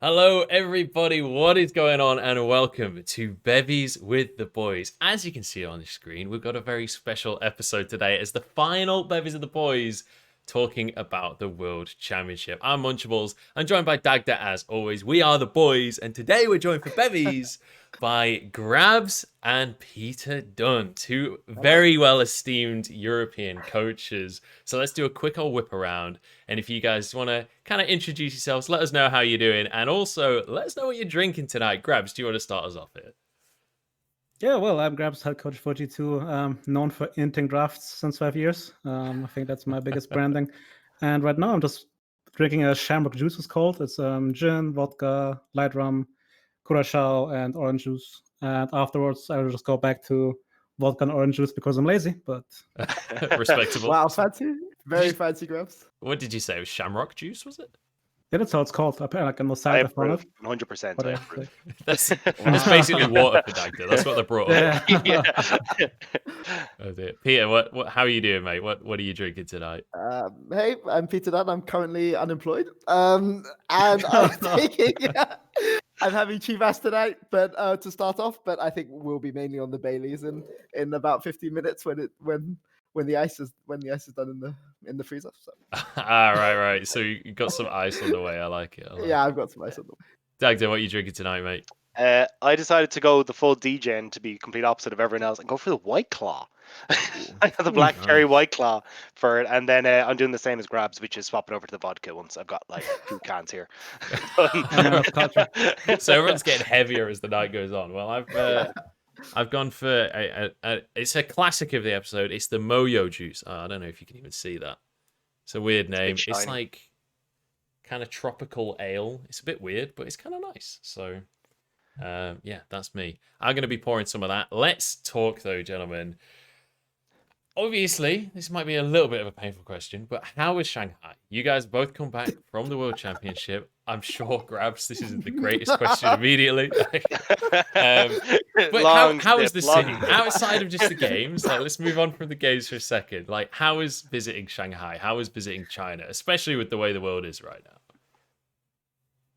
Hello, everybody. What is going on? And welcome to Bevvies with the Boys. As you can see on the screen, we've got a very special episode today as the final Bevvies of the Boys talking about the World Championship. I'm Munchables. I'm joined by Dagda as always. We are the boys, and today we're joined for Bevvies by Grabbz and Peter Dunn, two very well esteemed European coaches. So let's do a quick old whip around. And if you guys want to kind of introduce yourselves, let us know how you're doing. And also, let us know what you're drinking tonight. Grabbz, do you want to start us off here? Yeah, well, I'm Grabbz head coach for G2, known for inting drafts since 5 years. I think that's my biggest branding. And right now I'm just drinking a Shamrock juice, it's called. It's gin, vodka, light rum, curacao, and orange juice. And afterwards, I will just go back to vodka and orange juice because I'm lazy, but... Respectable. Wow, fancy. Very fancy, Grabbz. What did you say? It was shamrock juice, was it? Yeah, that's how it's called. Apparently, like on the I side of approve. it. 100%. I approve. That's basically water for Dagda. That's what they brought up. Yeah. Oh dear. Peter, what how are you doing, mate? What are you drinking tonight? Hey, I'm Peter Dunn. I'm currently unemployed. And I'm taking. I'm having Chivas tonight, but to start off. But I think we'll be mainly on the Baileys in about 15 minutes when the ice is done in the freezer. So. Right. So you got some ice on the way. I like it. Yeah, I've got some ice on the way. Dagda, what are you drinking tonight, mate? I decided to go the full DJ and to be complete opposite of everyone else and go for the White Claw. I got the black cherry White Claw for it, and then I'm doing the same as Grabbz, which is swapping over to the vodka once I've got like 2 cans here. So everyone's getting heavier as the night goes on. Well, I've gone for it's a classic of the episode. It's the Moyo juice. I don't know if you can even see that. It's a weird name. It's like kind of tropical ale. It's a bit weird, but it's kind of nice. So yeah, that's me. I'm going to be pouring some of that. Let's talk though, gentlemen. Obviously, this might be a little bit of a painful question, but how is Shanghai? You guys both come back from the World Championship. I'm sure, Grabbz, this is the greatest question immediately. But how is the city? Outside of just the games, like let's move on from the games for a second. Like, how is visiting Shanghai? How is visiting China, especially with the way the world is right now?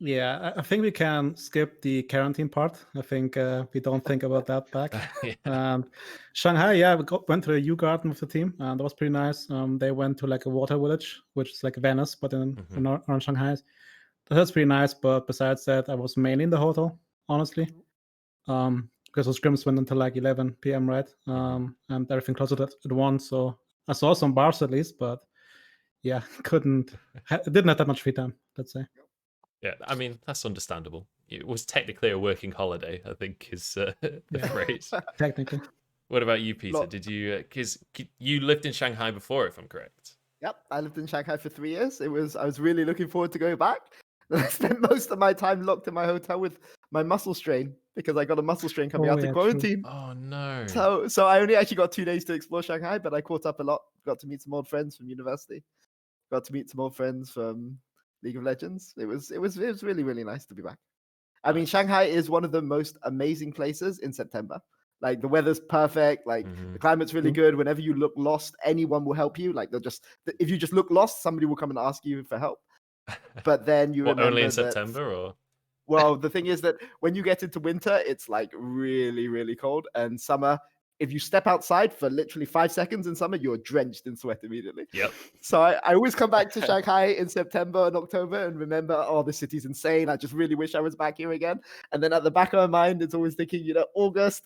Yeah, I think we can skip the quarantine part. I think we don't think about that back. Yeah. Shanghai, yeah, went to a U Garden with the team, and that was pretty nice. They went to like a water village, which is like Venice, but in around Shanghai. That's pretty nice, but besides that, I was mainly in the hotel, honestly. Because the scrims went until like 11 p.m., right? And everything closed at 1, so I saw some bars at least, but yeah, didn't have that much free time, let's say. Yeah, I mean, that's understandable. It was technically a working holiday, I think, is the phrase. Technically. What about you, Peter? Did you, because you lived in Shanghai before, if I'm correct? Yep, I lived in Shanghai for 3 years. I was really looking forward to going back. I spent most of my time locked in my hotel with my muscle strain because I got a muscle strain coming out of quarantine. True. Oh, no. So I only actually got 2 days to explore Shanghai, but I caught up a lot. Got to meet some old friends from university. Got to meet some old friends from League of Legends. It was really, really nice to be back. I mean, Shanghai is one of the most amazing places in September. Like the weather's perfect, like the climate's really good. Whenever you look lost, anyone will help you. Like if you just look lost, somebody will come and ask you for help. But then you remember only in September or? Well, the thing is that when you get into winter, it's like really, really cold. And summer, if you step outside for literally 5 seconds in summer, you're drenched in sweat immediately. Yep. So I always come back to Shanghai in September and October and remember, oh, the city's insane. I just really wish I was back here again. And then at the back of my mind, it's always thinking, August,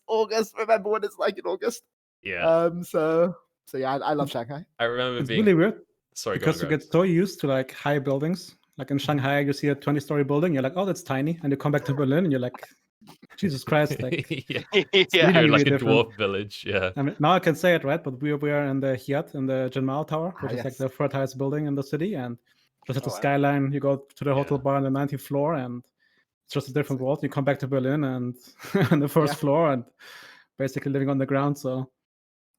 remember what it's like in August. Yeah. So yeah, I love Shanghai. I remember it's really weird. Sorry, because you get so used to like high buildings. Like in Shanghai, you see a 20-story building, you're like, oh, that's tiny. And you come back to Berlin and you're like, Jesus Christ. Like, really like a dwarf village. Yeah. I mean, now I can say it, right? But we are in the Hyatt, in the Jinmao Tower, which is like the third highest building in the city. And just at the skyline, you go to the hotel bar on the 19th floor and it's just a different world. You come back to Berlin and on the first floor and basically living on the ground. So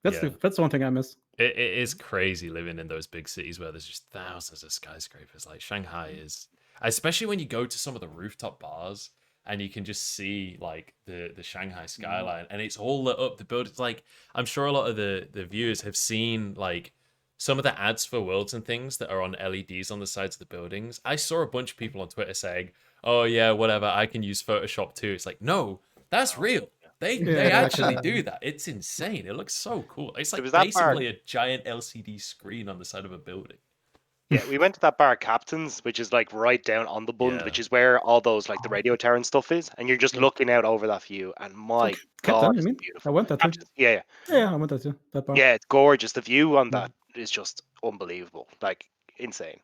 that's one thing I miss. It is crazy living in those big cities where there's just thousands of skyscrapers. Like Shanghai is, especially when you go to some of the rooftop bars and you can just see like the Shanghai skyline and it's all lit up. The buildings, like I'm sure a lot of the viewers have seen like some of the ads for Worlds and things that are on LEDs on the sides of the buildings, I saw a bunch of people on Twitter saying, "Oh yeah, whatever, I can use Photoshop too." It's like, no, that's real. They Yeah, actually actually. do that. It's insane. It looks so cool. It's like was that bar- basically a giant LCD screen on the side of a building. Yeah, we went to that bar Captain's, which is like right down on the bund, Yeah. which is where all those like the radio tower and stuff is, and you're just Yeah. looking out over that view, and my Captain, God, you it's mean? I beautiful. went there too. Captain's, yeah, Yeah, I went there too. That bar. yeah, it's gorgeous. The view on Yeah. that is just unbelievable, like insane.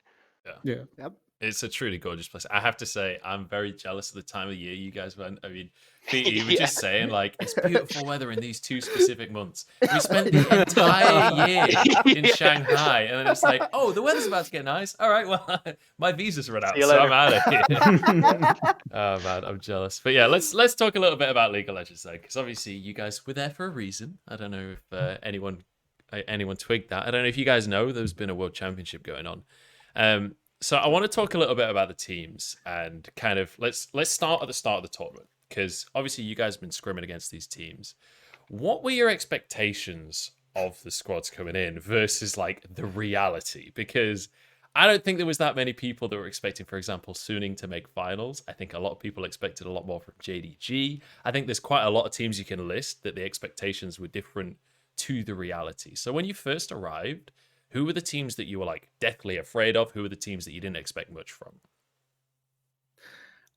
Yeah. Yep. It's a truly gorgeous place. I have to say, I'm very jealous of the time of year you guys went. I mean, Pete, you were Yeah. just saying, like, it's beautiful weather in these 2 specific months. We spent the entire year in Yeah. Shanghai, and then it's like, oh, the weather's about to get nice. All right, well, my visa's run out, See you so later. I'm out of here. Oh, man, I'm jealous. But yeah, let's talk a little bit about League of Legends, though, because obviously you guys were there for a reason. I don't know if anyone twigged that. I don't know if you guys know there's been a World Championship going on. So I want to talk a little bit about the teams and kind of let's start at the start of the tournament, because obviously you guys have been scrimming against these teams. What were your expectations of the squads coming in versus like the reality? Because I don't think there was that many people that were expecting, for example, Suning to make finals. I think a lot of people expected a lot more from JDG. I think there's quite a lot of teams you can list that the expectations were different to the reality. So when you first arrived, who were the teams that you were like deathly afraid of? Who were the teams that you didn't expect much from?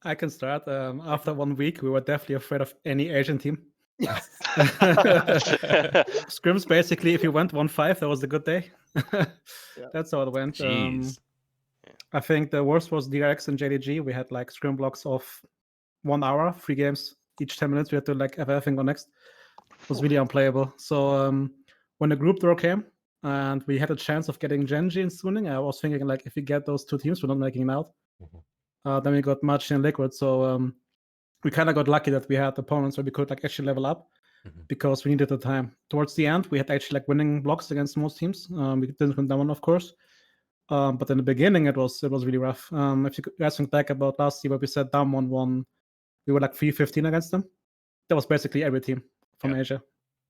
I can start. After 1 week, we were definitely afraid of any Asian team. Yes. Scrims, basically, if you went 1-5, that was a good day. That's how it went. Jeez. I think the worst was DRX and JDG. We had like scrim blocks of 1 hour, 3 games, each 10 minutes. We had to like have everything on next. It was really unplayable. So when the group draw came and we had a chance of getting Genji and Suning, I was thinking like, if we get those 2 teams, we're not making it out. Then we got Machi and Liquid. So we kind of got lucky that we had opponents where we could like actually level up because we needed the time. Towards the end, we had actually like winning blocks against most teams. We didn't win that one, of course. But in the beginning, it was really rough. If you guys think back about last year where we said DamWon won, we were like 3-15 against them. That was basically every team from Asia.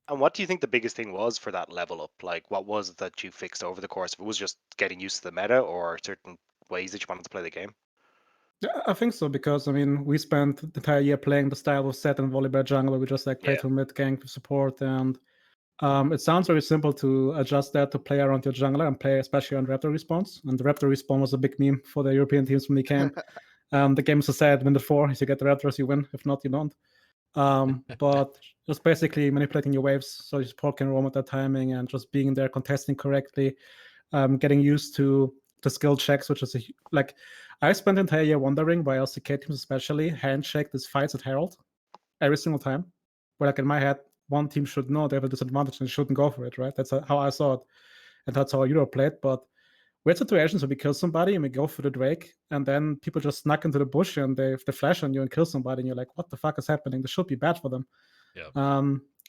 And what do you think the biggest thing was for that level up? Like, what was it that you fixed over the course? If it was just getting used to the meta or certain ways that you wanted to play the game? Yeah, I think so, because I mean, we spent the entire year playing the style of set and volleyball jungle, where we just like play to mid gank with support, and it sounds very simple to adjust that to play around your jungler and play especially on Raptor respawns. And the Raptor respawn was a big meme for the European teams when they came. The game is so sad, win the 4. If you get the Raptors, you win. If not, you don't. But just basically manipulating your waves so your support can roam at that timing and just being there, contesting correctly, getting used to the skill checks, which is like I spent the entire year wondering why LCK teams especially handshake these fights at Herald every single time. Where like in my head, one team should know they have a disadvantage and shouldn't go for it, right? That's how I saw it, and that's how Europe played. But we had situations where we kill somebody and we go for the Drake, and then people just snuck into the bush and they flash on you and kill somebody, and you're like, what the fuck is happening? This should be bad for them. Yeah.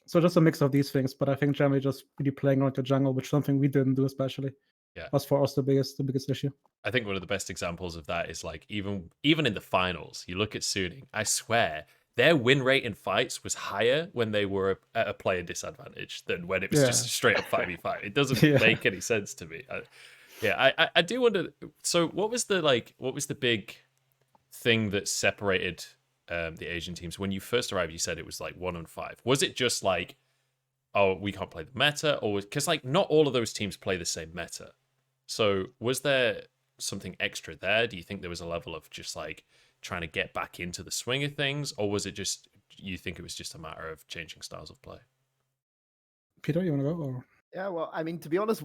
So just a mix of these things, but I think generally just really playing around the jungle, which is something we didn't do especially. Was for us the biggest issue. I think one of the best examples of that is like even in the finals, you look at Suning, I swear their win rate in fights was higher when they were at a player disadvantage than when it was just straight up 5v5. It doesn't make any sense to me. I do wonder. So what was the big thing that separated the Asian teams when you first arrived? You said it was like 1-5. Was it just like, oh, we can't play the meta, or because like not all of those teams play the same meta? So was there something extra there? Do you think there was a level of just like trying to get back into the swing of things, or was it just you think it was just a matter of changing styles of play? Peter, you want to go? Or? Yeah, well, I mean, to be honest,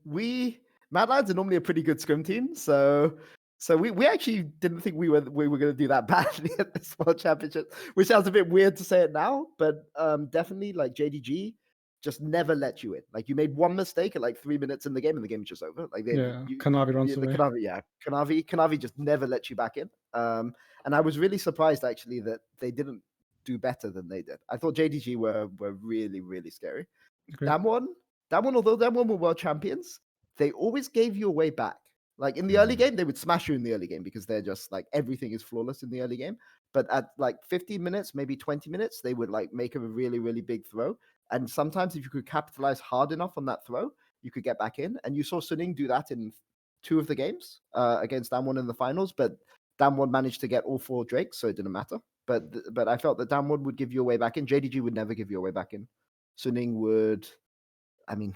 Mad Lads are normally a pretty good scrim team, so we actually didn't think we were going to do that badly at this World Championship, which sounds a bit weird to say it now, but definitely like JDG just never let you in. Like you made one mistake at like 3 minutes in the game and the game was just over. Like Kanavi runs away. Kanavi just never let you back in. And I was really surprised actually that they didn't do better than they did. I thought JDG were really, really scary. DamWon, although DamWon were world champions, they always gave you a way back. Like in the early game, they would smash you in the early game because they're just like everything is flawless in the early game. But at like 15 minutes, maybe 20 minutes, they would like make a really, really big throw. And sometimes if you could capitalize hard enough on that throw, you could get back in. And you saw Suning do that in 2 of the games against DamWon in the finals, but DamWon managed to get all 4 Drakes, so it didn't matter. But I felt that DamWon would give you a way back in. JDG would never give you a way back in. Suning would. I mean,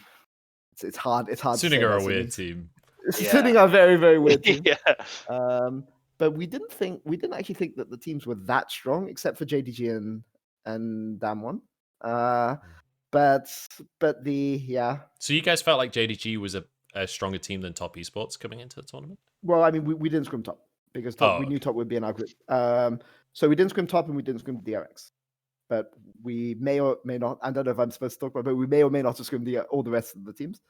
it's hard. It's hard. Suning are a weird team. Suning are a very, very weird team. Yeah. But we didn't actually think that the teams were that strong, except for JDG and DamWon. But So you guys felt like JDG was a stronger team than Top Esports coming into the tournament? Well, I mean, we didn't scrim top because we knew top would be in our group. So we didn't scrim top and we didn't scrim DRX. But we may or may not, I don't know if I'm supposed to talk about, but we may or may not have scrimmed all the rest of the teams.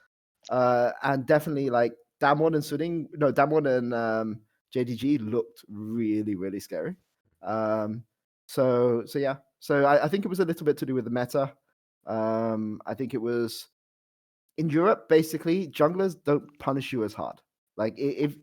And definitely like DamWon and JDG looked really, really scary. So yeah. So I think it was a little bit to do with the meta. I think it was in Europe, basically, junglers don't punish you as hard. Like if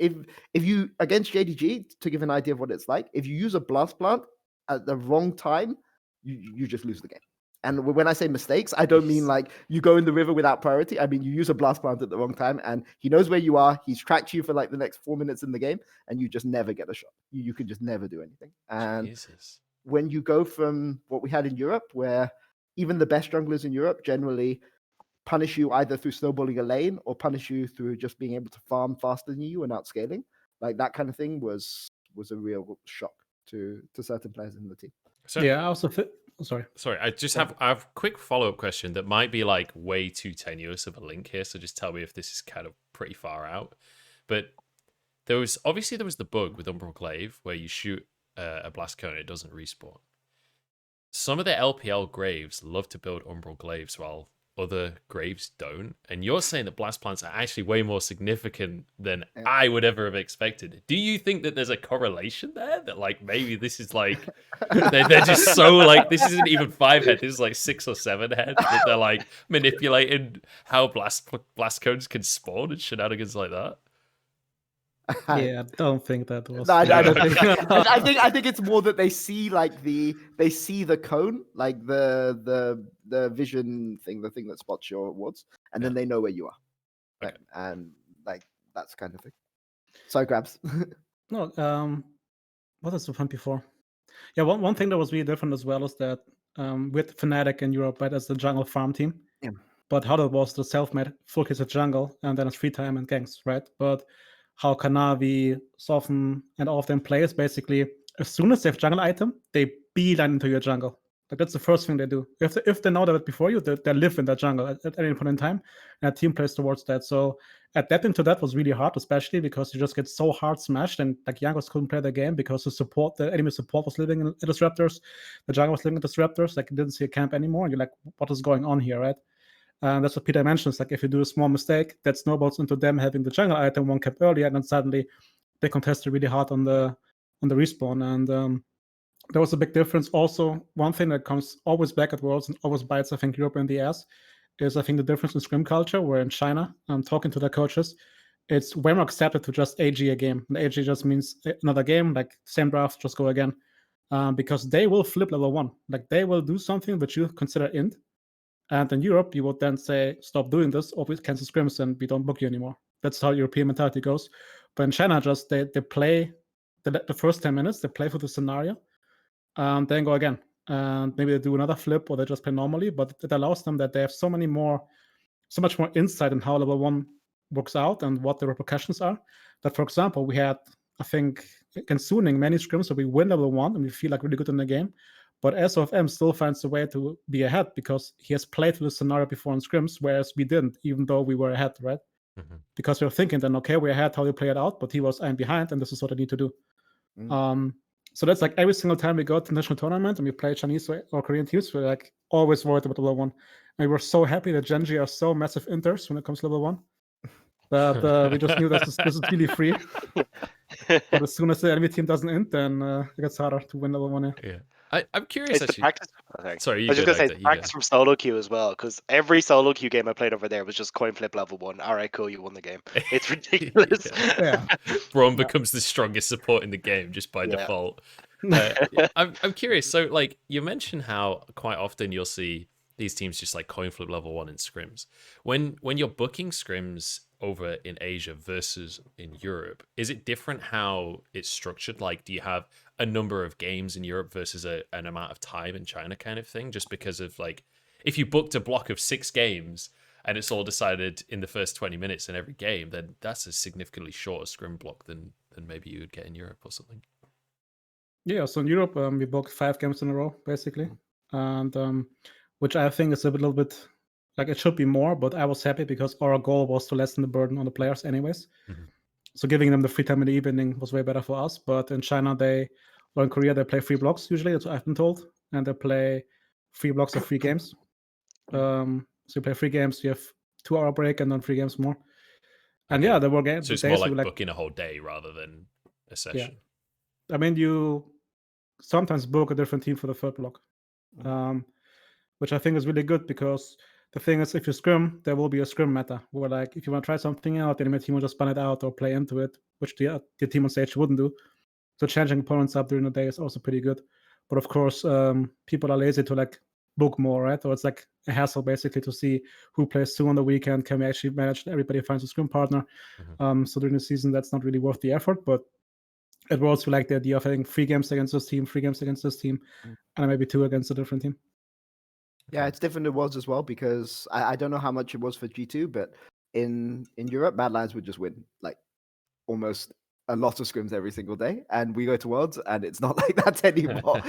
you against JDG, to give an idea of what it's like, if you use a blast plant at the wrong time, you just lose the game. And when I say mistakes, I don't mean like you go in the river without priority. I mean you use a blast plant at the wrong time, and he knows where you are. He's tracked you for like the next 4 minutes in the game, and you just never get a shot. You can just never do anything. And Jesus. When you go from what we had in Europe, where even the best junglers in Europe generally punish you either through snowballing a lane or punish you through just being able to farm faster than you and outscaling, like that kind of thing was a real shock to certain players in the team. So, yeah, I also sorry. I just have a quick follow-up question that might be like way too tenuous of a link here, so just tell me if this is kind of pretty far out. But there was the bug with Umbral Glaive where you shoot a blast cone and it doesn't respawn. Some of the LPL Graves love to build Umbral Glaives while other Graves don't, and you're saying that blast plants are actually way more significant than I would ever have expected. Do you think that there's a correlation there, that like maybe this is like they're just so like this isn't even 5 head, this is like 6 or 7 head, that they're like manipulating how blast cones can spawn and shenanigans like that? Yeah, I don't think that was. No, I don't think. I think it's more that they see like the cone, like the vision thing, the thing that spots your wards, and then they know where you are, Okay. and like that's kind of thing. So Grabbz. No, what was the point before? Yeah, one thing that was really different as well is that with Fnatic in Europe, right, as the jungle farm team. Yeah. But how that was the self-made focus at jungle, and then it's free time and ganks, right? But how Kanavi, Soften, and all of them play is basically as soon as they have jungle item, they beeline into your jungle. Like that's the first thing they do. If they know that before you, they live in that jungle at any point in time, and a team plays towards that. So adapting to that was really hard, especially because you just get so hard smashed, and like Jankos couldn't play the game because the enemy support was living in Disruptors, the jungle was living in Disruptors, like you didn't see a camp anymore. And you're like, what is going on here, right? That's what Peter mentions. Like if you do a small mistake, that snowballs into them having the jungle item one cap earlier, and then suddenly they contested really hard on the respawn. And there was a big difference. Also, one thing that comes always back at Worlds and always bites, I think, Europe in the ass is I think the difference in scrim culture. Where in China, I'm talking to the coaches, it's way more accepted to just AG a game. And AG just means another game, like same draft, just go again, because they will flip level 1. Like they will do something that you consider int. And in Europe, you would then say, stop doing this, or we cancel scrims and we don't book you anymore. That's how European mentality goes. But in China, just they play the first 10 minutes, they play for the scenario, then go again. And maybe they do another flip or they just play normally, but it allows them that they have so much more insight in how level 1 works out and what the repercussions are. That, for example, we had, I think, against Suning, many scrims where we win level 1 and we feel like really good in the game. But SOFM still finds a way to be ahead because he has played through the scenario before in scrims, whereas we didn't, even though we were ahead, right? Mm-hmm. Because we were thinking then, okay, we're ahead, how do you play it out? But he was, I'm behind, and this is what I need to do. So that's like every single time we go to national tournament and we play Chinese or Korean teams, we're like always worried about level 1. And we're so happy that Genji are so massive inters when it comes to level 1. That we just knew this is really free. But as soon as the enemy team doesn't int, then it gets harder to win level 1. Yeah. I'm curious. It's Actually, sorry, I was just gonna say practice from solo queue as well, because every solo queue game I played over there was just coin flip level 1. All right, cool, you won the game. It's ridiculous. Yeah. Braum becomes the strongest support in the game just by default. I'm curious. So, like, you mentioned how quite often you'll see these teams just like coin flip level 1 in scrims. When you're booking scrims over in Asia versus in Europe, is it different how it's structured? Like, do you have a number of games in Europe versus an amount of time in China kind of thing? Just because of like, if you booked a block of 6 games and it's all decided in the first 20 minutes in every game, then that's a significantly shorter scrim block than maybe you would get in Europe or something. Yeah, so in Europe, we booked 5 games in a row, basically. And which I think is a little bit, like, it should be more, but I was happy because our goal was to lessen the burden on the players anyways. So giving them the free time in the evening was way better for us. But in China, or in Korea, they play 3 blocks usually, that's what I've been told. And they play 3 blocks of 3 games. So you play 3 games, you have 2-hour break and then 3 games more. And yeah, there were games. So it's more like booking a whole day rather than a session. Yeah. I mean, you sometimes book a different team for the 3rd block, which I think is really good because the thing is, if you scrim, there will be a scrim meta where, like, if you want to try something out, then your team will just spun it out or play into it, which the team on stage wouldn't do. So changing opponents up during the day is also pretty good. But of course, people are lazy to like book more, right? Or it's like a hassle basically to see who plays 2 on the weekend. Can we actually manage that everybody finds a scrim partner? So during the season, that's not really worth the effort. But it was like the idea of having 3 games against this team, 3 games against this team, and maybe 2 against a different team. Yeah, it's different than it was as well because I don't know how much it was for G2, but in Europe, Mad Lions would just win like almost a lot of scrims every single day, and we go to Worlds and it's not like that anymore.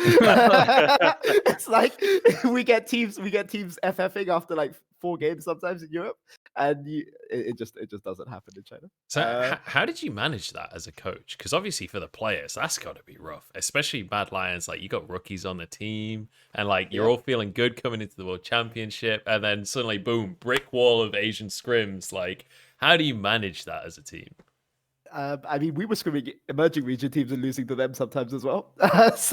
It's like we get teams FFing after like 4 games sometimes in Europe, and it just doesn't happen in China. So how did you manage that as a coach? Because obviously for the players, that's got to be rough, especially Mad Lions. Like, you got rookies on the team, and like you're all feeling good coming into the World Championship, and then suddenly, boom, brick wall of Asian scrims. Like, how do you manage that as a team? I mean, we were scrimming emerging region teams and losing to them sometimes as well. But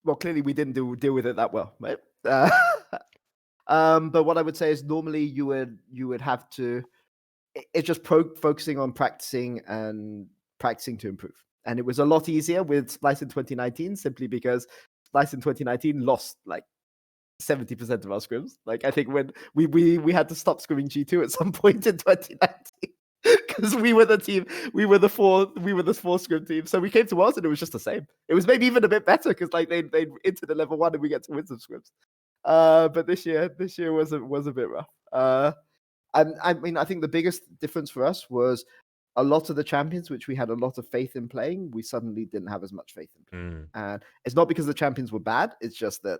well, clearly we didn't deal with it that well, right? But what I would say is normally you would have to. It's just focusing on practicing to improve, and it was a lot easier with Splice in 2019 simply because Splice in 2019 lost like 70% of our scrims. Like, I think when we had to stop scrimming G2 at some point in 2019 because we were the 4 scrim team. So we came to Worlds and it was just the same. It was maybe even a bit better because like they into the level 1 and we get to win some scrims. But this year was a bit rough. And I mean, I think the biggest difference for us was a lot of the champions, which we had a lot of faith in playing, we suddenly didn't have as much faith in playing. And it's not because the champions were bad. It's just that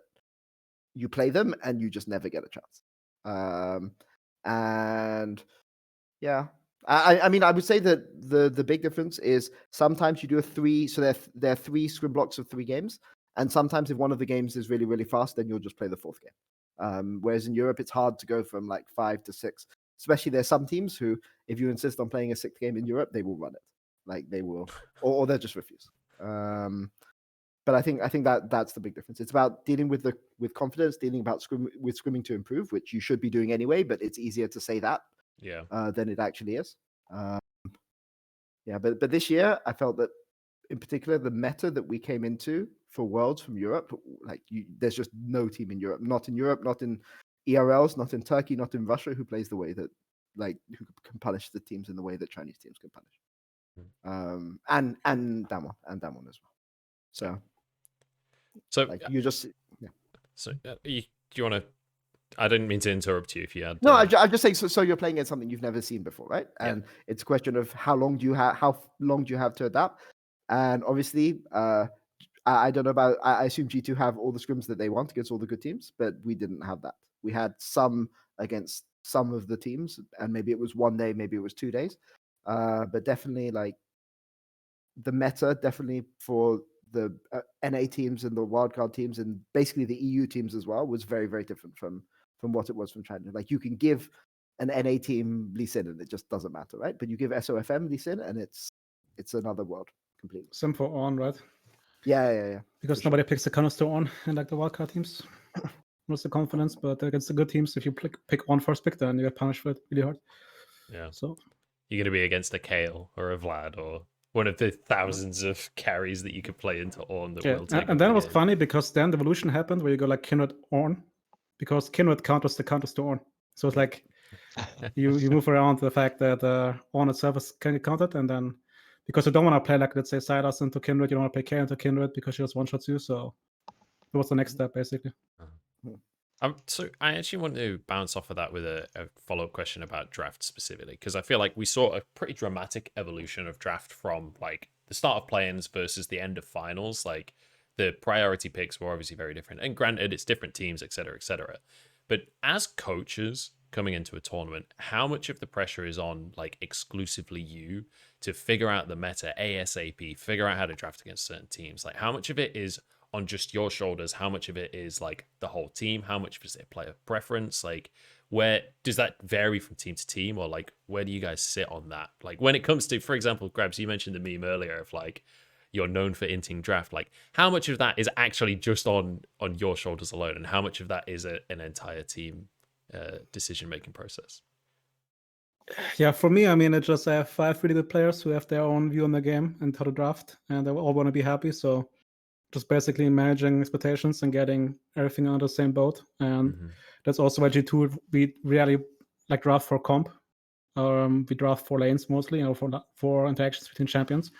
you play them and you just never get a chance. And yeah, I mean, I would say that the big difference is sometimes you do a 3, so there are 3 scrim blocks of 3 games, and sometimes if one of the games is really, really fast, then you'll just play the 4th game. Whereas in Europe, it's hard to go from like 5 to 6. Especially there's some teams who, if you insist on playing a 6th game in Europe, they will run it. Like they will, or they'll just refuse. But I think that's the big difference. It's about dealing with confidence, dealing with scrimming to improve, which you should be doing anyway. But it's easier to say that than it actually is. But this year I felt that in particular the meta that we came into for Worlds from Europe, like there's just no team in Europe, not in ERLs, not in Turkey, not in Russia, who plays the way that who can punish the teams in the way that Chinese teams can punish. And DamWon as well. So like, you just So do you want to? I didn't mean to interrupt you. If you had I'm just saying. So you're playing against something you've never seen before, right? And it's a question of how long do you have to adapt? And obviously, I don't know about. I assume G2 have all the scrims that they want against all the good teams, but we didn't have that. We had some against some of the teams, and maybe it was 1 day, maybe it was 2 days. But definitely, like the meta, definitely for the NA teams and the wildcard teams and basically the EU teams as well, was very, very different from what it was from China. Like you can give an NA team Lee Sin and it just doesn't matter, right? But you give SOFM Lee Sin and it's another world completely. Same for On, right? Yeah. Because nobody picks the canister On in like the wildcard teams. What's the confidence? But against the good teams, if you pick On first pick, then you get punished for it really hard. Yeah. So you're going to be against a Kale or a Vlad or one of the thousands of carries that you could play into Ornn that Yeah, will take and then over it was the game. funny because then the evolution happened where you go like Kindred Ornn, because Kindred counters the counters to Ornn. So it's like you move around the fact that Ornn itself is kind of countered, and then because you don't want to play like, let's say, Silas into Kindred, you don't want to play K into Kindred because she just one-shots you. So it was the next step basically. So I actually want to bounce off of that with a follow-up question about draft specifically, because I feel like we saw a pretty dramatic evolution of draft from like the start of play-ins versus the end of finals. Like the priority picks were obviously very different, and granted, it's different teams, etc., etc. But as coaches coming into a tournament, how much of the pressure is on like exclusively you to figure out the meta ASAP, figure out how to draft against certain teams? Like how much of it is on just your shoulders? How much of it is like the whole team? How much is it player preference? Like where does that vary from team to team, or like where do you guys sit on that? Like when it comes to, for example, Grabbz, you mentioned the meme earlier of like you're known for inting draft. Like how much of that is actually just on your shoulders alone, and how much of that is an entire team decision making process? Yeah, for me, I mean, it's just I have 5 really good players who have their own view on the game and how to draft, and they all want to be happy. So just basically managing expectations and getting everything on the same boat. And that's also why G2 we rarely like draft for comp. We draft for lanes mostly, you know, for interactions between champions.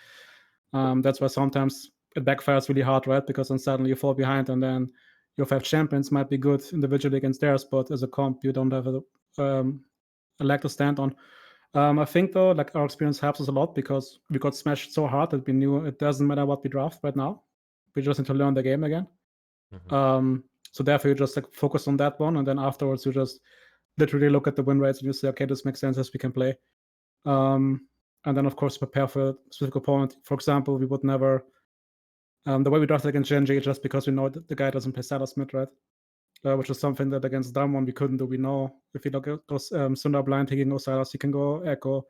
That's why sometimes it backfires really hard, right? Because then suddenly you fall behind, and then your 5 champions might be good individually against theirs, but as a comp, you don't have a leg to stand on. I think though, like our experience helps us a lot because we got smashed so hard that we knew it doesn't matter what we draft right now. We just need to learn the game again. So therefore, you just like focus on that one, and then afterwards, you just literally look at the win rates and you say, okay, this makes sense as we can play. And then of course prepare for a specific opponent. For example, we would never the way we drafted against Genji just because we know that the guy doesn't play Sylas mid, right? Which is something that against DamWon we couldn't do. We know if you look at Sundar blind, he can go Sylas, he can go Echo.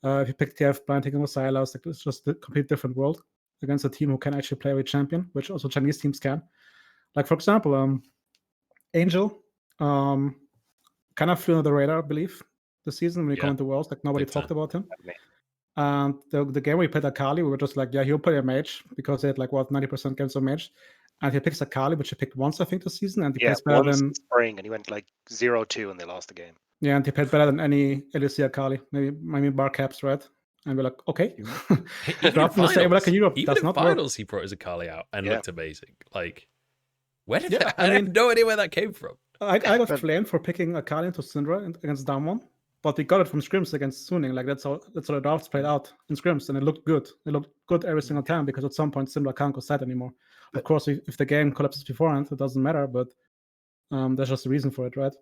If you pick TF blind, he can go Sylas. Like, it's just a complete different world against a team who can actually play with champion, which also Chinese teams can. Like for example, Angel kind of flew under the radar, I believe, this season when he came into Worlds. Like nobody talked about him. And the game where he played Akali, we were just like, yeah, he'll play a mage because he had like 90% games of mage. And he picks Akali, which he picked once, I think, this season, and he plays better once than in spring, and he went like 0-2 and they lost the game. Yeah, and he played better than any LEC Akali, maybe bar caps, right? And we're like, okay. Even in finals, Work. He brought his Akali out and looked amazing. Like, where did that? I have no idea where that came from. I got flamed for picking Akali into Syndra against DamWon, but we got it from scrims against Suning. Like that's how the drafts played out in scrims, and it looked good. It looked good every single time because at some point Syndra can't go side anymore. Of course, if the game collapses beforehand, it doesn't matter. But there's just a reason for it, right?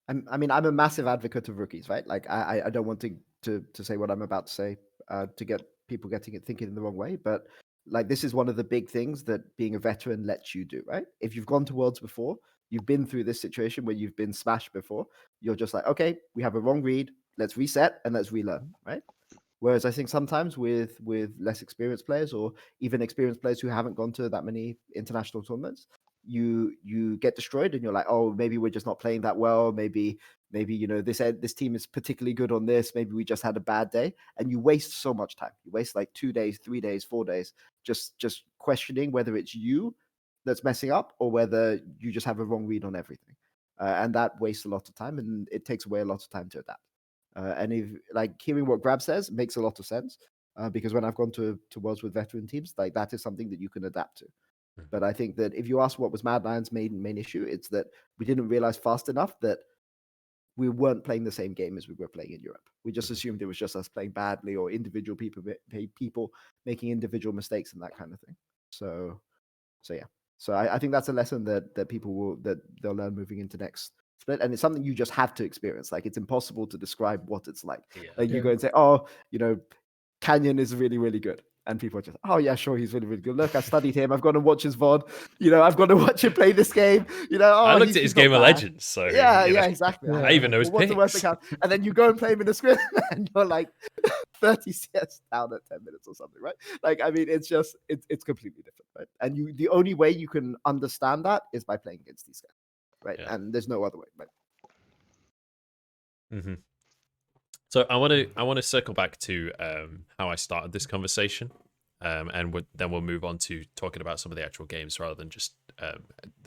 I mean, I'm a massive advocate of rookies, right? Like, I don't want to say what I'm about to say to get people thinking in the wrong way, but like this is one of the big things that being a veteran lets you do, right? If you've gone to Worlds before, you've been through this situation where you've been smashed before, you're just like, okay, we have a wrong read, let's reset and let's relearn, right? Whereas I think sometimes with less experienced players or even experienced players who haven't gone to that many international tournaments, you get destroyed and you're like, oh, maybe we're just not playing that well. Maybe you know this team is particularly good on this. Maybe we just had a bad day, and you waste so much time. You waste like 2 days, 3 days, 4 days just questioning whether it's you that's messing up or whether you just have a wrong read on everything, and that wastes a lot of time and it takes away a lot of time to adapt. And if like hearing what Grabbz says makes a lot of sense because when I've gone to Worlds with veteran teams, like that is something that you can adapt to. But I think that if you ask what was Mad Lion's main issue, it's that we didn't realize fast enough that we weren't playing the same game as we were playing in Europe. We just assumed it was just us playing badly or individual people making individual mistakes and that kind of thing. So yeah. So I think that's a lesson that people they'll learn moving into next split, and it's something you just have to experience. Like it's impossible to describe what it's like. Like you go and say, oh, you know, Canyon is really, really good. And people are just, oh yeah, sure, he's really, really good. Look, I studied him. I've got to watch his VOD. You know, I've got to watch him play this game. You know, I looked at his Game of Legends. So yeah, exactly. I even know his what's the worst account? And then you go and play him in a script, and you're like 30 CS down at 10 minutes or something, right? Like, I mean, it's just it's completely different, right? And the only way you can understand that is by playing against these guys, right? Yeah. And there's no other way, right? So I want to circle back to how I started this conversation, and then we'll move on to talking about some of the actual games rather than just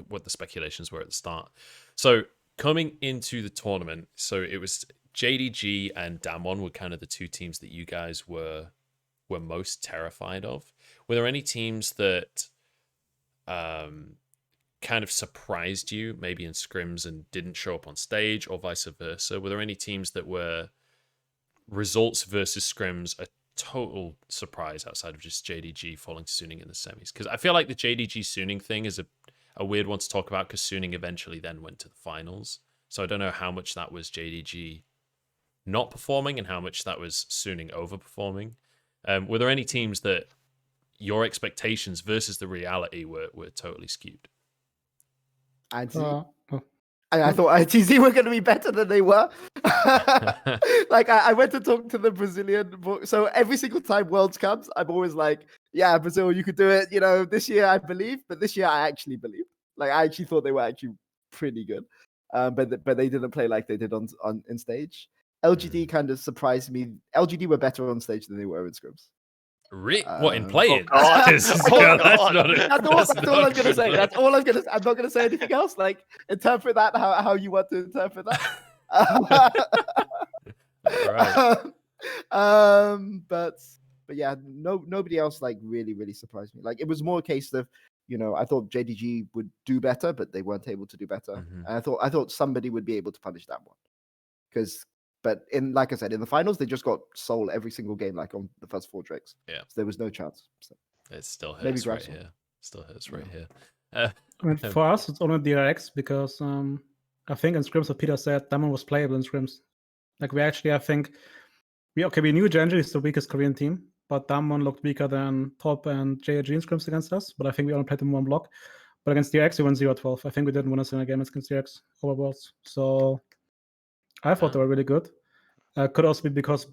what the speculations were at the start. So coming into the tournament, so it was JDG and DamWon were kind of the two teams that you guys were most terrified of. Were there any teams that kind of surprised you, maybe in scrims and didn't show up on stage, or vice versa? Were there any teams that were results versus scrims a total surprise outside of just JDG falling to Suning in the semis? Because I feel like the JDG Suning thing is a weird one to talk about, because Suning eventually then went to the finals. So I don't know how much that was JDG not performing and how much that was Suning overperforming. Were there any teams that your expectations versus the reality were totally skewed? I thought ITZ were going to be better than they were. Like, I went to talk to the Brazilian book. So every single time Worlds comes, I'm always like, yeah, Brazil, you could do it. You know, this year I believe, but this year I actually believe. Like, I actually thought they were actually pretty good. But they didn't play like they did on in stage. LGD kind of surprised me. LGD were better on stage than they were in scrims. What, in playing? God. That's all I'm gonna say. That's all I'm gonna say. I'm not gonna say anything else. Like, interpret that how you want to interpret that. Right. But yeah, nobody else like really surprised me. Like, it was more a case of, you know, I thought JDG would do better, but they weren't able to do better. Mhm. And I thought somebody would be able to punish that one. But like I said, in the finals, they just got soul every single game, like on the first 4 Drakes. Yeah. So there was no chance. So. It still hurts Maybe right Grabbz here. Still hurts right here. I mean, for us, it's only DRX because I think in scrims, what Peter said, DamWon was playable in scrims. Like, we actually, I think, we knew Genji is the weakest Korean team, but DamWon looked weaker than Top and JAG in scrims against us. But I think we only played them one block. But against DRX, we won 0-12. I think we didn't win a single game against DRX over Worlds. So I thought they were really good. Could also be because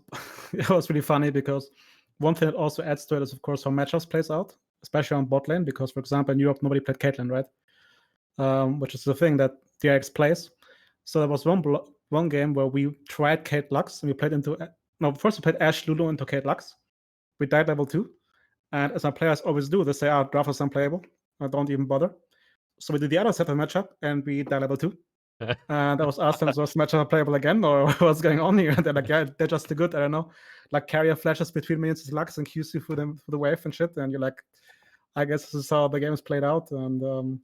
it was really funny, because one thing that also adds to it is, of course, how matchups plays out, especially on bot lane, because, for example, in Europe, nobody played Caitlyn, right? Which is the thing that DRX plays. So there was one game where we tried Kate Lux, and we played first we played Ashe Lulu into Kate Lux. We died level 2. And as our players always do, they say, draft is unplayable. I don't even bother. So we did the other set of matchup, and we died level 2. And I was asked them, was matchup playable again, or what's going on here? And they're like, yeah, they're just too good. I don't know. Like, carrier flashes between minions Lux and QC for the wave and shit. And you're like, I guess this is how the game is played out. And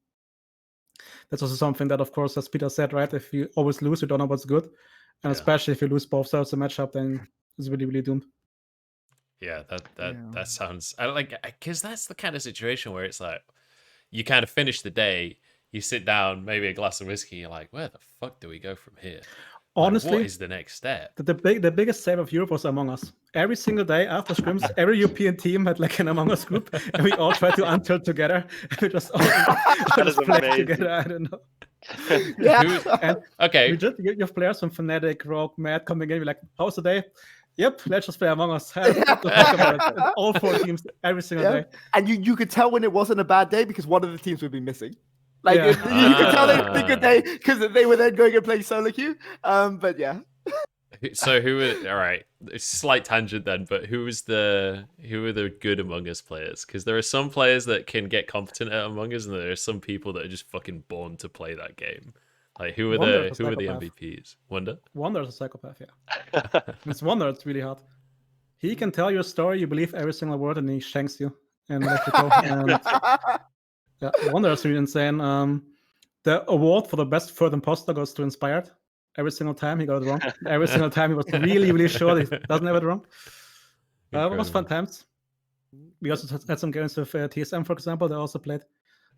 that's also something that, of course, as Peter said, right? If you always lose, you don't know what's good. And especially if you lose both sides of the matchup, then it's really, really doomed. Yeah, that sounds, I like, because that's the kind of situation where it's like, you kind of finish the day, you sit down, maybe a glass of whiskey, you're like, where the fuck do we go from here? Honestly, what is the next step? The biggest save of Europe was Among Us. Every single day after scrims, every European team had like an Among Us group, and we all tried to untilt together. We just all played together. I don't know. Yeah. Okay. You have players from Fnatic, Rogue, Mad coming in. We're like, how's the day? Yep, let's just play Among Us. All 4 teams every single day. And you could tell when it wasn't a bad day because one of the teams would be missing. Like, you could tell it was a good day because they were then going and playing solo queue. But yeah. So all right, slight tangent then, but who are the good Among Us players? Because there are some players that can get competent at Among Us, and there are some people that are just fucking born to play that game. Like, who are the MVPs? Wonder? Wonder's a psychopath, yeah. It's Wonder, it's really hard. He can tell you a story, you believe every single word, and he shanks you. And let you go. And yeah, Wonder is really insane. The award for the best third imposter goes to Inspired. Every single time he got it wrong. Every single time he was really, really sure he doesn't have it wrong. It was fun times. We also had some games with TSM, for example. They also played.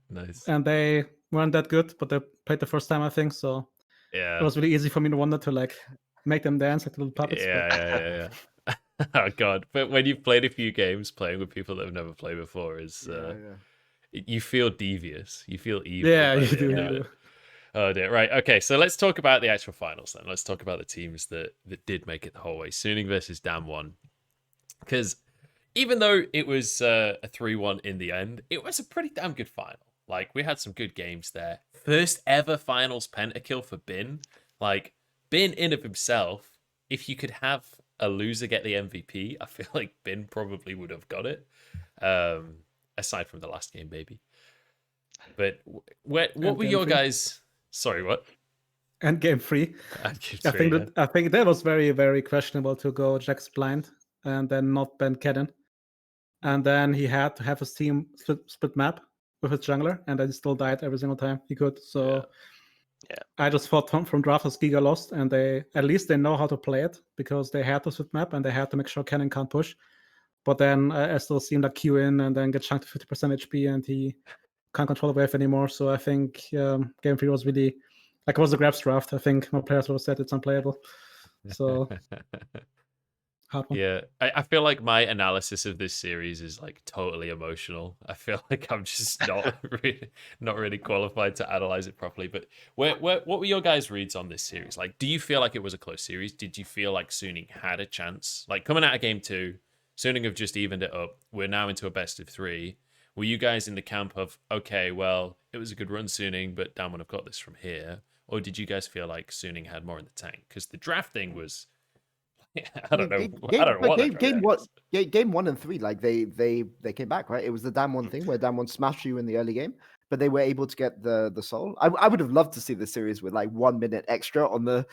Nice. And they weren't that good, but they played the first time, I think. So yeah, it was really easy for me to Wonder to like make them dance like little puppets. Yeah. Oh god! But when you've played a few games, playing with people that have never played before is you feel devious. You feel evil. Yeah, you do. Oh dear. Right. Okay. So let's talk about the actual finals then. Let's talk about the teams that did make it the whole way. Suning versus DamWon. Because even though it was a 3-1 in the end, it was a pretty damn good final. Like, we had some good games there. First ever finals pentakill for Bin. Like, Bin in of himself if you could have a loser get the MVP, I feel like Bin probably would have got it. Aside from the last game, maybe. But what were your guys? Sorry, what? And game 3. I think that was very, very questionable to go Jax blind and then not ban Kedden. And then he had to have his team split map with his jungler, and then he still died every single time he could. So yeah. I just thought from drafters Giga lost, and they at least they know how to play it because they had to split map and they had to make sure Kennen can't push. But then I still seen like Q in and then get chunked to 50% HP, and he can't control the wave anymore. So I think game 3 was really like it was a Grabbz draft. I think my players would have said it's unplayable. So hard one. Yeah, I feel like my analysis of this series is like totally emotional. I feel like I'm just not really qualified to analyze it properly. But what were your guys' reads on this series? Like, do you feel like it was a close series? Did you feel like Suning had a chance? Like coming out of game 2, Suning have just evened it up. We're now into a best of 3. Were you guys in the camp of, okay, well, it was a good run, Suning, but DamWon have got this from here? Or did you guys feel like Suning had more in the tank? Because the drafting was, I don't know what game 1 and 3, like they came back, right? It was the DamWon thing where DamWon smashed you in the early game, but they were able to get the soul. I would have loved to see the series with like 1 minute extra on the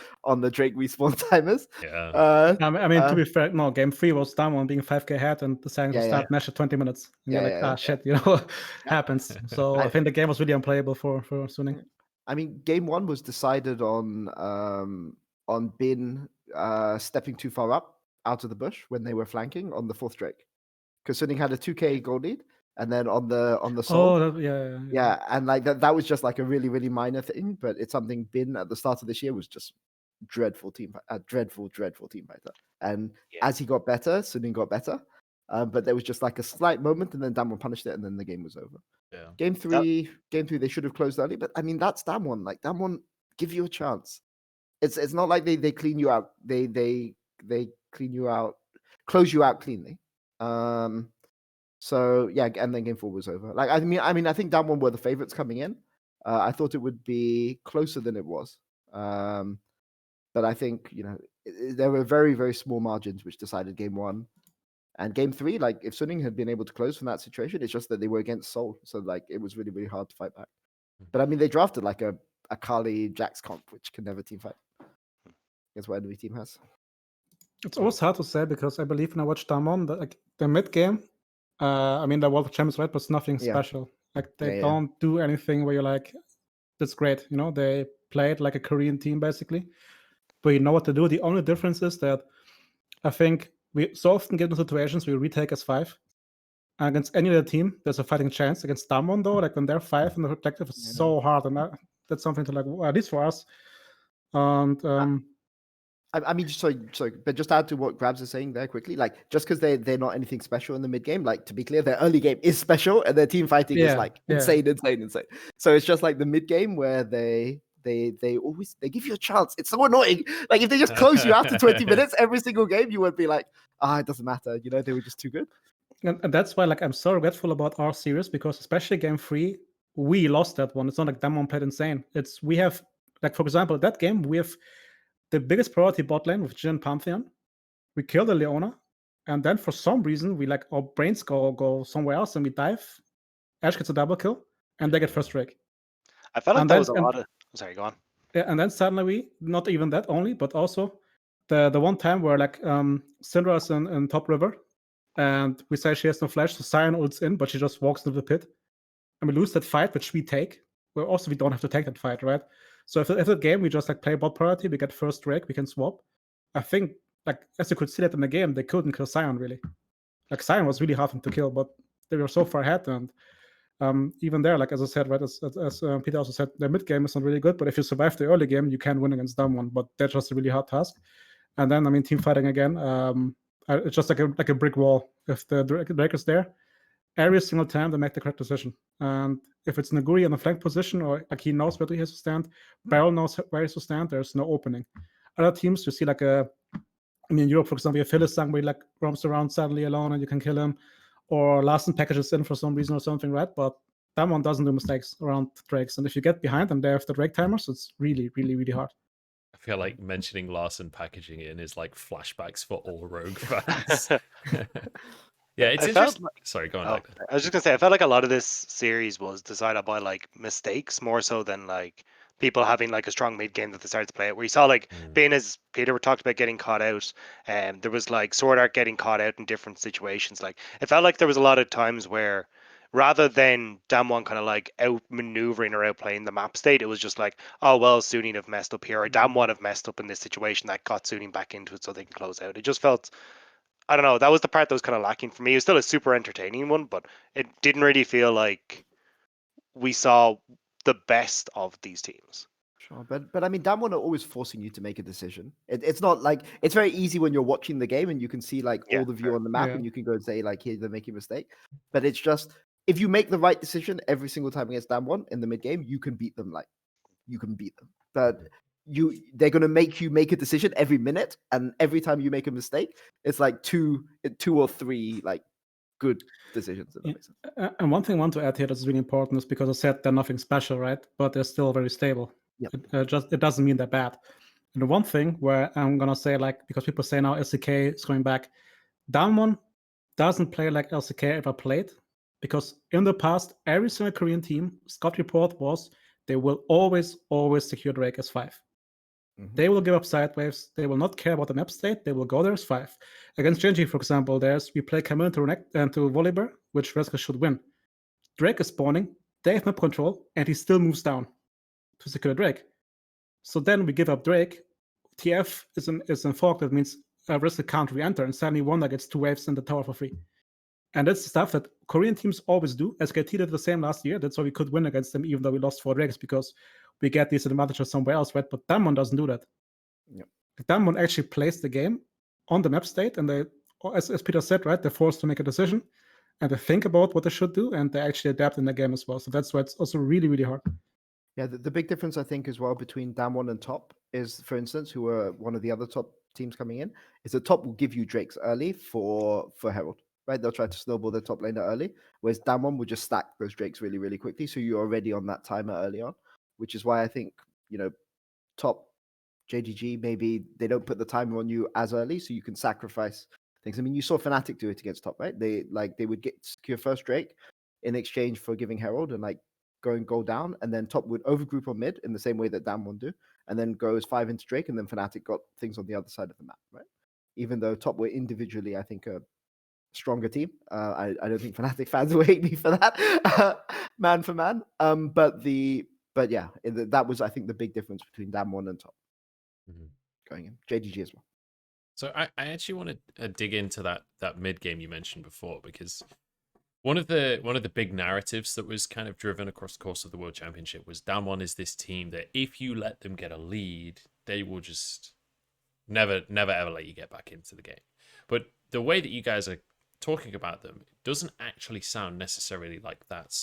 Drake respawn timers. Yeah. I mean, to be fair, no, game 3 was DamWon being 5k ahead and deciding to start mesh at 20 minutes. And you're like, shit, happens. So I think the game was really unplayable for Suning. I mean, game 1 was decided on Bin stepping too far up out of the bush when they were flanking on the 4th Drake, because Suning had a 2k gold lead, and then on the soul, and like that was just like a really, really minor thing, but it's something Bin at the start of this year was just dreadful team fighter, and as he got better, Suning got better, but there was just like a slight moment, and then DamWon punished it, and then the game was over. Game 3 they should have closed early, but I mean that's DamWon. Like DamWon give you a chance. It's not like they clean you out. They clean you out, close you out cleanly. So yeah, and then game 4 was over. Like I mean, I think DamWon were the favorites coming in. I thought it would be closer than it was. But I think there were very, very small margins which decided game 1. And game 3, like if Suning had been able to close from that situation, it's just that they were against Seoul, so like it was really, really hard to fight back. But I mean, they drafted like a Kali Jax comp, which can never team fight. That's what every team has. It's always hard to say because I believe when I watched DamWon, the mid game, I mean, the World Champions, right, but it's nothing special. Like they don't do anything where you're like, that's great. They played like a Korean team basically, but you know what to do. The only difference is that I think we so often get into situations we retake as 5. And against any other team, there's a fighting chance. Against DamWon, though, like when they're 5 and the objective is so hard, and that's something to like, at least for us. And I mean, sorry, but just add to what Grabbz is saying there quickly. Like, just because they're not anything special in the mid game, like to be clear, their early game is special, and their team fighting is like insane. So it's just like the mid game where they always give you a chance. It's so annoying. Like if they just close you after 20 minutes every single game, you would be like, it doesn't matter. They were just too good. And that's why, like, I'm so regretful about our series because especially game 3, we lost that one. It's not like DamWon played insane. We have, like, for example, that game, we have the biggest priority bot lane with Jhin Pantheon. We kill the Leona, and then for some reason, our brains go somewhere else and we dive. Ash gets a double kill, and they get first Drake. I felt like that was a lot of... Sorry, go on. Yeah, and then suddenly, not even that only, but also the one time where, like, Syndra's in top river, and we say she has no flash, so Sion ults in, but she just walks into the pit. And we lose that fight, which we take. Well, also, we don't have to take that fight, right? So if the game, we just like play bot priority, we get first Drake, we can swap. I think, like, as you could see that in the game, they couldn't kill Sion, really. Like, Sion was really hard to kill, but they were so far ahead. And even there, like, as I said, right, as Peter also said, the mid game is not really good, but if you survive the early game, you can win against DamWon, but that's just a really hard task. And then, I mean, team fighting again, it's just like a brick wall. If the Drake is there, every single time they make the correct decision. And if it's Naguri in the flank position, or like he knows where he has to stand, Beryl knows where he has to stand, there's no opening. Other teams, you see like in Europe, for example, you have Phyllis where he like roams around suddenly alone and you can kill him, or Larsen packages in for some reason or something, right? But DamWon doesn't do mistakes around Drakes. And if you get behind and they have the Drake timers, it's really, really, really hard. I feel like mentioning Larson packaging in is like flashbacks for all Rogue fans. Yeah, it's I felt interesting. Sorry, go on, Oh, Dagda. I was just gonna say, I felt like a lot of this series was decided by like mistakes more so than like people having like a strong mid game that they started to play it. Where you saw like being as Peter talked about getting caught out, and there was like Sword Art getting caught out in different situations. Like it felt like there was a lot of times where rather than DamWon kind of like outmaneuvering or outplaying the map state, it was just like, oh well, Suning have messed up here, or DamWon have messed up in this situation that got Suning back into it so they can close out. It just felt, I don't know. That was the part that was kind of lacking for me. It was still a super entertaining one, but it didn't really feel like we saw the best of these teams. Sure, but I mean, DamWon are always forcing you to make a decision. It's not like it's very easy when you're watching the game and you can see like Yeah, all the view on the map Yeah. and you can go and say like, here they're making a mistake. But it's just if you make the right decision every single time against DamWon in the mid game, you can beat them. Like you can beat them. But they're gonna make you make a decision every minute, and every time you make a mistake, it's like two or three like good decisions. If that makes sense. And one thing I want to add here that's really important is because I said they're nothing special, right? But they're still very stable. Yep. It doesn't mean they're bad. And the one thing where I'm gonna say, like, because people say now LCK is coming back, DamWon doesn't play like LCK ever played, because in the past every single Korean team, Scott report was they will always secure Drake as 5. They will give up side waves. They will not care about the map state. They will go there as 5. Against Genji, for example, we play Camille to Volibear, which Reska should win. Drake is spawning, they have map control, and he still moves down to secure Drake. So then we give up Drake. TF is in fork, that means Reska can't re-enter, and suddenly Wonder gets 2 waves in the tower for free. And that's stuff that Korean teams always do. SKT did the same last year. That's why we could win against them, even though we lost 4 Drakes, because we get these advantages somewhere else, right? But DamWon doesn't do that. Yep. DamWon actually plays the game on the map state, and they, as Peter said, right, they're forced to make a decision, and they think about what they should do, and they actually adapt in the game as well. So that's why it's also really, really hard. Yeah, the big difference I think as well between DamWon and Top is, for instance, who are one of the other top teams coming in, is that Top will give you Drakes early for Herald, right? They'll try to snowball their top laner early, whereas DamWon will just stack those Drakes really, really quickly, so you're already on that timer early on, which is why I think, Top JGG, maybe they don't put the timer on you as early, so you can sacrifice things. I mean, you saw Fnatic do it against Top, right? They would get secure first Drake in exchange for giving Herald and like going gold down, and then Top would overgroup on mid in the same way that DamWon do, and then goes 5 into Drake, and then Fnatic got things on the other side of the map, right? Even though Top were individually, I think, a stronger team. I don't think Fnatic fans will hate me for that, man for man. But yeah, that was, I think, the big difference between DamWon and Top going in. JGG as well. So I actually want to dig into that mid game you mentioned before, because one of the big narratives that was kind of driven across the course of the World Championship was DamWon is this team that if you let them get a lead, they will just never ever let you get back into the game. But the way that you guys are talking about them, it doesn't actually sound necessarily like that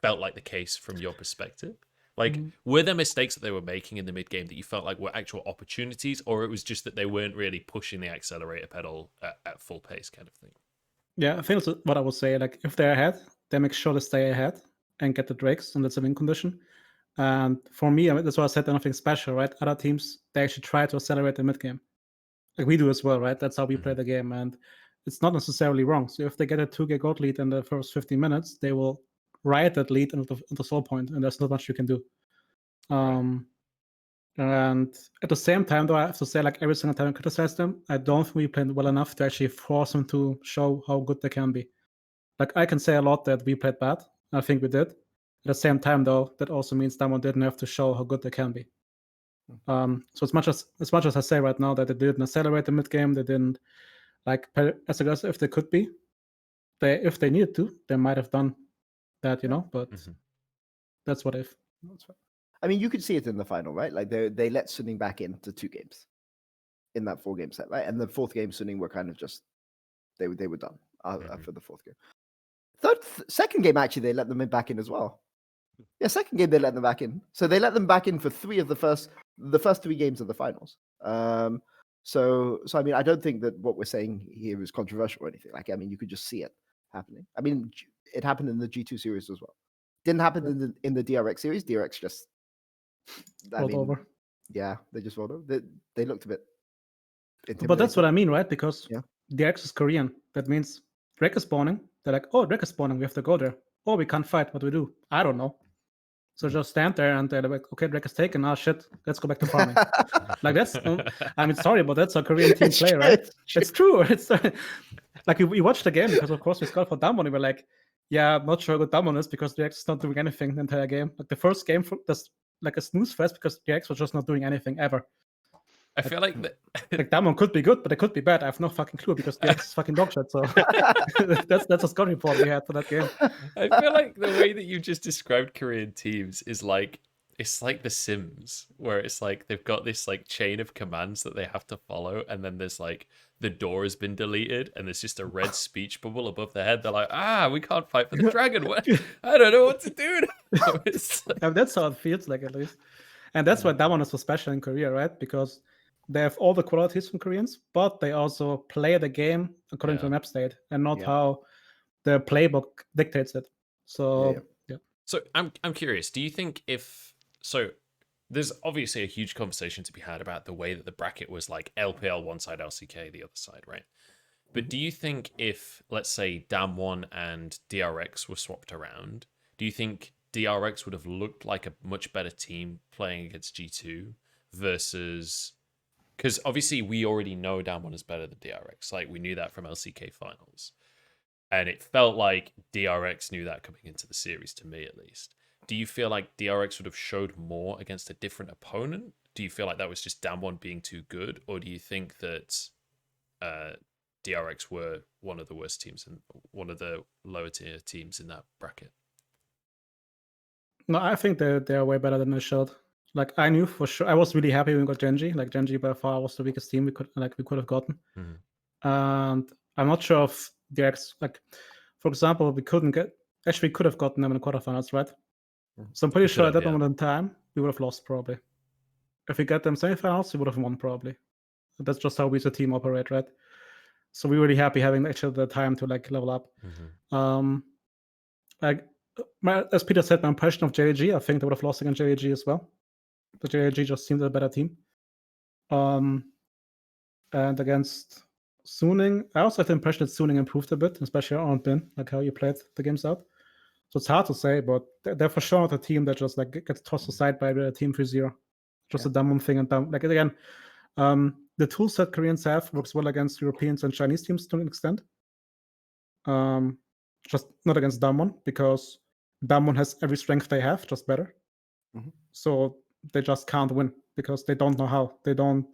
felt like the case from your perspective. Like, were there mistakes that they were making in the mid game that you felt like were actual opportunities, or it was just that they weren't really pushing the accelerator pedal at full pace, kind of thing? Yeah, I think that's what I would say. Like, if they're ahead, they make sure to stay ahead and get the Drakes, and that's a win condition. And for me, I mean, that's why I said they're nothing special, right? Other teams, they actually try to accelerate the mid game. Like we do as well, right? That's how we play the game, and it's not necessarily wrong. So if they get a 2K gold lead in the first 15 minutes, they will ride that lead into the soul point, and there's not much you can do. And at the same time, though, I have to say, like, every single time I criticize them, I don't think we played well enough to actually force them to show how good they can be. Like, I can say a lot that we played bad. I think we did. At the same time, though, that also means DamWon didn't have to show how good they can be. So as much as I say right now that they didn't accelerate the mid game, they didn't like play as aggressive if they could be. If they needed to, they might have done that, But that's what if. That's right. I mean, you could see it in the final, right? Like they let Suning back into 2 games in that 4-game set, right? And the 4th game, Suning were kind of just they were done for the 4th game. Second game, actually, they let them back in as well. Yeah, second game they let them back in. So they let them back in for 3 of the first 3 games of the finals. So I mean, I don't think that what we're saying here is controversial or anything. Like, I mean, you could just see it happening. I mean, it happened in the G2 series as well. Didn't happen in the DRX series. DRX just Over. Yeah, they just rolled over. They looked a bit. But that's what I mean, right? Because Yeah. DX is Korean. That means Drake is spawning. They're like, oh, Drake is spawning. We have to go there. Oh, we can't fight. What do we do? I don't know. So just stand there and they're like, okay, Drake is taken. Oh, shit. Let's go back to farming. Like, that's, I mean, sorry, but that's a Korean team play, right? It's true. It's like, we watched the game because, of course, we scored for DamWon. We were like, yeah, I'm not sure what DamWon is because DX is not doing anything the entire game. Like, the first game, that's like a snooze fest because DX was just not doing anything ever. I feel like like DamWon could be good, but it could be bad. I have no fucking clue because DX is fucking dog shit. So that's a score report we had for that game. I feel like the way that you just described Korean teams is like it's like The Sims, where it's like they've got this like chain of commands that they have to follow, and then there's like the door has been deleted, and there's just a red speech bubble above their head. They're like, we can't fight for the dragon. What? I don't know what to do. And that's how it feels like, at least. And that's why DamWon is so special in Korea, right? Because they have all the qualities from Koreans, but they also play the game according to the map state and not how the playbook dictates it. So yeah. So I'm curious. Do you think there's obviously a huge conversation to be had about the way that the bracket was like LPL one side, LCK the other side, right? But do you think if, let's say, DamWon and DRX were swapped around, do you think DRX would have looked like a much better team playing against G2 versus... Because obviously we already know DamWon is better than DRX. Like, we knew that from LCK finals. And it felt like DRX knew that coming into the series, to me at least. Do you feel like DRX would have showed more against a different opponent? Do you feel like that was just DamWon being too good? Or do you think that DRX were one of the worst teams and one of the lower tier teams in that bracket? No, I think they're way better than they showed. Like, I knew for sure. I was really happy when we got Genji. Like, Genji by far was the weakest team we could have gotten. Mm-hmm. And I'm not sure if DRX, like, for example, we could have gotten them in the quarterfinals, right? So I'm pretty sure at that moment in time we would have lost probably. If we get them semifinals, we would have won probably. That's just how we as a team operate, right? So we're really happy having actually the time to like level up. Mm-hmm. As Peter said, my impression of JDG, I think they would have lost against JDG as well. The JDG just seemed a better team. And against Suning, I also have the impression that Suning improved a bit, especially on Bin, like how you played the games out. So it's hard to say, but they're for sure not a team that just like gets tossed aside by the team 3-0. Just a DamWon thing. And like again, the tool set Koreans have works well against Europeans and Chinese teams to an extent. Just not against DamWon, because DamWon has every strength they have, just better. Mm-hmm. So they just can't win because they don't know how. They don't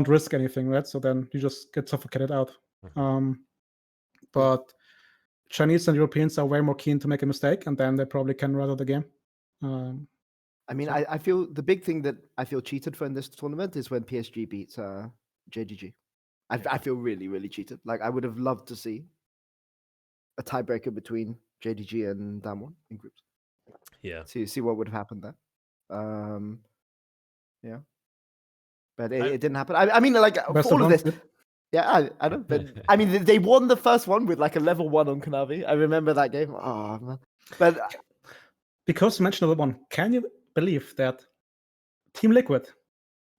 risk anything, right? So then you just get suffocated out. Mm-hmm. But Chinese and Europeans are way more keen to make a mistake, and then they probably can run out the game. I mean, I feel the big thing that I feel cheated for in this tournament is when PSG beats JGG. I feel really, really cheated. Like, I would have loved to see a tiebreaker between JDG and DamWon in groups. Yeah. See what would have happened there. Yeah. But it didn't happen. I mean, like, for all of this... Yeah, I don't. But I mean, they won the first one with like a level 1 on Kanavi. I remember that game. Oh man! But because you mentioned level 1, can you believe that Team Liquid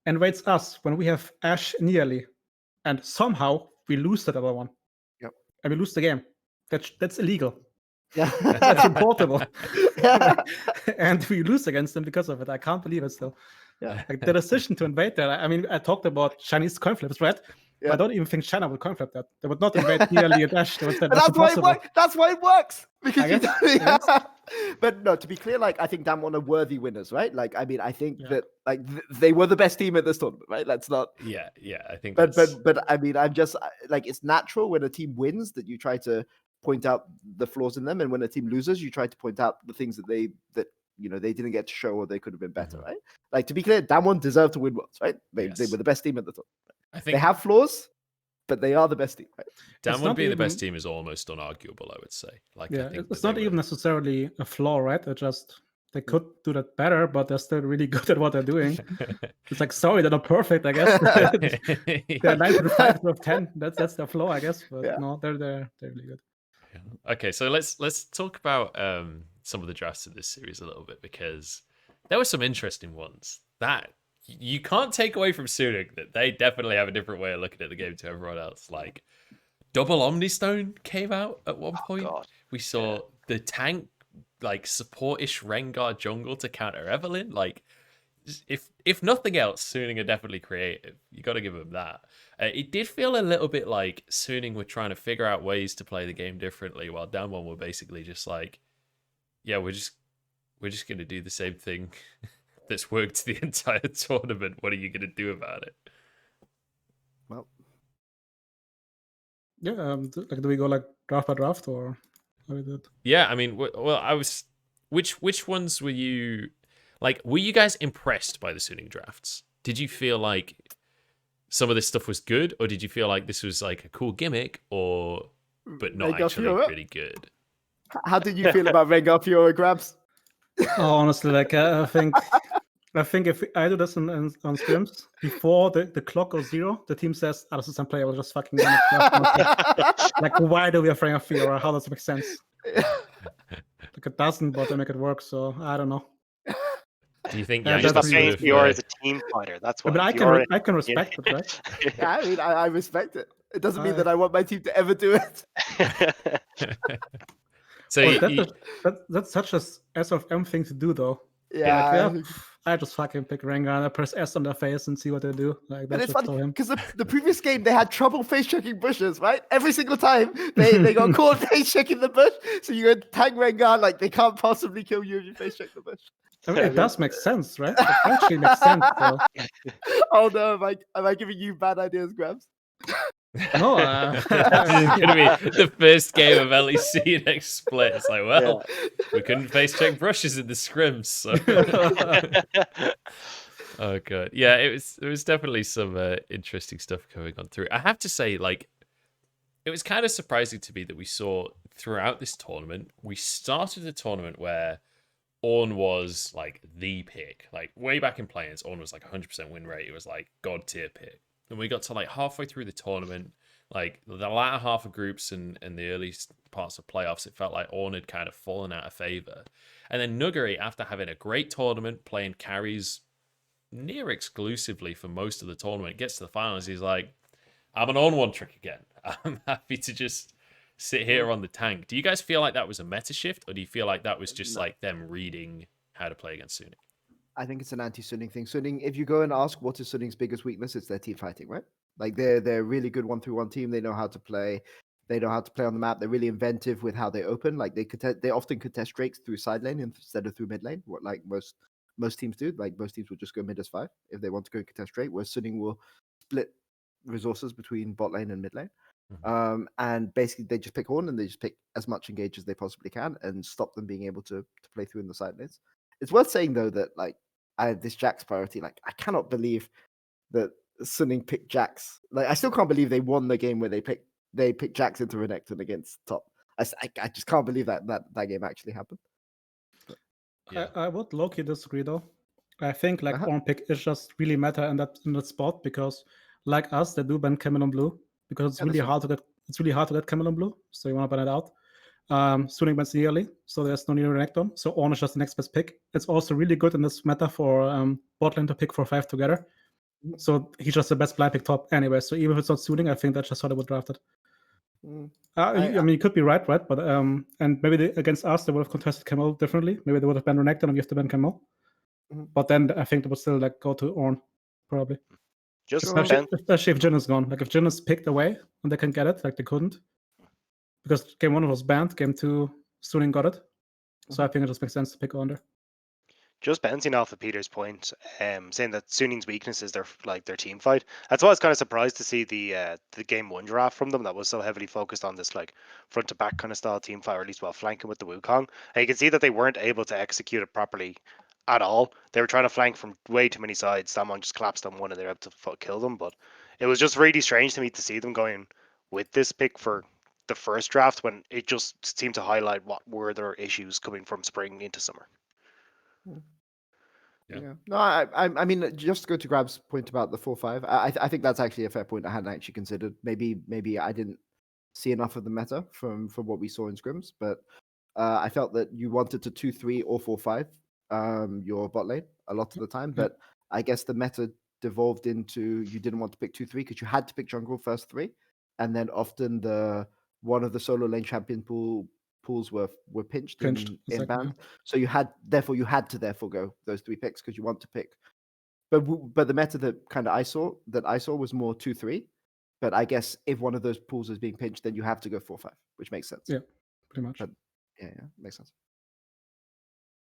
invades us when we have Ashe nearly, and somehow we lose that level 1? Yep. And we lose the game. That's illegal. Yeah, that's reportable. Yeah. And we lose against them because of it. I can't believe it still. Yeah. Like, the decision to invade that. I mean, I talked about Chinese coin flips, right? Yeah. I don't even think China would coin flip that. They would not invade nearly a dash. That's why it works. Because But no, to be clear, like, I think DamWon are worthy winners, right? Like, I mean, I think that like they were the best team at this tournament, right? Let's not. Yeah, I think. But I mean, I'm just like, it's natural when a team wins that you try to point out the flaws in them, and when a team loses, you try to point out the things that they didn't get to show or they could have been better, right? Like, to be clear, DamWon deserved to win Worlds, right? They were the best team at the top. I think they have flaws, but they are the best team, right? DamWon being the best team is almost unarguable, I would say. Like, yeah, I think it's not even necessarily a flaw, right? They could do that better, but they're still really good at what they're doing. It's like, sorry, they're not perfect, I guess. They're 9.5 out of 10. That's their flaw, I guess. But no, they're really good. Yeah. Okay, so let's talk about some of the drafts of this series a little bit, because there were some interesting ones. That you can't take away from Suning that they definitely have a different way of looking at the game to everyone else. Like, Double Omnistone came out at one point. God. We saw the tank, like, support-ish Rengar jungle to counter Evelyn. Like, if nothing else, Suning are definitely creative. You got to give them that. It did feel a little bit like Suning were trying to figure out ways to play the game differently, while DamWon were basically just like, yeah, we're just going to do the same thing that's worked the entire tournament. What are you going to do about it? Well, Yeah, do we go like draft by draft or how we did? Yeah, I mean, well, I was. Which ones were you like? Were you guys impressed by the Suning drafts? Did you feel like some of this stuff was good, or did you feel like this was like a cool gimmick, but not Rengar actually Fiora? really good? How did you feel about Rengar Fiora Grabbz? Oh, honestly, like I think if I do this on scrims before the clock goes 0, the team says, "Oh, this is unplayable. Just fucking run it." Like, why do we have Rengar Fiora? How does it make sense? Like, it doesn't, but they make it work. So I don't know. Do you think Yeah, Just that's not youngsters playing would have, Fiora as a team fighter. That's I why. mean, Fiora- I can respect it, right? Yeah, I mean, I respect it. It doesn't mean I- that I want my team to ever do it. So But that's such a SFM thing to do, though. Yeah. Like, I just fucking pick Rengar and I press S on their face and see what they do. Like, And that's it's just funny for him. because the previous game they had trouble face checking bushes, right? Every single time they got caught face checking the bush. So you go tag Rengar, like they can't possibly kill you if you face check the bush. I mean, it does make sense, right? It actually makes sense. So. Oh no, am I giving you bad ideas, Grabbz? No, this is going to be the first game of LEC next split. It's like, well, we couldn't face check brushes in the scrims. So. Oh god, yeah, there was definitely some interesting stuff going on through. I have to say, like, it was kind of surprising to me that we saw throughout this tournament. We started the tournament where Ornn was like the pick, like way back in play-ins. Ornn was like 100% win rate. It was like god tier pick. And we got to like halfway through the tournament, like the latter half of groups and the early parts of playoffs, it felt like Ornn had kind of fallen out of favor. And then Nuggery, after having a great tournament, playing carries near exclusively for most of the tournament, gets to the finals. He's like, I'm an Ornn one trick again. I'm happy to just sit here on the tank. Do you guys feel like that was a meta shift, or do you feel like that was just like them reading how to play against Suning? I think it's an anti-Suning thing. Suning, if you go and ask what is Suning's biggest weakness, it's their team fighting, right? Like they're really good 1-3-1 team. They know how to play. They know how to play on the map. They're really inventive with how they open. Like they often contest drakes through side lane instead of through mid lane. What like most teams do. Like most teams will just go mid as 5 if they want to go contest drake. Whereas Suning will split resources between bot lane and mid lane. And basically they just pick Ornn and they just pick as much engage as they possibly can and stop them being able to play through in the side lanes. It's worth saying though that like this Jax priority, like I cannot believe that Suning picked Jax. Like I still can't believe they won the game where they picked Jax into Renekton against top. I just can't believe that game actually happened. Yeah. I would low-key disagree though. I think like Ornn pick is just really meta in that spot because like us they do ban Camelon Blue because it's really hard to get Camelon Blue, so you want to ban it out. Suning bans nearly, so there's no need to Renekton. So Ornn is just the next best pick. It's also really good in this meta for bot lane to pick 4-5 together. So he's just the best blind pick top anyway. So even if it's not Suning, I think that's just how they would draft it. I mean, you could be right, but and maybe against us they would have contested Camel differently. Maybe they would have banned Renekton and we have to ban Camel. But then I think they would still like go to Ornn, probably. Especially if Jhin is gone. Like if Jhin is picked away and they can get it, like they couldn't. Because game 1 was banned, game 2 Suning got it. So I think it just makes sense to pick under. Just bouncing off of Peter's point, saying that Suning's weakness is their team fight. That's why I was kind of surprised to see the game 1 draft from them that was so heavily focused on this like front to back kind of style team fight, or at least while flanking with the Wukong. And you can see that they weren't able to execute it properly at all. They were trying to flank from way too many sides. DamWon just collapsed on one and they were able to kill them. But it was just really strange to me to see them going with this pick for the first draft when it just seemed to highlight what were their issues coming from spring into summer. Yeah. No, I mean, just to go to Grabb's point about the 4-5, I think that's actually a fair point I hadn't actually considered. Maybe I didn't see enough of the meta from what we saw in scrims, but I felt that you wanted to 2-3 or 4-5 your bot lane a lot of the time. But I guess the meta devolved into you didn't want to pick 2-3 because you had to pick jungle first 3, and then often one of the solo lane champion pools were pinched in exactly, band. So you had to go those 3 picks because you want to pick. But the meta that I saw was more 2-3. But I guess if one of those pools is being pinched, then you have to go 4-5, which makes sense. Yeah, pretty much. But, yeah, makes sense.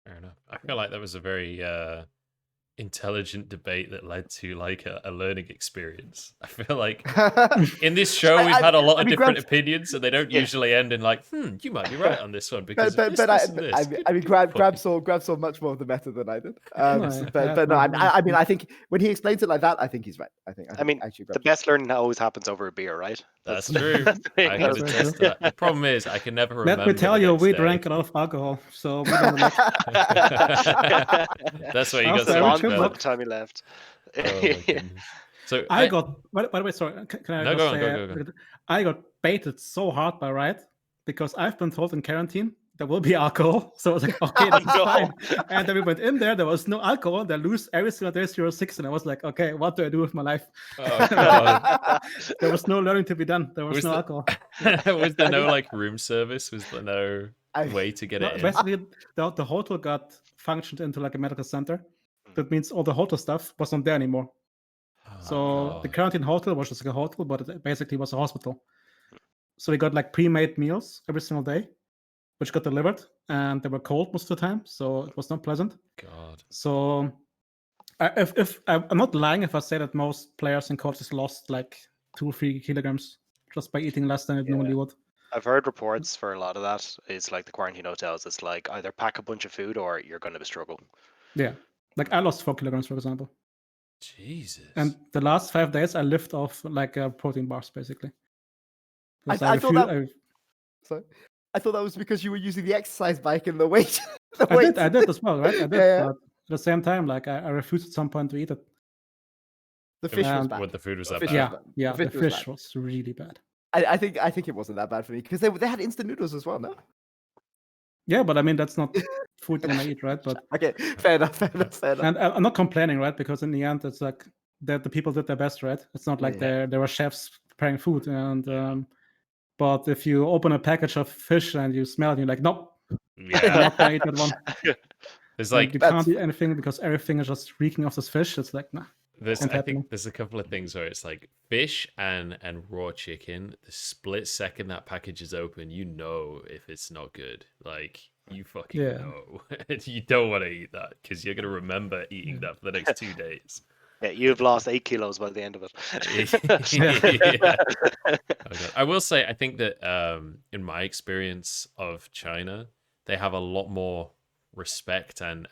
Fair enough. I feel like that was a very intelligent debate that led to like a learning experience. I feel like in this show we've had a lot of different opinions, and they don't usually end in like, you might be right on this one because Grabbz saw much more of the meta than I did. I think when he explains it like that, I think he's right. I think actually the best learning always happens over a beer, right? That's true. I can attest to that. The problem is I can never remember. Let me tell you, we drank a lot of alcohol, so we don't like... That's why you got so by the time he left. So I got. By the way, sorry. Can I just say? Go. I got baited so hard by Riot because I've been told in quarantine there will be alcohol. So I was like, okay, that's fine. And then we went in there. There was no alcohol. They lose every single day 0-6, and I was like, okay, what do I do with my life? Oh, God. There was no learning to be done. There was no alcohol. Was there no like room service? Was there no way to get it in? Basically, the hotel got functioned into like a medical center. That means all the hotel stuff wasn't there anymore. So the quarantine hotel was just like a hotel, but it basically was a hospital. So we got like pre-made meals every single day, which got delivered, and they were cold most of the time, so it was not pleasant. God. So if I'm not lying if I say that most players in coaches lost like 2 or 3 kilograms just by eating less than it normally would. I've heard reports for a lot of that. It's like the quarantine hotels. It's like either pack a bunch of food or you're going to struggle. Yeah. Like I lost 4 kilograms, for example. Jesus. And the last 5 days, I lived off like protein bars, basically. I thought that was because you were using the exercise bike and the weight. I did as well, right? I did. Yeah. But at the same time, like I refused at some point to eat it. The fish was bad. What the food was that Fish bad? Yeah, the fish was really bad. I think it wasn't that bad for me because they had instant noodles as well, no? Yeah, but I mean that's not food you want to eat, right? But okay, fair enough. And I'm not complaining, right? Because in the end, it's like that the people did their best, right? It's not like there were chefs preparing food, and but if you open a package of fish and you smell it, you're like, nope, I'm not gonna eat that one. It's like you can't eat anything because everything is just reeking of this fish. It's like, nah. I think there's a couple of things where it's like fish and raw chicken. The split second that package is open, you know if it's not good. Like you fucking know. You don't want to eat that because you're gonna remember eating that for the next 2 days. Yeah, you've lost 8 kilos by the end of it. Okay. I will say, I think that in my experience of China, they have a lot more respect and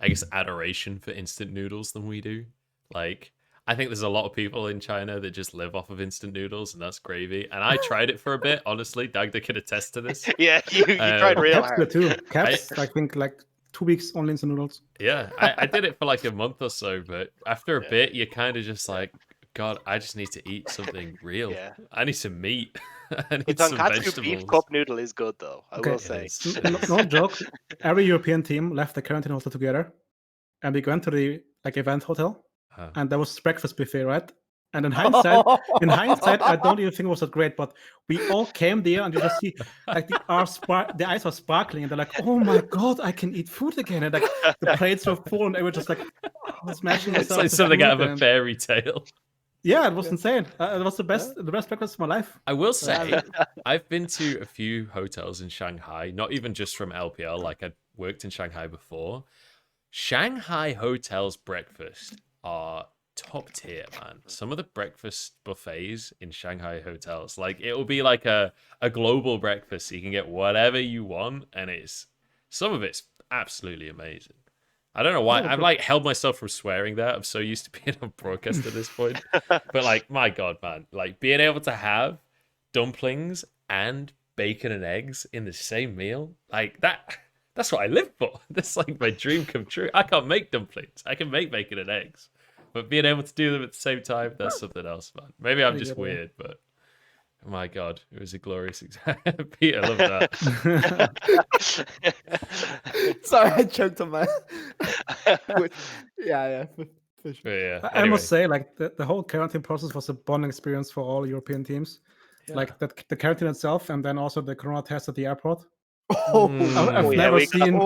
I guess adoration for instant noodles than we do. Like, I think there's a lot of people in China that just live off of instant noodles, and that's gravy. And I tried it for a bit, honestly. Dagda can attest to this. Yeah, you tried real hard. Too. Caps, I think like 2 weeks only instant noodles. Yeah, I did it for like a month or so, but after a bit, you're kind of just like, God, I just need to eat something real. Yeah. I need some meat. I need Some some vegetables. beef cup noodle is good, though. I will say. No joke. Every European team left the quarantine hotel together, and we went to the like event hotel, and there was breakfast buffet, right? And in hindsight, I don't even think it was that great, but we all came there and you just see like the eyes are sparkling, and they're like, "Oh my God, I can eat food again!" And like the plates were full, and they were just like smashing It's like something out of a fairy tale. Yeah, it was insane. It was the best breakfast of my life. I will say, I've been to a few hotels in Shanghai, not even just from LPL, like I worked in Shanghai before. Shanghai hotels breakfast are top tier, man. Some of the breakfast buffets in Shanghai hotels, like it will be like a global breakfast, so you can get whatever you want, and some of it's absolutely amazing. I don't know why. I've like held myself from swearing there. I'm so used to being on broadcast at this point. But like, my God, man, like being able to have dumplings and bacon and eggs in the same meal, like that's what I live for. That's like my dream come true. I can't make dumplings. I can make bacon and eggs. But being able to do them at the same time, that's something else, man. Maybe I'm just weird, but oh my God, it was a glorious exam. Peter, I love that. Sorry, I choked on my. Which, yeah, for sure. But yeah. I Anyway. must say, like the whole quarantine process was a bonding experience for all European teams. Yeah. Like the quarantine itself, and then also the corona test at the airport. I've Oh, never seen.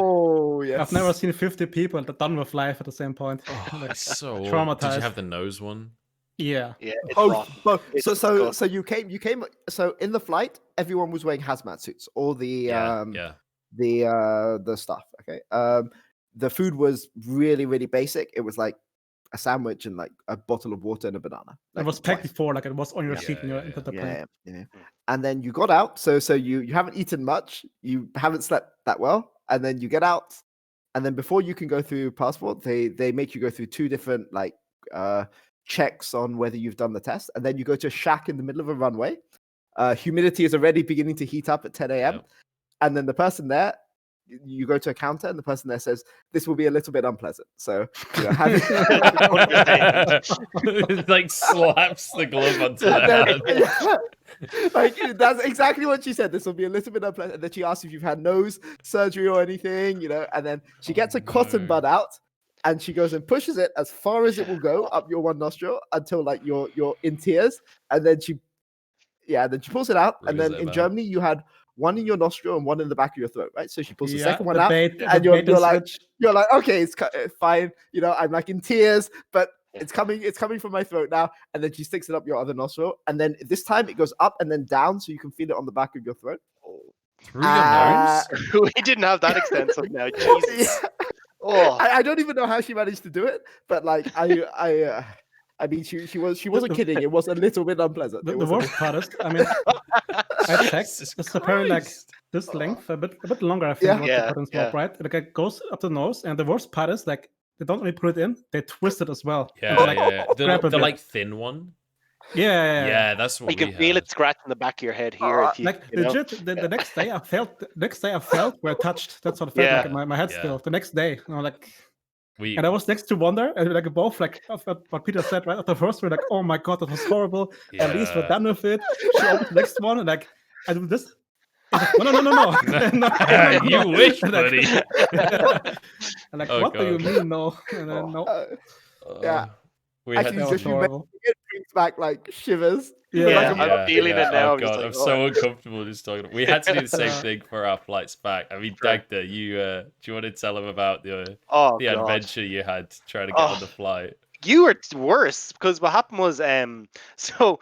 yes. I've never seen 50 people that done with life at the same point. Oh, Like, it's so Did traumatized. you have the nose one? Yeah. Yeah, it's Both, rotten. both. It's So disgusting. you came. So in the flight, everyone was wearing hazmat suits. All the Yeah. the stuff. Okay. The food was really, really basic. It was like a sandwich and like a bottle of water and a banana. It Like was packed twice. before, like it was on your Yeah. seat when you Yeah, entered the plane. Yeah. And then you got out. So you haven't eaten much. You haven't slept that well. And then you get out. And then before you can go through passport, they make you go through 2 different like checks on whether you've done the test. And then you go to a shack in the middle of a runway. Humidity is already beginning to heat up at 10 a.m. Yep. And then the person there, you go to a counter and the person there says, this will be a little bit unpleasant. So, you know, It like slaps the glove onto the hand. like that's exactly what she said. This will be a little bit unpleasant. And then she asks if you've had nose surgery or anything, you know, and then she gets a cotton no. bud out and she goes and pushes it as far as it will go up your one nostril until like you're in tears. And then she pulls it out. And Wriggles then it in about. Germany, you had one in your nostril and one in the back of your throat, right? So she pulls the Yeah, second one the out, bait, and the bait you're like, switch. okay, it's fine. You know, I'm like in tears, but it's coming from my throat now. And then she sticks it up your other nostril, and then this time it goes up and then down, so you can feel it on the back of your throat. Through your nose? We didn't have that extensive now. Jesus. Yeah. Oh, I don't even know how she managed to do it, but like I mean, she wasn't kidding. It was a little bit unpleasant. The worst part is, I mean, I checked. Jesus It's apparently like Christ. this length, a bit longer. I think Yeah. what Yeah, the cotton yeah. swab, right? Like it goes up the nose, and the worst part is like they don't really put it in; they twist it as well. And Yeah, they, like, yeah. grab a The bit. like thin one. Yeah. Yeah, that's what you can we feel had. it scratching the back of your head here. If you, Like you know? legit, the next day I felt where I touched. That's what I felt Yeah. like in my head Yeah. still. The next day, you know, like, We and I was next to Wonder, and like both like what Peter said right at the first, we're like, oh my god, that was horrible. At least we're Yeah. done with it. She opens the next one, and like I do this. It's like, no. No. You wish, And, like, buddy. and like, Oh, what do you God. mean no? And then no. Yeah. We Actually, That had was just you mentioning horrible. it brings back like shivers. Yeah. Like, Yeah, I'm feeling it now. Oh I'm just god, like, I'm so oh. uncomfortable just talking. We had to do the same Yeah. thing for our flights back. I mean, Sure. Dagda, you do you want to tell them about the Oh, God. adventure you had trying to get on Oh. the flight? You were worse because what happened was so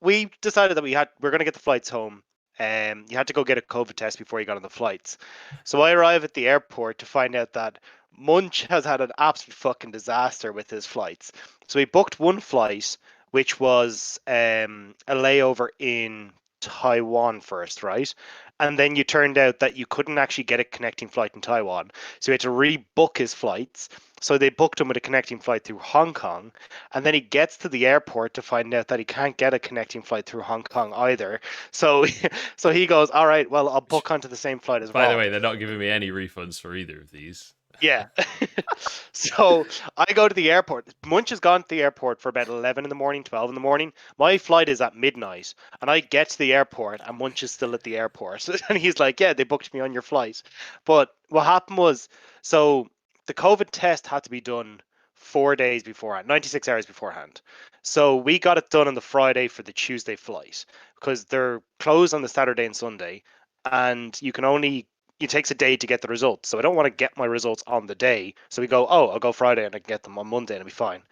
we decided that we're gonna get the flights home. You had to go get a COVID test before you got on the flights. So I arrive at the airport to find out that Munch has had an absolute fucking disaster with his flights. So he booked one flight, which was a layover in Taiwan first, right? And then you turned out that you couldn't actually get a connecting flight in Taiwan. So he had to rebook his flights. So they booked him with a connecting flight through Hong Kong. And then he gets to the airport to find out that he can't get a connecting flight through Hong Kong either. So so he goes, all right, well, I'll book onto the same flight as By well. the way, they're not giving me any refunds for either of these. Yeah. So I go to the airport. Munch has gone to the airport for about 11 in the morning, 12 in the morning. My flight is at midnight. And I get to the airport and Munch is still at the airport. And he's like, yeah, they booked me on your flight. But what happened was, so the COVID test had to be done 4 days beforehand, 96 hours beforehand. So we got it done on the Friday for the Tuesday flight because they're closed on the Saturday and Sunday. And you can only it takes a day to get the results. So I don't want to get my results on the day. So we go, oh, I'll go Friday and I can get them on Monday and it'll be fine.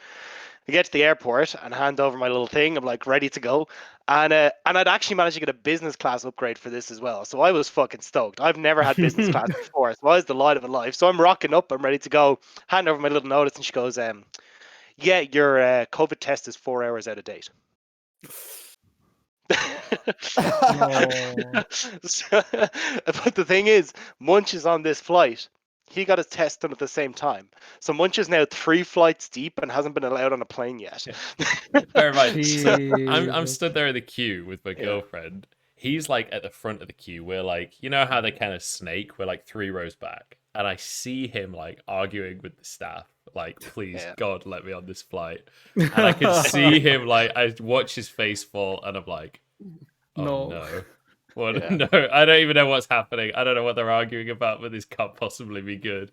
I get to the airport and hand over my little thing. I'm like ready to go. And I'd actually managed to get a business class upgrade for this as well. So I was fucking stoked. I've never had business class before. So I was the light of a life. So I'm rocking up. I'm ready to go. Hand over my little notice and she goes, yeah, your COVID test is 4 hours out of date. But the thing is, Munch is on this flight. He got his test done at the same time. So Munch is now 3 flights deep and hasn't been allowed on a plane yet. Bear in mind, so I'm Jesus. stood there in the queue with my girlfriend. He's like at the front of the queue. We're like, you know how they kind of snake? We're like 3 rows back. And I see him like arguing with the staff. Like, please, God, let me on this flight. And I can see him like, I watch his face fall and I'm like, oh no. What? Yeah. No, I don't even know what's happening. I don't know what they're arguing about, but this can't possibly be good.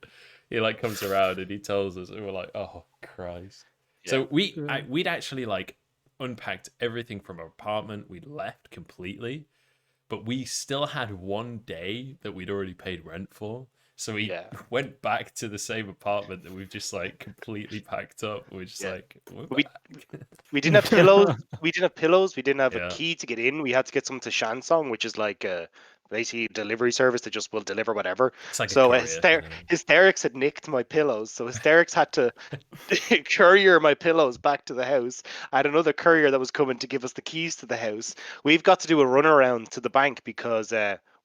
he like comes around and he tells us, and we're like, oh Christ. So we'd actually like unpacked everything from our apartment. We'd left completely, but we still had one day that we'd already paid rent for. So we went back to the same apartment that we've just like completely packed up. We're just like, we didn't have pillows. We didn't have pillows. We didn't have a key to get in. We had to get someone to Shansong, which is like basically a delivery service that just will deliver whatever. It's like so Hysterics had nicked my pillows. So Hysterics had to courier my pillows back to the house. I had another courier that was coming to give us the keys to the house. We've got to do a runaround to the bank because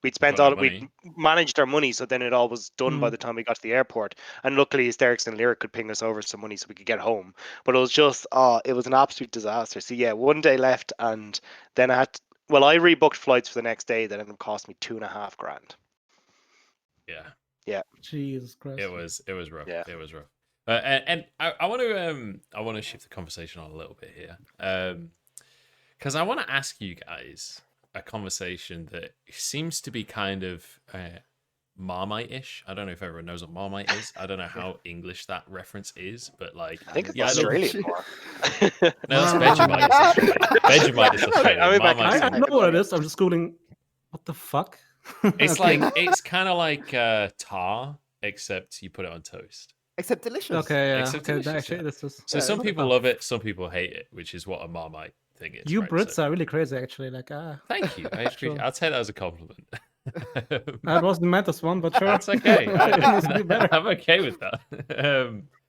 we'd spent we'd managed our money, so then it all was done by the time we got to the airport. And luckily, Hysterics and Lyric could ping us over some money so we could get home. But it was just, it was an absolute disaster. So yeah, one day left, and then I rebooked flights for the next day that ended up costing me $2,500. Yeah. Jesus Christ. It was rough. Yeah. It was rough. And I want to shift the conversation on a little bit here, because I want to ask you guys a conversation that seems to be kind of Marmite-ish. I don't know if everyone knows what Marmite is. I don't know how English that reference is, but like I think it's Australian more. No, that's Vegemite. Vegemite is Australian. I know what it is. I'm just Googling. What the fuck? It's like it's kind of like tar, except you put it on toast. Except delicious. Okay, yeah. Except delicious, actually, this is. So some people love it, some people hate it, which is what a Marmite thing is. You right? Brits are really crazy, actually. Like, thank you. I'll take that as a compliment. That wasn't meant as one, but sure. That's okay. I'm okay with that.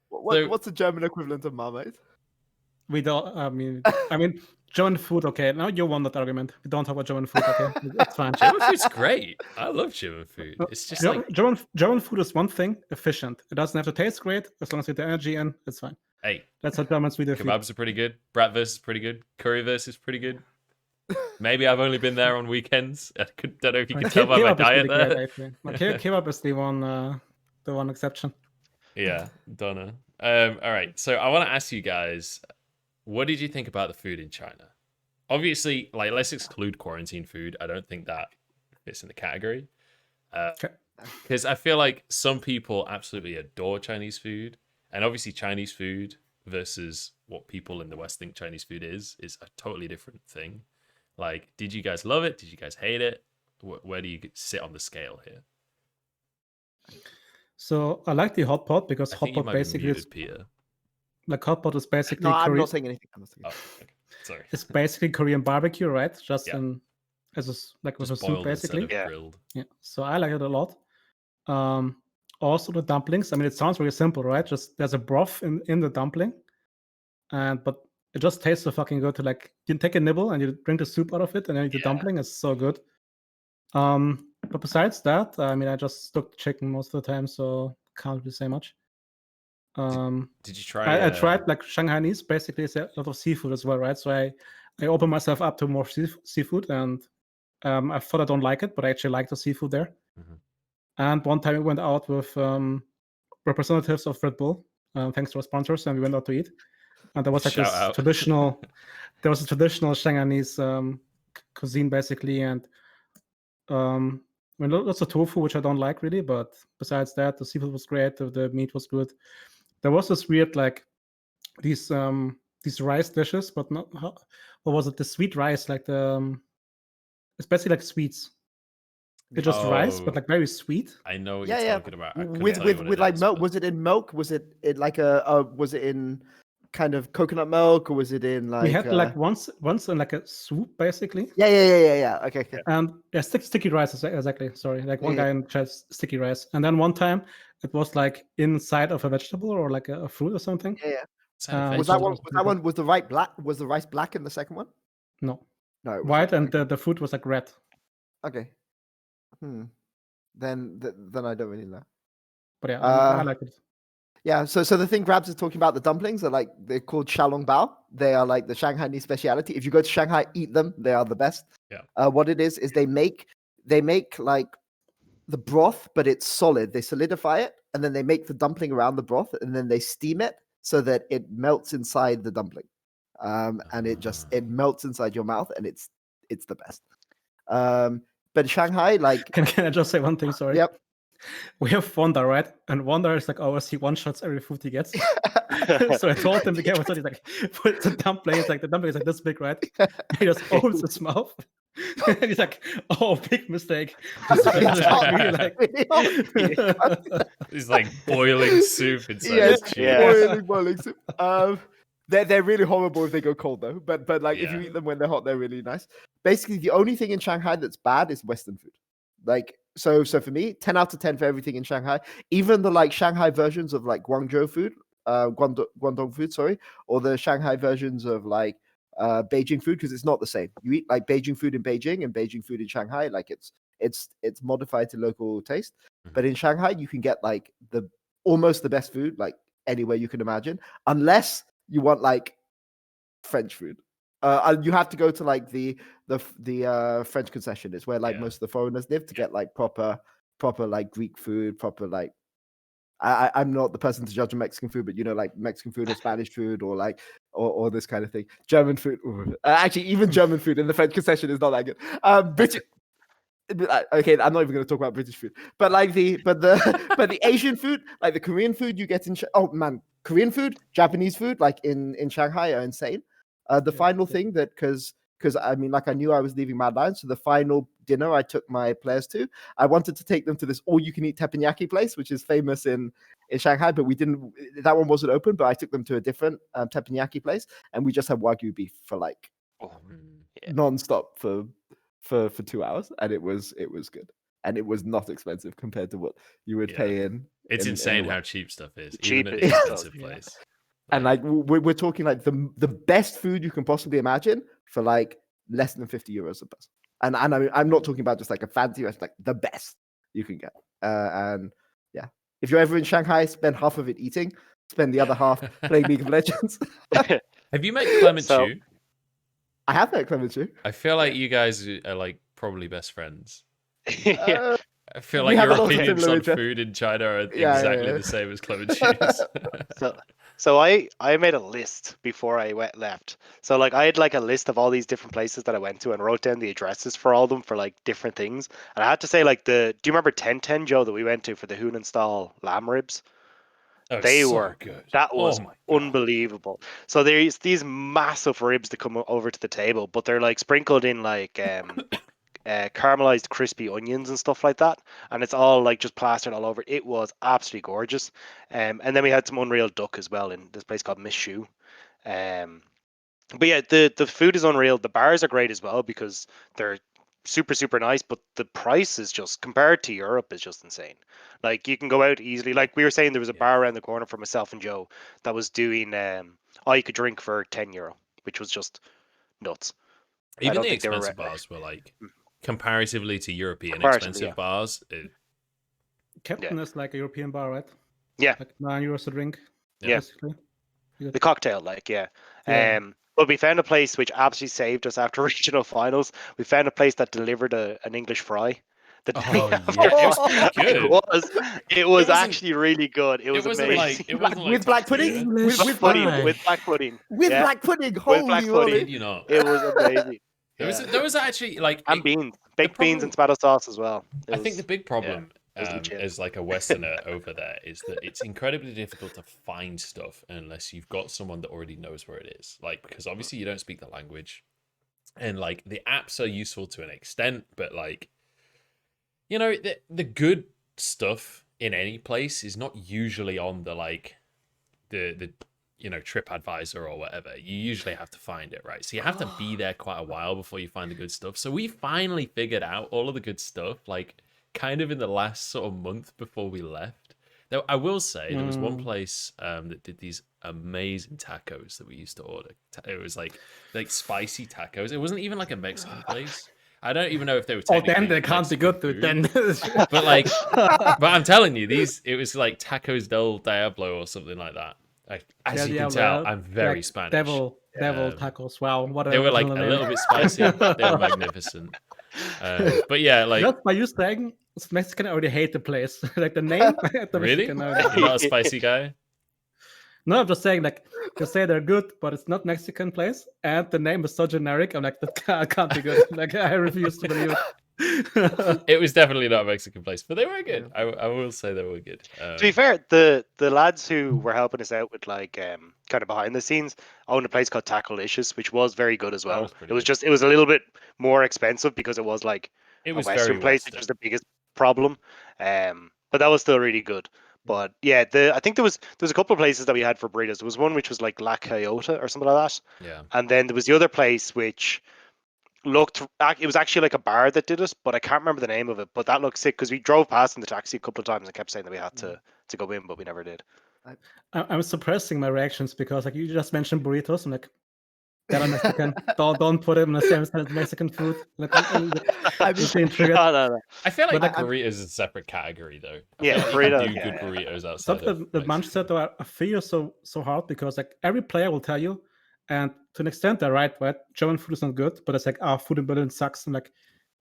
What's the German equivalent of Marmite? We don't. I mean, German food. Okay, now you won that argument. We don't talk about German food. Okay, it's fine. German food's great. I love German food. It's just German food is one thing, efficient. It doesn't have to taste great as long as you get the energy in. It's fine. Hey, that's how Germans we do. Kebabs are pretty good. Bratwurst is pretty good. Currywurst is pretty good. Maybe I've only been there on weekends. I don't know if you can tell by my diet there. Kebab is the one exception. Yeah, Donna. All right, so I want to ask you guys, what did you think about the food in China? Obviously, like, let's exclude quarantine food. I don't think that fits in the category. Because I feel like some people absolutely adore Chinese food. And obviously Chinese food versus what people in the West think Chinese food is a totally different thing. Like, did you guys love it? Did you guys hate it? Where do you sit on the scale here? So I like the hot pot because hot pot basically is Peter. Like hot pot is basically. No, I'm not saying anything. Oh, okay. Sorry. It's basically Korean barbecue, right? Just with a soup, basically. Yeah. So I like it a lot. Also the dumplings. I mean, it sounds very simple, right? Just there's a broth in the dumpling, but it just tastes so fucking good. To like, you take a nibble and you drink the soup out of it, and then the dumpling is so good. But besides that, I mean, I just stuck chicken most of the time, so can't really say much. Did you try? I tried like Shanghainese. Basically, it's a lot of seafood as well, right? So I opened myself up to more seafood, and I thought I don't like it, but I actually like the seafood there. Mm-hmm. And one time we went out with representatives of Red Bull, thanks to our sponsors, and we went out to eat. And there was like this traditional, Shanghainese cuisine basically, and lots of tofu, which I don't like really, but besides that, the seafood was great, the meat was good. There was this weird like these rice dishes, but not what was it? The sweet rice, like it's basically like sweets. It's just rice, but like very sweet. I know what you're talking about. With like milk. Was it in milk? Was it like was it in kind of coconut milk, or was it in like? We had like once in like a soup basically. Yeah. Okay. And sticky rice exactly. Sorry, like one guy in chat sticky rice, and then one time it was like inside of a vegetable or like a fruit or something. Yeah. Was the rice black in the second one? No, white, and the fruit was like red. Okay. Then I don't really know. But yeah, I like it. Yeah, so the thing Grabbz is talking about, the dumplings are like, they're called xiaolongbao. They are like the Shanghainese speciality. If you go to Shanghai, eat them. They are the best. Yeah. What it is they make like the broth, but it's solid. They solidify it, and then they make the dumpling around the broth, and then they steam it so that it melts inside the dumpling. And it melts inside your mouth, and it's the best. But Shanghai, like, can I just say one thing? Sorry. Yep. we have Wanda, right? And Wanda is like, oh, he one shots every food he gets. So I told him to get he's like, put the dumpling. It's like the dumpling is like this big, right? He just opens his mouth. And he's like, oh, big mistake. This is like really like It's like boiling soup inside Yes, his cheeks. Yeah. boiling soup. They're really horrible if they go cold though. But like if you Yeah. eat them when they're hot, they're really nice. Basically, the only thing in Shanghai that's bad is Western food. Like so for me, 10 out of 10 for everything in Shanghai. Even the like Shanghai versions of like Guangzhou food, Guangdong food, sorry, or the Shanghai versions of like Beijing food, because it's not the same. You eat like Beijing food in Beijing and Beijing food in Shanghai, like it's modified to local taste. But in Shanghai, you can get like almost the best food like anywhere you can imagine, unless you want like French food. You have to go to like the French concession. It's where like most of the foreigners live to get like proper like Greek food, proper like I'm not the person to judge on Mexican food, but you know, like Mexican food or Spanish food or like or this kind of thing. German food, actually, even German food in the French concession is not that good. British. Okay, I'm not even going to talk about British food, but like but the Asian food, like the Korean food you get in Korean food, Japanese food, like in Shanghai are insane. The final thing that because I mean, like I knew I was leaving Mad Lions, so the final dinner I took my players to, I wanted to take them to this all-you-can-eat teppanyaki place, which is famous in Shanghai, but we didn't. That one wasn't open, but I took them to a different teppanyaki place, and we just had Wagyu beef for like non-stop for 2 hours, and it was good, and it was not expensive compared to what you would pay in. It's insane in how cheap stuff is, Cheap even at an expensive place. And like we're talking like the best food you can possibly imagine for like less than 50 euros a person. And I'm not talking about just like a fancy restaurant, like the best you can get. And yeah, if you're ever in Shanghai, spend half of it eating, spend the other half playing League of Legends. Have you met Clement So- Chu? I have met Clement Chu. I feel like you guys are like probably best friends. Yeah. I feel We like have your a lot of opinions similar on interests. food in China are Yeah, exactly yeah. the same as Clement Chu's. So I made a list before I left. So like I had like a list of all these different places that I went to and wrote down the addresses for all of them for like different things. And I had to say like do you remember 1010 Joe that we went to for the Hunanstall lamb ribs? Oh, They so were good. That was Oh my God. unbelievable. So there's these massive ribs that come over to the table, but they're like sprinkled in like caramelized crispy onions and stuff like that, and it's all like just plastered all over. It was absolutely gorgeous. And then we had some unreal duck as well in this place called Miss Shoe. But yeah, the food is unreal. The bars are great as well because they're super nice, but the price is just compared to Europe is just insane. Like you can go out easily. Like we were saying, there was a bar around the corner for myself and Joe that was doing all you could drink for €10, which was just nuts. I Even don't the think they were expensive bars were like, comparatively to European Comparatively, expensive yeah. bars. Captain is like a European bar, right? Yeah. Like €9 a drink. Yeah. Basically. The cocktail, like, yeah. Yeah. But we found a place which absolutely saved us after regional finals. We found a place that delivered an English fry. The day Oh, after. yeah, it was pretty good. It was wasn't- actually really good. It was wasn't amazing. like it wasn't like With black top tier. pudding? English With pudding, fry. with black pudding. With Yeah. black pudding, With holy black moly. pudding. You know, It was amazing. there was actually like And beans, baked beans and problem- tomato sauce as well. I think the big problem it was legit. as like a Westerner over there is that it's incredibly difficult to find stuff unless you've got someone that already knows where it is. Like, because obviously you don't speak the language, and like the apps are useful to an extent, but like, you know, the good stuff in any place is not usually on the like the you know, TripAdvisor or whatever. You usually have to find it, right? So you have to be there quite a while before you find the good stuff. So we finally figured out all of the good stuff, like kind of in the last sort of month before we left. Though I will say there was one place that did these amazing tacos that we used to order. It was like spicy tacos. It wasn't even like a Mexican place. I don't even know if they were. Oh, then technically they can't be Mexican good, dude. food. Then. But like, but I'm telling you, it was like Tacos del Diablo or something like that. Like, as you can tell, I'm very Spanish. Devil tacos. Wow, what They were like a original little name. bit spicy. They were magnificent. But yeah, like Just by you saying it's Mexican, I already hate the place. Like the name. The really, Mexican, you're not a spicy guy. No, I'm just saying, like, you say they're good, but it's not Mexican place, and the name is so generic. I'm like, that can't be good. Like, I refuse to believe it. It was definitely not a Mexican place, but they were good. I will say they were good. To be fair, the lads who were helping us out with like kind of behind the scenes owned a place called Tacklicious, which was very good as well. was pretty It was good. just it was a little bit more expensive because it was like It a was Western very place, which Western. was the biggest problem. But that was still really good. But yeah, I think there was a couple of places that we had for burritos. There was one which was like La Coyote or something like that, Yeah. and then there was the other place which it was actually like a bar that did it, but I can't remember the name of it. But that looked sick because we drove past in the taxi a couple of times and kept saying that we had to go in, but we never did. I'm suppressing my reactions because like you just mentioned burritos. I'm like, that are Mexican. don't put them in the same as Mexican food. Like, I'm being triggered. No. I feel like But the burrito is a separate category though. I Yeah, feel like you burrito, can do yeah, good burritos outside Something of that Munch Mexican. said though, I feel so hard because like every player will tell you, and to an extent they're right? German food is not good, but it's like our food in Berlin sucks. I'm like,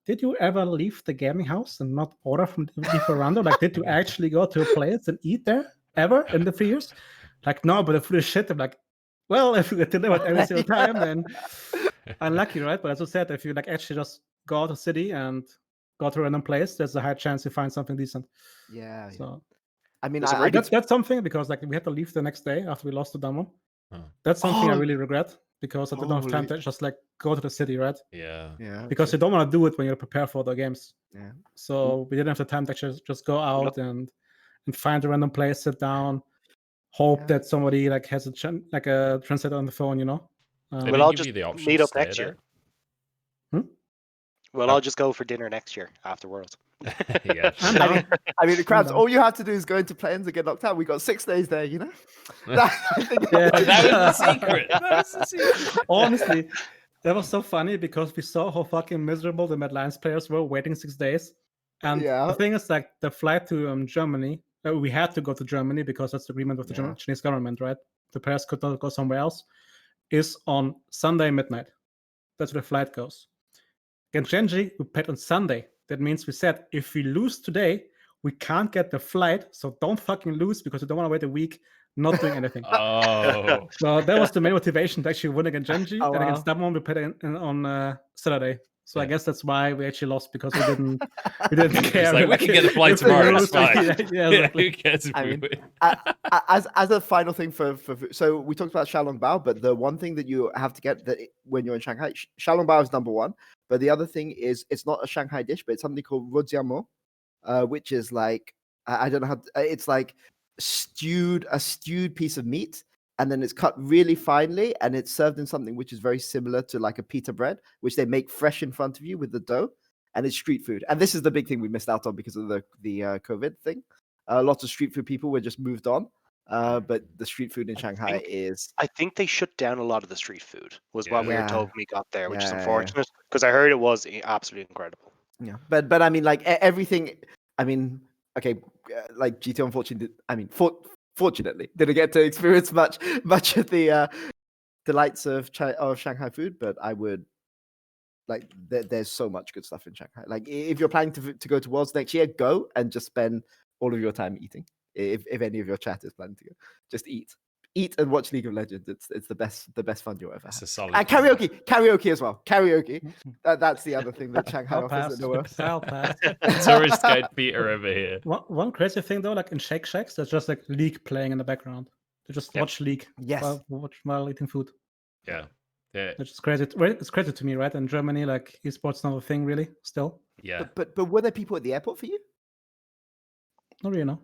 did you ever leave the gaming house and not order from Lieferando? Like, did you actually go to a place and eat there ever in the 3 years? Like, no, but the food is shit. I'm like, well, if you get delivered every single time, then unlucky, right? But as I said, if you like actually just go out of the city and go to a random place, there's a high chance you find something decent. Yeah. So I mean, that's something because like we had to leave the next day after we lost to DamWon. Oh. That's something I really regret because I didn't have time Holy- to just like go to the city, right? Yeah. Yeah. Because you don't want to do it when you're prepared for the games. Yeah. So we didn't have the time to actually just go out and find a random place, sit down, hope that somebody like has a translator on the phone, you know. They We'll all didn't give just you the option meet to up stay next there? year. Hmm? We'll all just go for dinner next year after Worlds. Yeah. I mean, the crowds. down. All you have to do is go into planes and get knocked out. We got 6 days there, you know. Yeah. That was the secret. That was the secret. Honestly, that was so funny because we saw how fucking miserable the Mad Lions players were waiting 6 days. And Yeah. the thing is, like, the flight to Germany, we had to go to Germany because that's the agreement with the Chinese government, right? The players could not go somewhere else, is on Sunday midnight. That's where the flight goes. Against Genji, we played on Sunday. That means we said, if we lose today, we can't get the flight, so don't fucking lose because we don't want to wait a week not doing anything. Oh. So that was the main motivation to actually win against Genji. Oh, And wow. against DamWon, we played on Saturday. So I Yeah. guess that's why we actually lost because we didn't care. It's like, we can get the flight if we tomorrow. lose, It's fine. yeah, exactly. Who cares if I we mean, win? as a final thing for so we talked about Xiaolongbao, but the one thing that you have to get when you're in Shanghai, Xiaolongbao is number one. But the other thing is it's not a Shanghai dish, but it's something called rujiamo, which is like I don't know how it's like a stewed piece of meat, and then it's cut really finely, and it's served in something which is very similar to like a pita bread, which they make fresh in front of you with the dough, and it's street food. And this is the big thing we missed out on because of the COVID thing. Lots of street food people were just moved on. But the street food in Shanghai is. I think they shut down a lot of the street food, was what we were Yeah. told when we got there, which is Yeah. unfortunate because I heard it was absolutely incredible. Yeah, but I mean, like everything. I mean, okay, like GT unfortunately, fortunately, didn't get to experience much of the delights of Shanghai food. But I would like there's so much good stuff in Shanghai. Like if you're planning to go to Worlds next year, go and just spend all of your time eating. If any of your chat is planning to go, just eat and watch League of Legends. It's the best fun you'll ever It's a have. solid. And karaoke as well. Karaoke. That's the other thing that Shanghai I'll offers pass. in the world. I'll pass. Tourist guide Peter over here. One crazy thing though, like in Shake Shacks, there's just like League playing in the background. They just watch League. Yes. While eating food. Yeah. Yeah. Which is crazy. It's crazy to me, right? In Germany, like esports not a thing really still. Yeah. But were there people at the airport for you? Not really, no.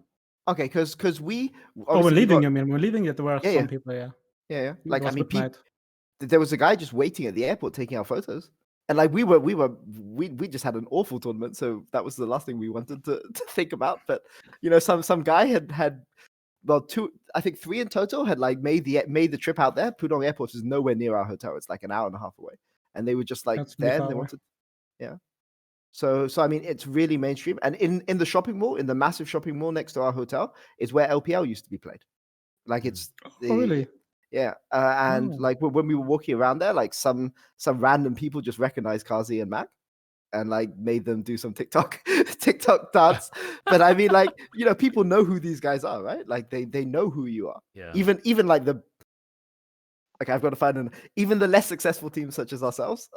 Okay, because we. Oh, we're leaving. I mean, we're leaving. Yet there were some people. Yeah. Yeah. Like I mean, midnight. there was a guy just waiting at the airport taking our photos, and like we just had an awful tournament, so that was the last thing we wanted to think about. But you know, some guy had well, I think 3 in total had like made the trip out there. Pudong Airport is nowhere near our hotel; it's like an hour and a half away, and they were just like That's really there. far And they away. wanted, yeah. So I mean, it's really mainstream, and in the shopping mall, in the massive shopping mall next to our hotel, is where LPL used to be played. Like it's Oh, really? yeah, and Oh. like when we were walking around there, like some random people just recognized Kazi and Mac, and like made them do some TikTok dance. But I mean, like you know, people know who these guys are, right? Like they know who you are. Yeah. Even like the. Okay, I've got to find even the less successful teams such as ourselves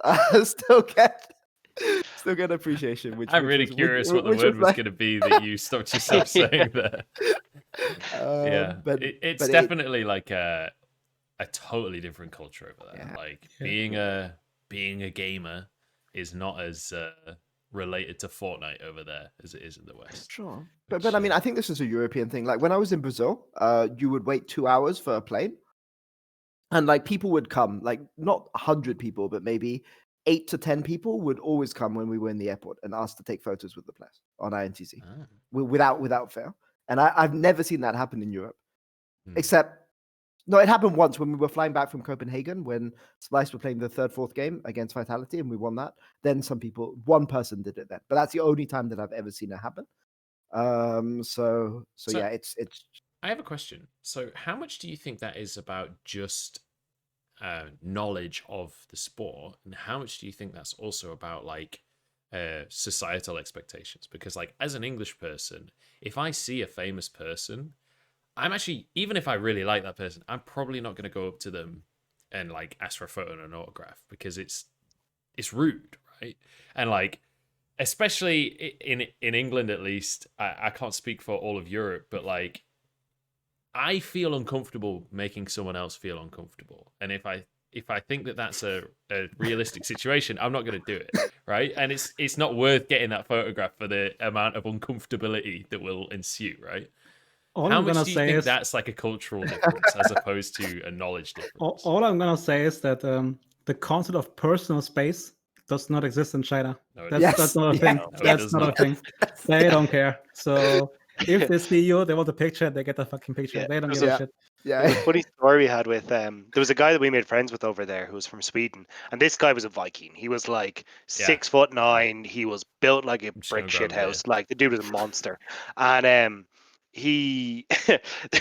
still get Still get appreciation. Which I'm which really was, curious what the which word was like, going to be that you stopped yourself saying there. Yeah, but it's but definitely like a totally different culture over there. Yeah. Like Yeah. being a gamer is not as related to Fortnite over there as it is in the West. Sure, Which, but I mean, I think this is a European thing. Like when I was in Brazil, you would wait 2 hours for a plane, and like people would come, like not 100 people, but maybe 8 to 10 people would always come when we were in the airport and ask to take photos with the players on INTZ ah, without fail. And I've never seen that happen in Europe, hmm. except no, it happened once when we were flying back from Copenhagen when Splice were playing the fourth game against Vitality and we won that. Then one person did it then, but that's the only time that I've ever seen it happen. So yeah, it's. I have a question. So, how much do you think that is about just knowledge of the sport, and how much do you think that's also about like societal expectations? Because, like, as an English person, if I see a famous person, I'm actually, even if I really like that person, I'm probably not going to go up to them and like ask for a photo and an autograph because it's rude, right? And like, especially in England, at least, I can't speak for all of Europe, but like, I feel uncomfortable making someone else feel uncomfortable, and if I think that that's a realistic situation, I'm not going to do it, right? And it's not worth getting that photograph for the amount of uncomfortability that will ensue, right? All How I'm much gonna do you say think is that's like a cultural difference as opposed to a knowledge difference? all I'm gonna say is that the concept of personal space does not exist in China. No, it That's doesn't. not a Yes, thing. No, it That's does not a not. thing. They don't care. So if they see you, they want a picture, they get a fucking picture. Yeah, They don't there's give a yeah, shit. There's a yeah. funny story we had with there was a guy that we made friends with over there who was from Sweden, and this guy was a Viking. He was like Yeah. 6'9". He was built like a I'm just brick gonna grab shit a beer. house. Like the dude was a monster, and he there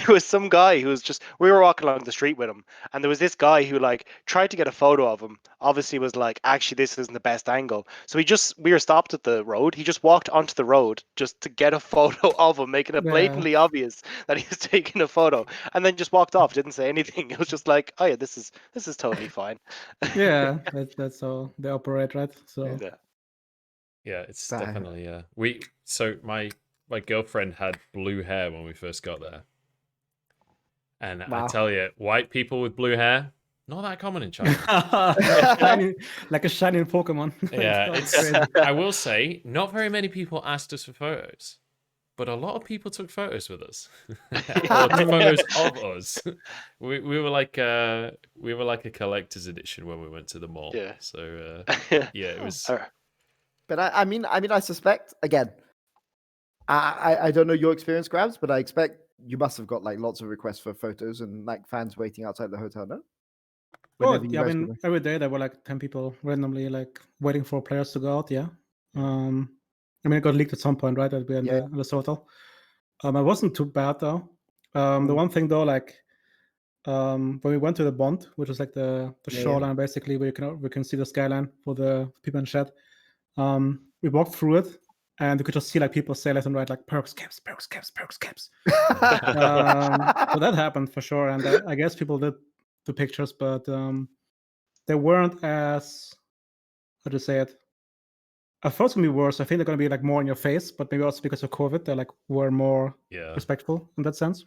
was some guy who was just we were walking along the street with him, and there was this guy who like tried to get a photo of him. Obviously was like, actually this isn't the best angle, so we were stopped at the road. He just walked onto the road just to get a photo of him, making it Yeah, blatantly obvious that he was taking a photo, and then just walked off, didn't say anything. It was just like, oh yeah, this is totally fine. yeah. That's how they operate, right? So Yeah. Yeah, it's So- definitely so my girlfriend had blue hair when we first got there. And I Wow. tell you, white people with blue hair, not that common in China. shiny, like a shiny Pokemon. Yeah, That's it's crazy. I will say, not very many people asked us for photos, but a lot of people took photos with us. Or took photos of us. We were like a collector's edition when we went to the mall. Yeah. So yeah, it was But I mean, I suspect again. I don't know your experience, Grabbz, but I expect you must have got like lots of requests for photos and like fans waiting outside the hotel, no? Whenever Oh, you yeah, I guys mean, were every day there were like 10 people randomly like waiting for players to go out. Yeah. I mean, it got leaked at some point, right? That we in Yeah. the hotel. It wasn't too bad though. The Mm. one thing though, like when we went to the Bond, which is like the Yeah, yeah. shoreline basically, where we can see the skyline for the people in chat. We walked through it, and we could just see like people say left and right, like perks, caps, perks, caps, perks, caps. So that happened for sure, and I guess people did the pictures, but they weren't as, how to say it. At first, gonna be worse. I think they're gonna be like more in your face, but maybe also because of COVID, they like were more respectful in that sense.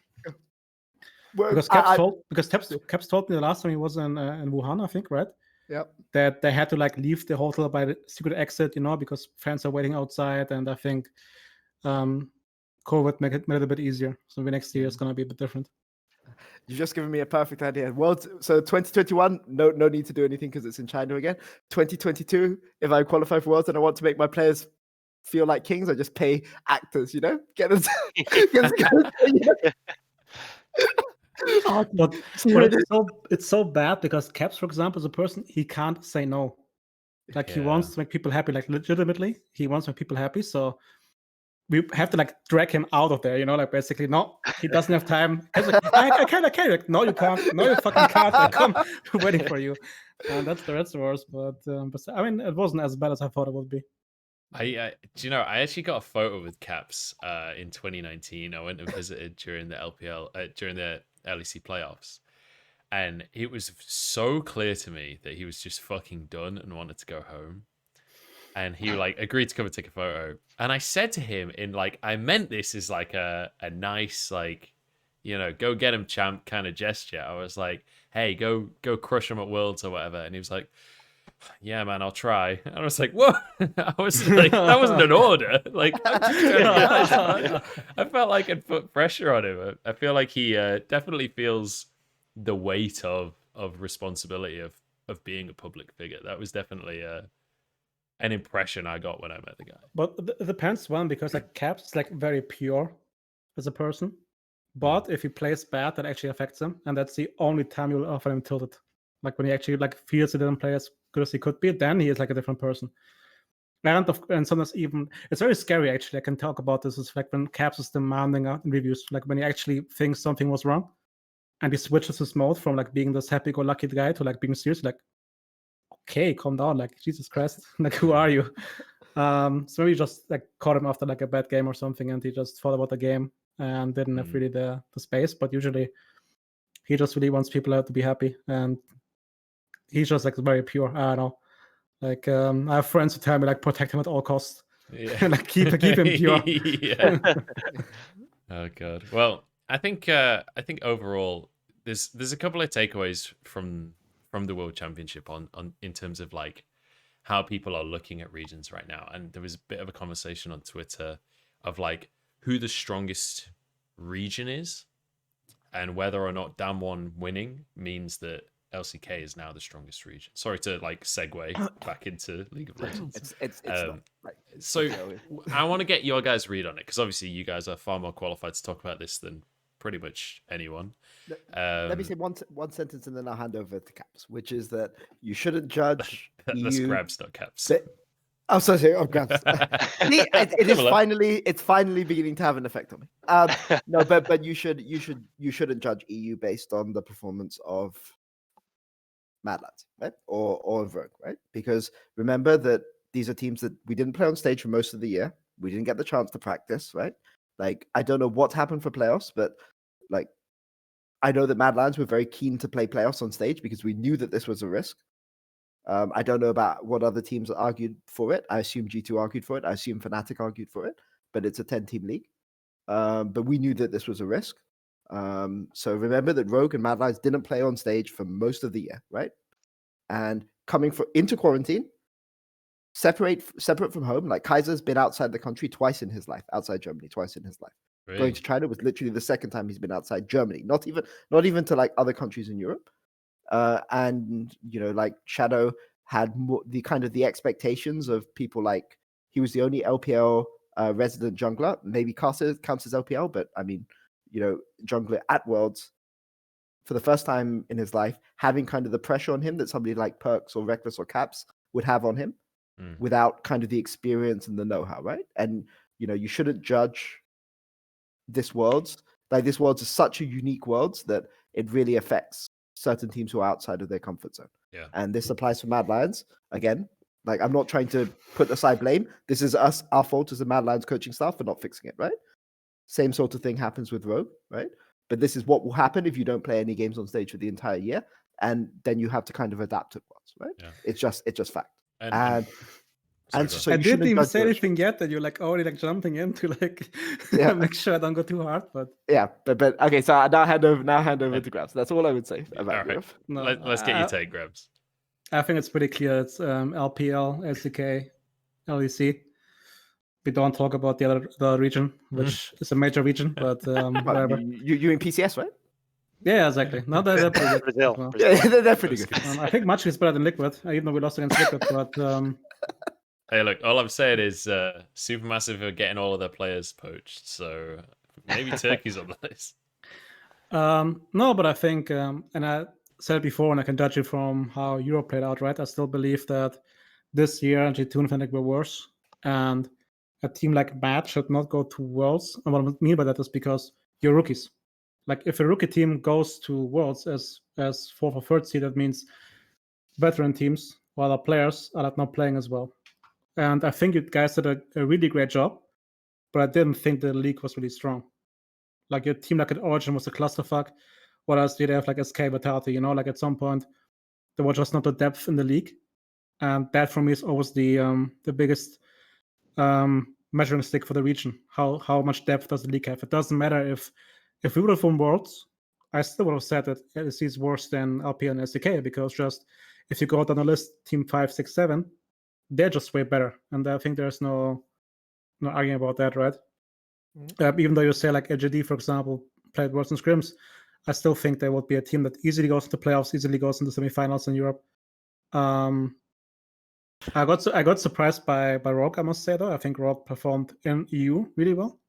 Well, Because Caps told me the last time he was in Wuhan, I think, right? Yep. That they had to like leave the hotel by the secret exit, because fans are waiting outside, and I think COVID made it a bit easier. So maybe next year it's gonna be a bit different. You've just given me a perfect idea. So 2021, no need to do anything because it's in China again. 2022, if I qualify for Worlds and I want to make my players feel like kings, I just pay actors, get them. But it's so bad because Caps, for example, is a person, he can't say no. Like he wants to make people happy, like legitimately, he wants to make people happy. So we have to like drag him out of there, like basically, no, he doesn't have time. He's like, I can't. Like, no, you can't. No, you fucking can't. I come waiting for you. And that's the worst. But I mean, it wasn't as bad as I thought it would be. I I actually got a photo with Caps in 2019. I went and visited during the LPL during the LEC playoffs, and it was so clear to me that he was just fucking done and wanted to go home. and he like agreed to come and take a photo. And I said to him in like, I meant this as like a nice like, you know, go get him champ kind of gesture. I was like, hey, go crush him at Worlds or whatever. And he was like, yeah, man, I'll try. And I was like, whoa. I was like, that wasn't an order. Like, I felt like I'd put pressure on him. I feel like he definitely feels the weight of responsibility of being a public figure. That was definitely an impression I got when I met the guy. But it depends, one, because like Caps is like very pure as a person. But if he plays bad, that actually affects him, and that's the only time you'll offer him tilted. Like when he actually like feels he didn't play as good as he could be, then he is like a different person. And sometimes even it's very scary actually. I can talk about this. It's like when Caps is demanding out in reviews, like when he actually thinks something was wrong, and he switches his mode from like being this happy-go-lucky guy to like being serious. Like, okay, calm down. Like Jesus Christ, like who are you? So maybe just like caught him after like a bad game or something, and he just thought about the game and didn't have really the space. But usually he just really wants people to be happy, and he's just like very pure. I don't know. Like I have friends who tell me like protect him at all costs. Yeah. Like keep him pure. Yeah. Oh god. Well, I think overall there's a couple of takeaways from the World Championship on in terms of like how people are looking at regions right now. And there was a bit of a conversation on Twitter of like who the strongest region is and whether or not DamWon winning means that LCK is now the strongest region. Sorry to like segue back into League of Legends. It's not, like, So I want to get your guys' read on it because obviously you guys are far more qualified to talk about this than pretty much anyone. Let me say one sentence and then I'll hand over to Caps, which is that you shouldn't judge. That's Grabbz, not Caps. Oh, sorry. Oh, Grabbz. It's finally beginning to have an effect on me. No, but you shouldn't judge EU based on the performance of Mad Lads, right? Or Rogue, right? Because remember that these are teams that we didn't play on stage for most of the year. We didn't get the chance to practice, right? Like I don't know what happened for playoffs, but like I know that Mad Lions were very keen to play playoffs on stage because we knew that this was a risk. I don't know about what other teams argued for it. I assume G2 argued for it. I assume Fnatic argued for it, but it's a 10-team league. But we knew that this was a risk. So remember that Rogue and Mad Lions didn't play on stage for most of the year, right? And coming into quarantine, separate from home. Like Kaiser's been outside the country twice in his life, outside Germany twice in his life. Really? Going to China was literally the second time he's been outside Germany. Not even to like other countries in Europe. And you know, like Shadow had the expectations of people. Like he was the only LPL resident jungler. Maybe counts as LPL, but I mean, you know, jungler at Worlds for the first time in his life, having kind of the pressure on him that somebody like Perks or Reckless or Caps would have on him, without kind of the experience and the know-how, right? And you know, you shouldn't judge this Worlds. Like this Worlds is such a unique Worlds that it really affects certain teams who are outside of their comfort zone. Yeah. And this applies for Mad Lions. Again, like I'm not trying to put aside blame. This is our fault as the Mad Lions coaching staff for not fixing it, right? Same sort of thing happens with Rogue, right? But this is what will happen if you don't play any games on stage for the entire year. And then you have to kind of adapt to Worlds, right? Yeah. It's just fact. And so I didn't even say anything yet that you're like already like jumping into like make sure I don't go too hard. But yeah, but okay. So I now hand over to Grabbz. That's all I would say about Europe. No, let's get you take Grabbz. I think it's pretty clear. It's LPL, LCK, LEC. We don't talk about the other region, which is a major region, but whatever. You in PCS, right? Yeah, exactly. No, they're pretty good. Brazil. Well. Yeah, they're pretty good. I think Match is better than Liquid, even though we lost against Liquid. But hey, look, all I'm saying is Supermassive are getting all of their players poached, so maybe Turkey's on the list. No, but I think, and I said it before, and I can judge it from how Europe played out, right? I still believe that this year G2 and Fnatic were worse, and a team like Mad should not go to Worlds. And what I mean by that is because you're rookies. Like if a rookie team goes to Worlds as 4th or 3rd seed, that means veteran teams, while our players are not playing as well. And I think you guys did a really great job, but I didn't think the league was really strong. Like your team like at Origin was a clusterfuck. What else did they have like SK Vitality? You know, like at some point there was just not the depth in the league. and that for me is always the biggest measuring stick for the region. How much depth does the league have? It doesn't matter if we would have won Worlds, I still would have said that LEC is worse than LPL and SDK, because just if you go down the list, team 5, 6, 7, they're just way better, and I think there's no arguing about that, right? Even though you say like LGD, for example, played worse in scrims, I still think they would be a team that easily goes into playoffs, easily goes into semifinals in Europe. I got surprised by Rogue, I must say, though. I think Rogue performed in EU really well.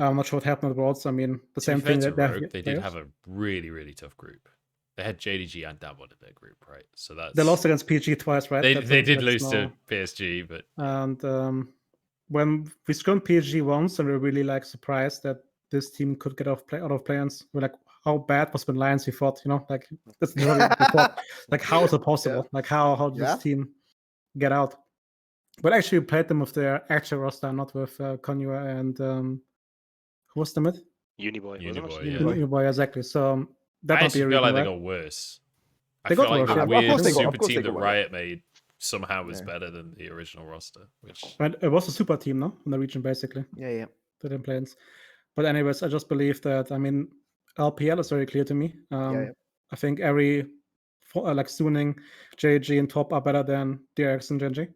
I'm not sure what happened with Worlds. I mean, the same thing that Rogue, they did have a really, really tough group. They had JDG and DamWon in their group, right? So they lost against PG twice, right? They did lose to PSG, but and when we scrimmed PSG once, and we were really like surprised that this team could get out of play-ins. We're like, how bad was Spin Lions? We thought, like that's like how is it possible? Yeah. Like how did this team get out? But actually, we played them with their actual roster, not with Konua and who was the mid? Uniboy, exactly. So that might be a reason, feel like right? they got worse. They feel got like worse, the yeah. weird Of super course team they that got Riot made somehow was better than the original roster. And it was a super team, no, in the region basically. Yeah. They didn't play. But anyways, I just believe that. I mean, LPL is very clear to me. I think every like Suning, JG, and top are better than DRX and Genji.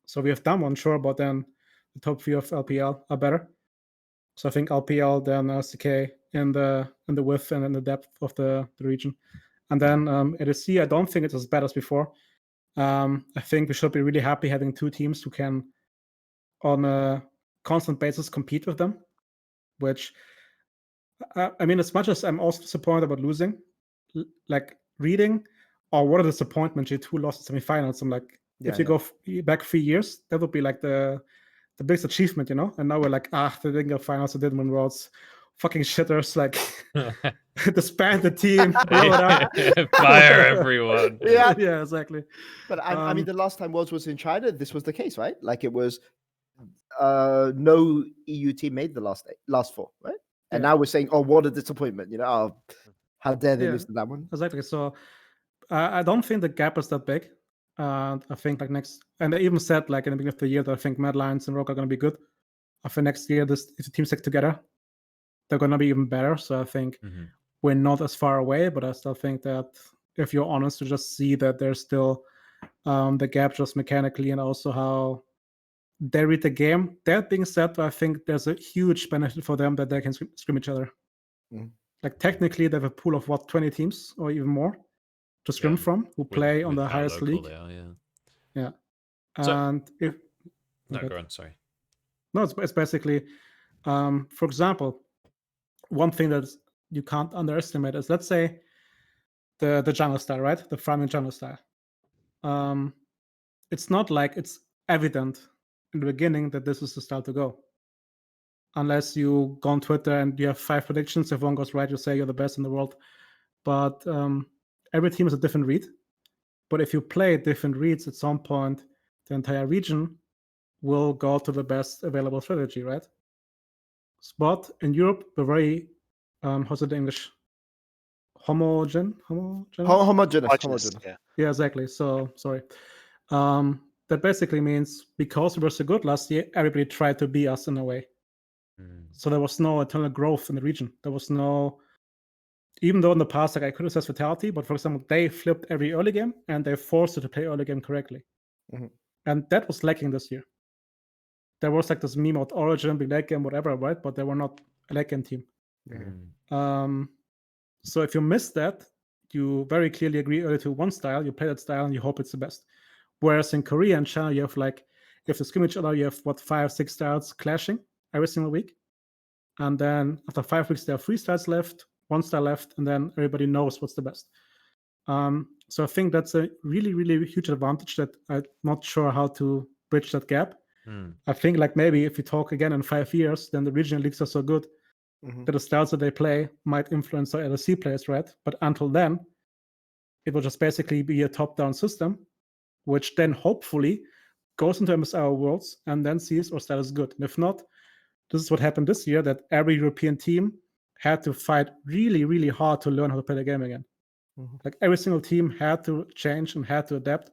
So we have DamWon, sure, but then the top 3 of LPL are better. So I think LPL, then CK in the width and in the depth of the region. And then ADC, I don't think it's as bad as before. I think we should be really happy having 2 teams who can, on a constant basis, compete with them. Which, I mean, as much as I'm also disappointed about losing, like reading, what a disappointment G2 lost in semifinals. I'm like, if you go back 3 years, that would be like the biggest achievement, And now we're like, they didn't go finals, they didn't win Worlds. Fucking shitters, like disband the team, blow it up, fire everyone. Yeah, exactly. But I mean, the last time Worlds was in China, this was the case, right? Like it was no EU team made the last 4, right? And now we're saying, what a disappointment, how dare they lose to that one? Exactly. So I don't think the gap is that big. I think like and I even said like in the beginning of the year that I think Mad Lions and Rogue are going to be good. I think next year, if the teams stick together, they're going to be even better. So I think we're not as far away, but I still think that if you're honest, to just see that there's still the gap just mechanically, and also how they read the game. That being said, I think there's a huge benefit for them that they can scrim each other. Like technically, they have a pool of 20 teams or even more to scrim from, who play on the highest league. They are, yeah. So, and if go on. Sorry. No, it's basically, for example, one thing that you can't underestimate is, let's say, the jungle style, right? The farming jungle style. It's not like it's evident in the beginning that this is the style to go. Unless you go on Twitter and you have 5 predictions. If one goes right, you say you're the best in the world. But every team is a different read. But if you play different reads, at some point, the entire region will go to the best available strategy, right? But in Europe, we're very, how's it in English? Homogeneous. Yeah, exactly. So, sorry. That basically means because we were so good last year, everybody tried to be us in a way. So there was no internal growth in the region. There was no, even though in the past, like I criticized Vitality, but for example, they flipped every early game and they forced you to play early game correctly. And that was lacking this year. There was like this meme about Origin, big late game, whatever, right? But they were not a late game team. So if you miss that, you very clearly agree early to one style, you play that style and you hope it's the best. Whereas in Korea and China, you have like, if they scrim each other, you have 5, 6 styles clashing every single week. And then after 5 weeks, there are 3 styles left, 1 style left, and then everybody knows what's the best. So I think that's a really, really huge advantage that I'm not sure how to bridge that gap. I think like maybe if we talk again in 5 years, then the regional leagues are so good that the styles that they play might influence our LEC players, right? But until then, it will just basically be a top-down system, which then hopefully goes into MSI Worlds and then sees our style is good. And if not, this is what happened this year, that every European team had to fight really, really hard to learn how to play the game again. Like every single team had to change and had to adapt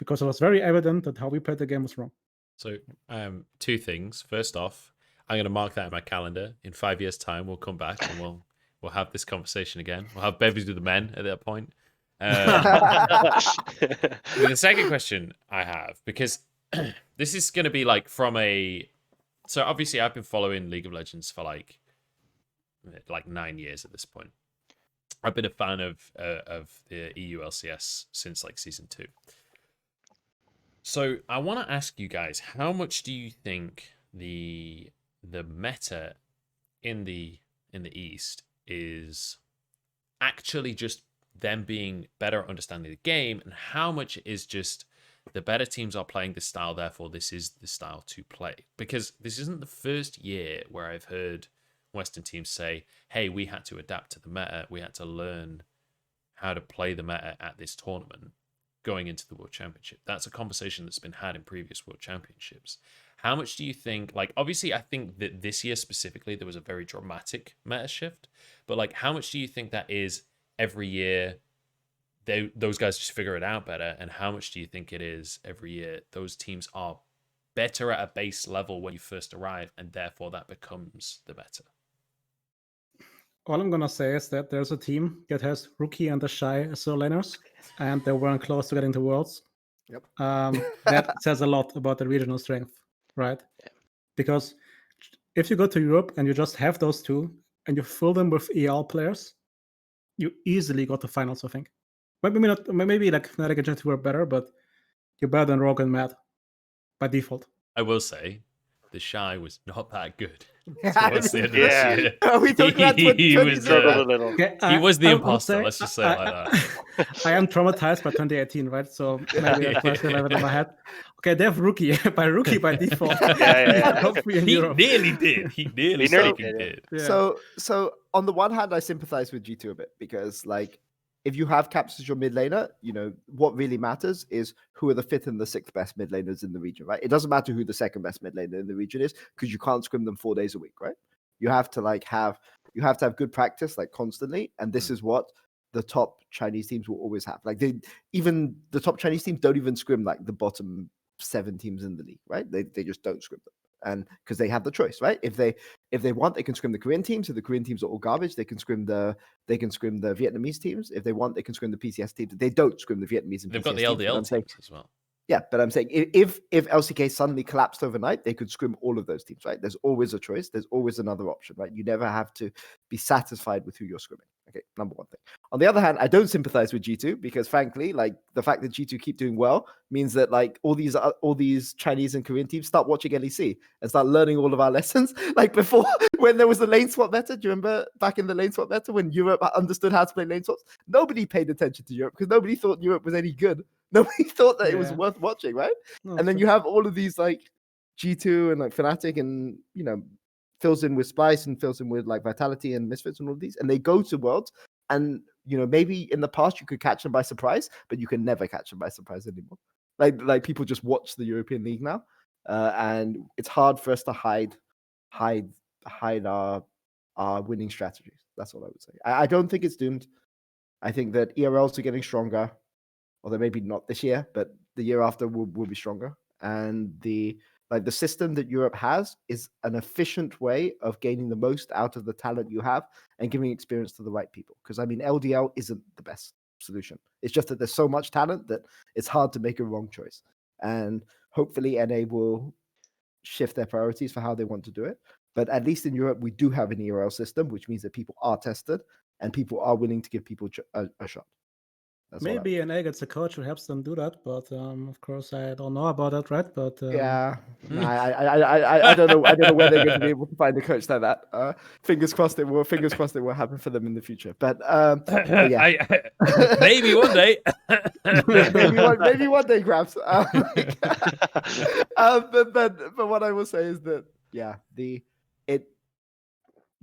because it was very evident that how we played the game was wrong. So, two things. First off, I'm going to mark that in my calendar. In 5 years' time, we'll come back and we'll have this conversation again. We'll have Bevvies with the men at that point. The second question I have, because this is going to be like from a... So obviously I've been following League of Legends for like 9 years at this point. I've been a fan of the EU LCS since like season 2. So I want to ask you guys, how much do you think the meta in the East is actually just them being better at understanding the game, and how much is just the better teams are playing this style, therefore this is the style to play? Because this isn't the first year where I've heard Western teams say, hey, we had to adapt to the meta, we had to learn how to play the meta at this tournament going into the World Championship. That's a conversation that's been had in previous World Championships. How much do you think, like, obviously I think that this year specifically there was a very dramatic meta shift, but like how much do you think that is every year those guys just figure it out better, and how much do you think it is every year those teams are better at a base level when you first arrive, and therefore that becomes the meta? All I'm gonna say is that there's a team that has Rookie and the Shy as solo laners, and they weren't close to getting to Worlds. Yep. That says a lot about the regional strength, right? Yeah. Because if you go to Europe and you just have those two and you fill them with EL players, you easily got to finals, I think. Maybe like Fnatic and Jet were better, but you're better than Rogue and Mad by default. I will say, the Shy was not that good. Yeah, Towards the end of this year. We talked about He was a little. Okay, he was the I imposter. say, Let's just say it like that. I am traumatized by 2018, right? So maybe that question I have it in my head. Okay, they have Rookie by default. He nearly did. He nearly did. Yeah. So on the one hand, I sympathize with G2 a bit, because like if you have Caps as your mid laner, you know what really matters is who are the 5th and the 6th best mid laners in the region, right? It doesn't matter who the 2nd best mid laner in the region is, because you can't scrim them 4 days a week, right? You have to have good practice like constantly, and this is what the top Chinese teams will always have. Like even the top Chinese teams don't even scrim like the bottom 7 teams in the league, right? They just don't scrim them. And because they have the choice, right? If they want, they can scrim the Korean teams. If the Korean teams are all garbage, they can scrim the Vietnamese teams. If they want, they can scrim the PCS teams. They don't scrim the Vietnamese and they've PCS got the LDL teams as well. Yeah, but I'm saying if LCK suddenly collapsed overnight, they could scrim all of those teams, right? There's always a choice. There's always another option, right? You never have to be satisfied with who you're scrimming. Okay, number one thing. On the other hand, I don't sympathize with G2 because, frankly, like the fact that G2 keep doing well means that like all these Chinese and Korean teams start watching LEC and start learning all of our lessons. Like before, when there was the lane swap meta, do you remember back in the lane swap meta when Europe understood how to play lane swaps? Nobody paid attention to Europe because nobody thought Europe was any good. Nobody thought that it was worth watching, right? No, and then you have all of these like G2 and like Fnatic and, you know, fills in with Splice and fills in with like Vitality and Misfits and all of these. And they go to Worlds and, you know, maybe in the past you could catch them by surprise, but you can never catch them by surprise anymore. Like people just watch the European League now. And it's hard for us to hide our winning strategies. That's all I would say. I don't think it's doomed. I think that ERLs are getting stronger. Although maybe not this year, but the year after will be stronger. And the system that Europe has is an efficient way of gaining the most out of the talent you have and giving experience to the right people. Because I mean, LDL isn't the best solution. It's just that there's so much talent that it's hard to make a wrong choice. And hopefully NA will shift their priorities for how they want to do it. But at least in Europe, we do have an ERL system, which means that people are tested and people are willing to give people a shot. That's maybe NA gets a coach who helps them do that, but of course I don't know about that, right? But yeah, I don't know. I don't know where they're going to be able to find a coach like that. Fingers crossed it will. Fingers crossed it will happen for them in the future. But yeah, maybe one day. maybe one day, Grabbz. But what I will say is that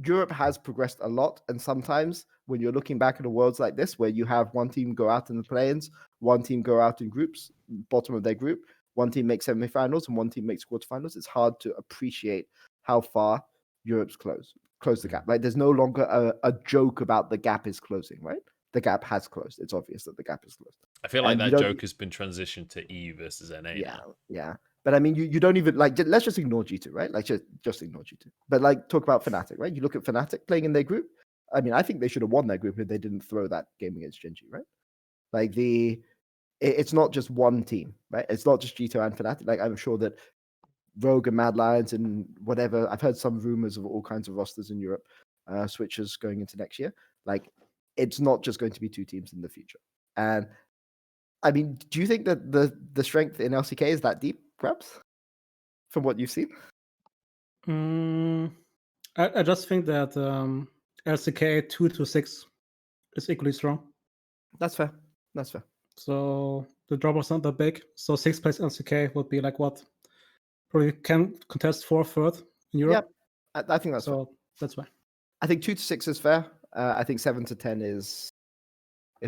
Europe has progressed a lot, and sometimes when you're looking back at the Worlds like this, where you have one team go out in the play-ins, one team go out in groups, bottom of their group, one team makes semifinals, and one team makes quarterfinals, it's hard to appreciate how far Europe's closed the gap. Like there's no longer a joke about the gap is closing, right? the gap has closed. It's obvious that the gap is closed. I feel like And you that don't- joke has been transitioned to E versus NA now. Yeah. But I mean, you don't even like. Let's just ignore G2, right? Like just ignore G2. But like, talk about Fnatic, right? You look at Fnatic playing in their group. I mean, I think they should have won their group if they didn't throw that game against Genji, right? Like it's not just one team, right? It's not just G2 and Fnatic. Like, I'm sure that Rogue and Mad Lions and whatever. I've heard some rumors of all kinds of rosters in Europe, switches going into next year. Like, it's not just going to be two teams in the future. And I mean, do you think that the strength in LCK is that deep, perhaps, from what you've seen? I just think that LCK 2-6 is equally strong. That's fair. That's fair. So the drop was not that big. So 6th place LCK would be like what? Probably can contest 4th, 3rd in Europe. Yeah, I think that's fair. So that's why. I think 2-6 is fair. I think 7-10 is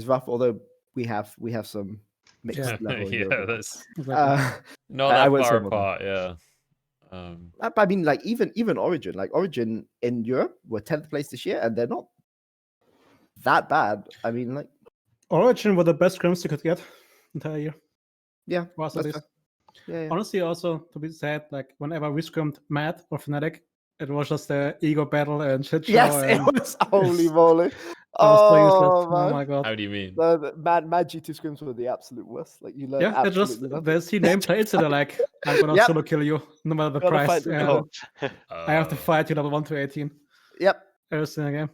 rough. Although we have some mixed level. In Europe. That's Exactly. not I that won't say far more than apart. Yeah. I mean, like even Origin, like Origin in Europe were 10th place this year, and they're not that bad. I mean, like Origin were the best scrims you could get entire year. yeah, Was that's at least. fair. Yeah. Honestly, also to be said, like whenever we scrimmed Mad or Fnatic, it was just a ego battle and shit show. Yes, and it was holy moly. it was so useless. Man. Oh my god. How do you mean? The mad G2 scrims were the absolute worst. Like you learn Yeah, it just absolutely nothing. they see nameplates so they're like, I'm gonna Yep. solo kill you no matter the Gotta price. fight the And goal. I have to fight you level 1 to 18 Yep. every single game.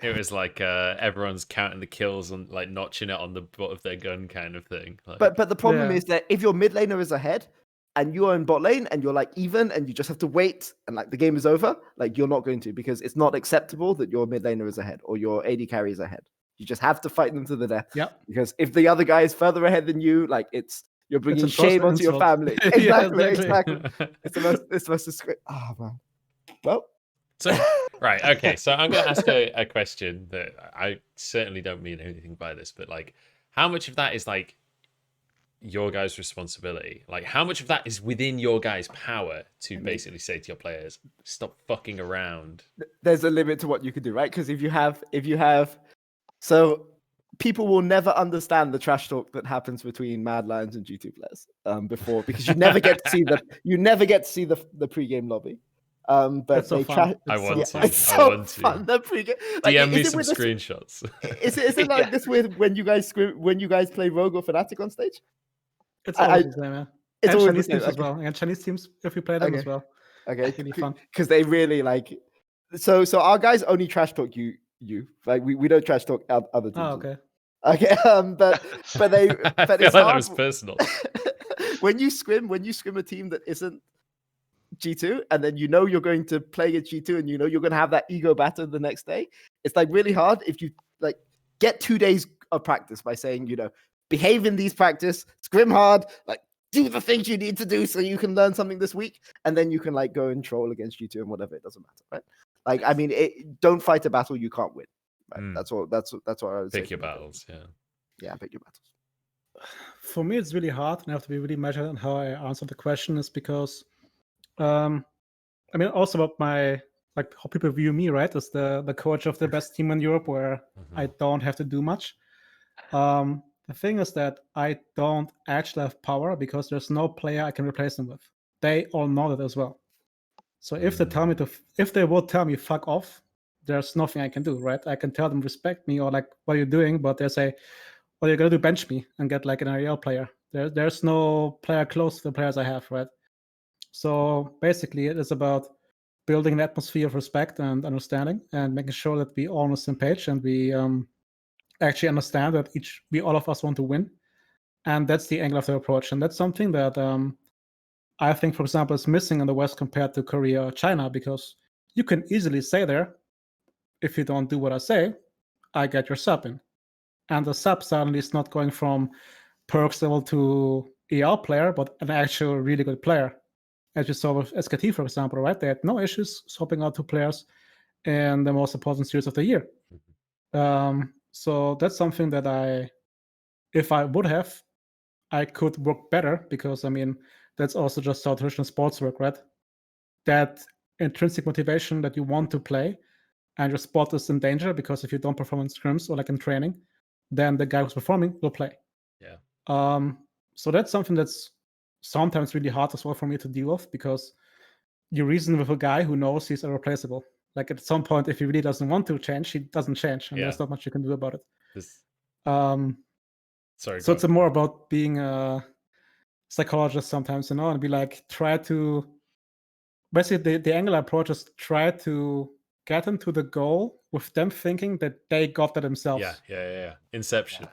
It was like everyone's counting the kills and like notching it on the butt of their gun kind of thing. Like, But the problem Yeah. is that if your mid laner is ahead and you're in bot lane and you're like even and you just have to wait and like the game is over, like you're not going to, because it's not acceptable that your mid laner is ahead or your AD carry is ahead. You just have to fight them to the death. Yeah. Because if the other guy is further ahead than you, like you're bringing a shame personal onto your insult. family. Yeah, Exactly. It's the most disgrace. Oh man. Well. So, right, okay. So I'm going to ask a question that I certainly don't mean anything by this, but like, how much of that is like your guys' responsibility? Like, how much of that is within your guys' power to basically say to your players, stop fucking around? There's a limit to what you can do, right? Because if you have, so people will never understand the trash talk that happens between Mad Lions and G2 players before, because you never get to see the pre-game lobby. But That's so they fun. I want to. It's I so want to. fun. The pre-game. DM me is it some with this- screenshots. Is it like this with when you guys play Rogue or Fnatic on stage? It's I- always the same, yeah. It's And always Chinese the same, teams as okay. well. And Chinese teams, if we play them as Okay. well. Okay, Really fun. because they really like. So our guys only trash talk you. Like we don't trash talk other teams. Oh, okay. Okay, but I they feel it's like that hard was personal. when you scrim a team that isn't G2, and then you're going to play against G2, and you're going to have that ego battle the next day. It's like really hard if you like get 2 days of practice by saying behave in these practice, scrim hard, like do the things you need to do so you can learn something this week, and then you can like go and troll against G2 and whatever. It doesn't matter, right? Like I mean, don't fight a battle you can't win. Right? That's what I would say. Pick your battles, yeah. Yeah, pick your battles. For me, it's really hard, and I have to be really measured on how I answer the question, is because, I mean, also about my like how people view me, right, as the coach of the best team in Europe, where I don't have to do much. The thing is that I don't actually have power because there's no player I can replace them with. They all know that as well. So if they would tell me fuck off, there's nothing I can do, right? I can tell them respect me or like what are you doing, but they say, well, you're gonna do bench me and get like an REL player. There's no player close to the players I have, right? So basically, it is about building an atmosphere of respect and understanding, and making sure that we all on the same page and we actually understand that all of us want to win, and that's the angle of the approach, and that's something that I think, for example, is missing in the West compared to Korea or China, because you can easily say there, if you don't do what I say, I get your sub in. And the sub suddenly is not going from perks level to EL player, but an actual really good player. As you saw with SKT, for example, right? They had no issues swapping out 2 players in the most important series of the year. So that's something that if I would have, I could work better, because I mean, that's also just how traditional sports work, right? That intrinsic motivation that you want to play and your spot is in danger, because if you don't perform in scrims or like in training, then the guy who's performing will play. Yeah. So that's something that's sometimes really hard as well for me to deal with, because you reason with a guy who knows he's irreplaceable. Like at some point, if he really doesn't want to change, he doesn't change, and Yeah. there's not much you can do about it. This, Sorry. sorry. So go it's on. more about being a psychologist sometimes, and be like, try to basically the angle approach is try to get them to the goal with them thinking that they got that themselves. Yeah. Inception.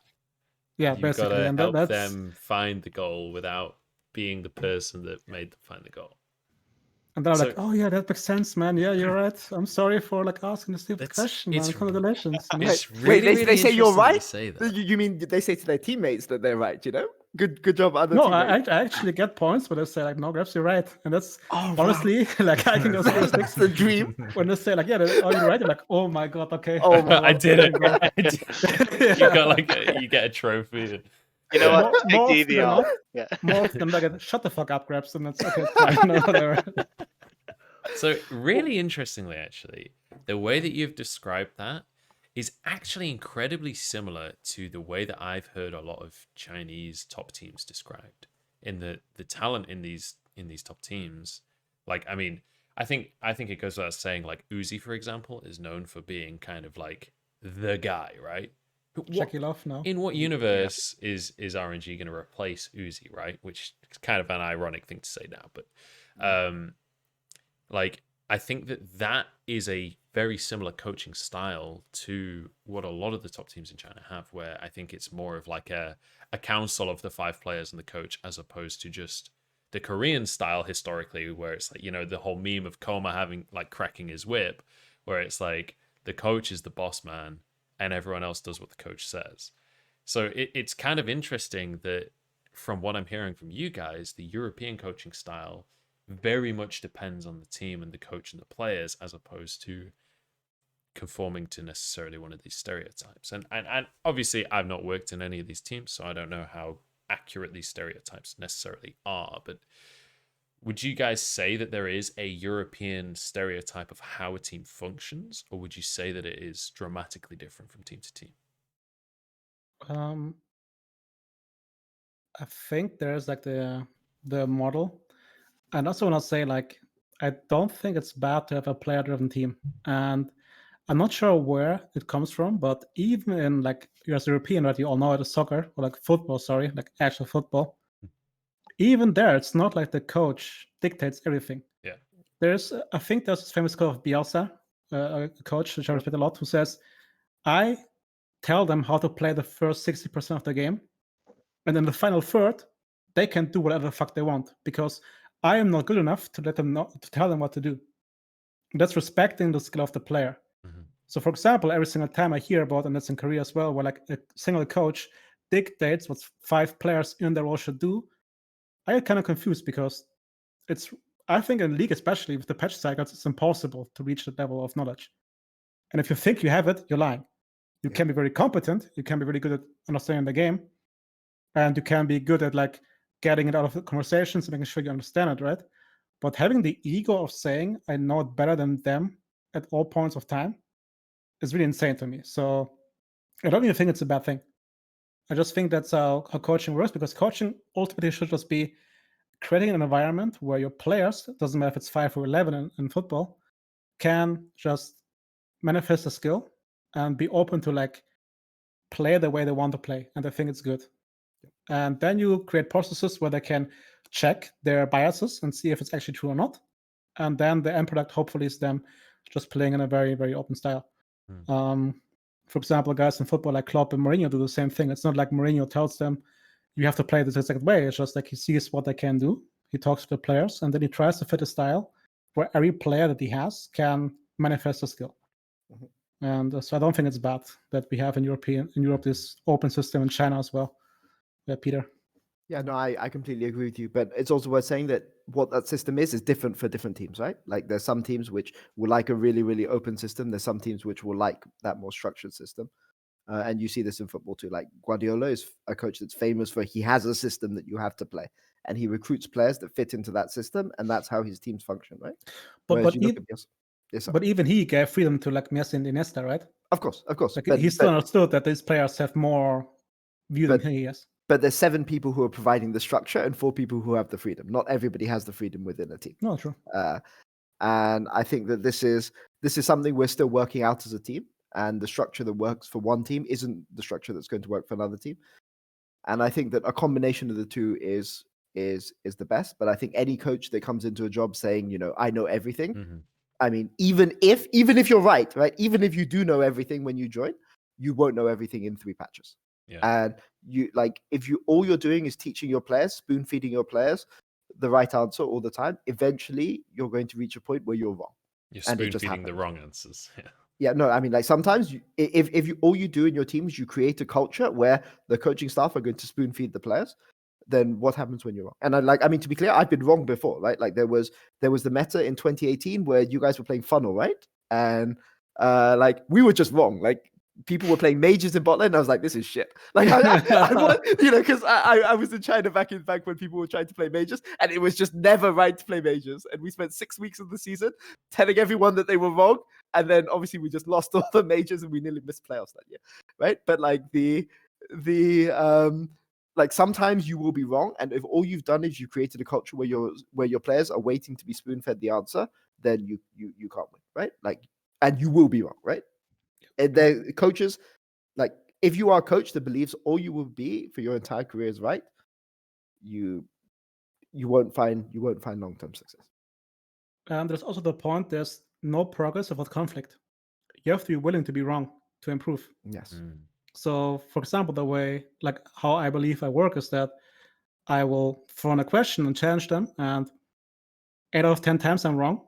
Yeah, You've basically, got to and help that's them find the goal without being the person that made them find the goal. And then I'm So- like, oh yeah, that makes sense, man. Yeah, you're right. I'm sorry for like asking a stupid question, man. Congratulations. It's Wait, really, they say you're interesting that you right? say that. You mean they say to their teammates that they're right? Good job, other No, teammates. I actually get points when they say like, no, Grabbz, you're right. And that's Oh, wow. honestly like I can go through That's the dream. when they say like, yeah, you're right. You're like, oh my god, okay. Oh my I did it. Bro. I did. You got like you get a trophy. You know what? More Take the often than EV off. not, Yeah. more often than like, shut the fuck up, Grabbz, and that's okay. It's fine. No, whatever. So really interestingly, actually, the way that you've described that is actually incredibly similar to the way that I've heard a lot of Chinese top teams described. In the talent in these top teams, like I mean, I think it goes without saying, like Uzi, for example, is known for being kind of like the guy, right? Check you off now. In what universe is RNG going to replace Uzi, right? Which is kind of an ironic thing to say now, but like I think that is a very similar coaching style to what a lot of the top teams in China have, where I think it's more of like a council of the 5 players and the coach, as opposed to just the Korean style historically, where it's like, the whole meme of Koma having like cracking his whip, where it's like the coach is the boss man and everyone else does what the coach says. So it's kind of interesting that from what I'm hearing from you guys, the European coaching style very much depends on the team and the coach and the players, as opposed to conforming to necessarily one of these stereotypes. And obviously I've not worked in any of these teams, so I don't know how accurate these stereotypes necessarily are, but would you guys say that there is a European stereotype of how a team functions, or would you say that it is dramatically different from team to team? I think there's like the model. And also want to say, like, I don't think it's bad to have a player-driven team. And I'm not sure where it comes from, but even in like you as a European, right, you all know it is soccer, or like football, sorry, like actual football. Even there, it's not like the coach dictates everything. Yeah. I think there's this famous quote of Bielsa, a coach which I respect a lot, who says, I tell them how to play the first 60% of the game, and then the final third, they can do whatever the fuck they want, because I am not good enough to let them know, to tell them what to do. That's respecting the skill of the player. Mm-hmm. So, for example, every single time I hear about, and that's in Korea as well, where like a single coach dictates what 5 players in their role should do, I get kind of confused, because I think in league, especially with the patch cycles, it's impossible to reach that level of knowledge. And if you think you have it, you're lying. You can be very competent, you can be really good at understanding the game, and you can be good at like getting it out of the conversations and making sure you understand it, right? But having the ego of saying I know it better than them at all points of time is really insane to me. So I don't even think it's a bad thing. I just think that's how coaching works, because coaching ultimately should just be creating an environment where your players, doesn't matter if it's 5 or 11 in football, can just manifest a skill and be open to like play the way they want to play, and I think it's good. And then you create processes where they can check their biases and see if it's actually true or not. And then the end product hopefully is them just playing in a very, very open style. For example, guys in football like Klopp and Mourinho do the same thing. It's not like Mourinho tells them you have to play this exact way. It's just like he sees what they can do. He talks to the players, and then he tries to fit a style where every player that he has can manifest a skill. And so I don't think it's bad that we have in Europe this open system, in China as well. Peter. Yeah, no, I completely agree with you. But it's also worth saying that what that system is different for different teams, right? Like there's some teams which will like a really, really open system. There's some teams which will like that more structured system. And you see this in football too. Like Guardiola is a coach that's famous for he has a system that you have to play. And he recruits players that fit into that system. And that's how his teams function, right? But even he gave freedom to like Messi and Iniesta, right? Of course. Like he still understood that these players have more view than he has. But there's 7 people who are providing the structure and 4 people who have the freedom. Not everybody has the freedom within a team. No, true. And I think that this is something we're still working out as a team. And the structure that works for one team isn't the structure that's going to work for another team. And I think that a combination of the two is the best. But I think any coach that comes into a job saying, you know, I know everything. Mm-hmm. I mean, even if you're right, even if you do know everything when you join, you won't know everything in 3 patches. Yeah. And you if all you're doing is teaching your players, spoon feeding your players the right answer all the time, eventually you're going to reach a point where you're wrong. You're spoon feeding the wrong answers. Yeah. Yeah, no, I mean, like sometimes if all you do in your team is you create a culture where the coaching staff are going to spoon feed the players, then what happens when you're wrong? And I mean, to be clear, I've been wrong before, right? Like there was the meta in 2018 where you guys were playing funnel, right? And like we were just wrong. Like people were playing mages in bot lane, and I was like, this is shit. Like I want, you know, because I was in China back when people were trying to play mages, and it was just never right to play mages. And we spent 6 weeks of the season telling everyone that they were wrong, and then obviously we just lost all the mages and we nearly missed playoffs that year, right? But like like sometimes you will be wrong, and if all you've done is you created a culture where your players are waiting to be spoon fed the answer, then you can't win, right? Like, and you will be wrong, right? And the coaches, like if you are a coach that believes all you will be for your entire career is right, you won't find long-term success. And there's also the point: there's no progress without conflict. You have to be willing to be wrong to improve. Yes. So, for example, the way, like how I believe I work is that I will throw in a question and challenge them, and 8 out of 10 times I'm wrong,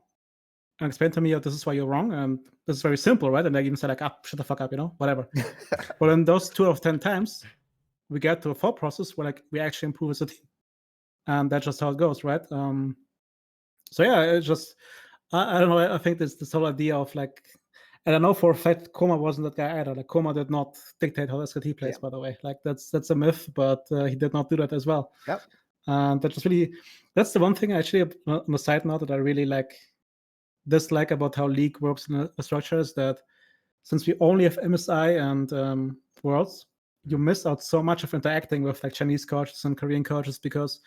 and explain to me, oh, this is why you're wrong, and this is very simple, right? And they even say like, shut the fuck up, you know, whatever. But in those 2 out of 10 times, we get to a thought process where like we actually improve as a team, and that's just how it goes, right? So yeah, it's just I don't know. I think this whole idea of like. And I know for a fact Koma wasn't that guy either. Like Koma did not dictate how SKT plays, by the way. Like that's a myth, but he did not do that as well. Yep. And that's the one thing actually on a side note that I really dislike about how League works in a structure is that since we only have MSI and Worlds, you miss out so much of interacting with like Chinese coaches and Korean coaches because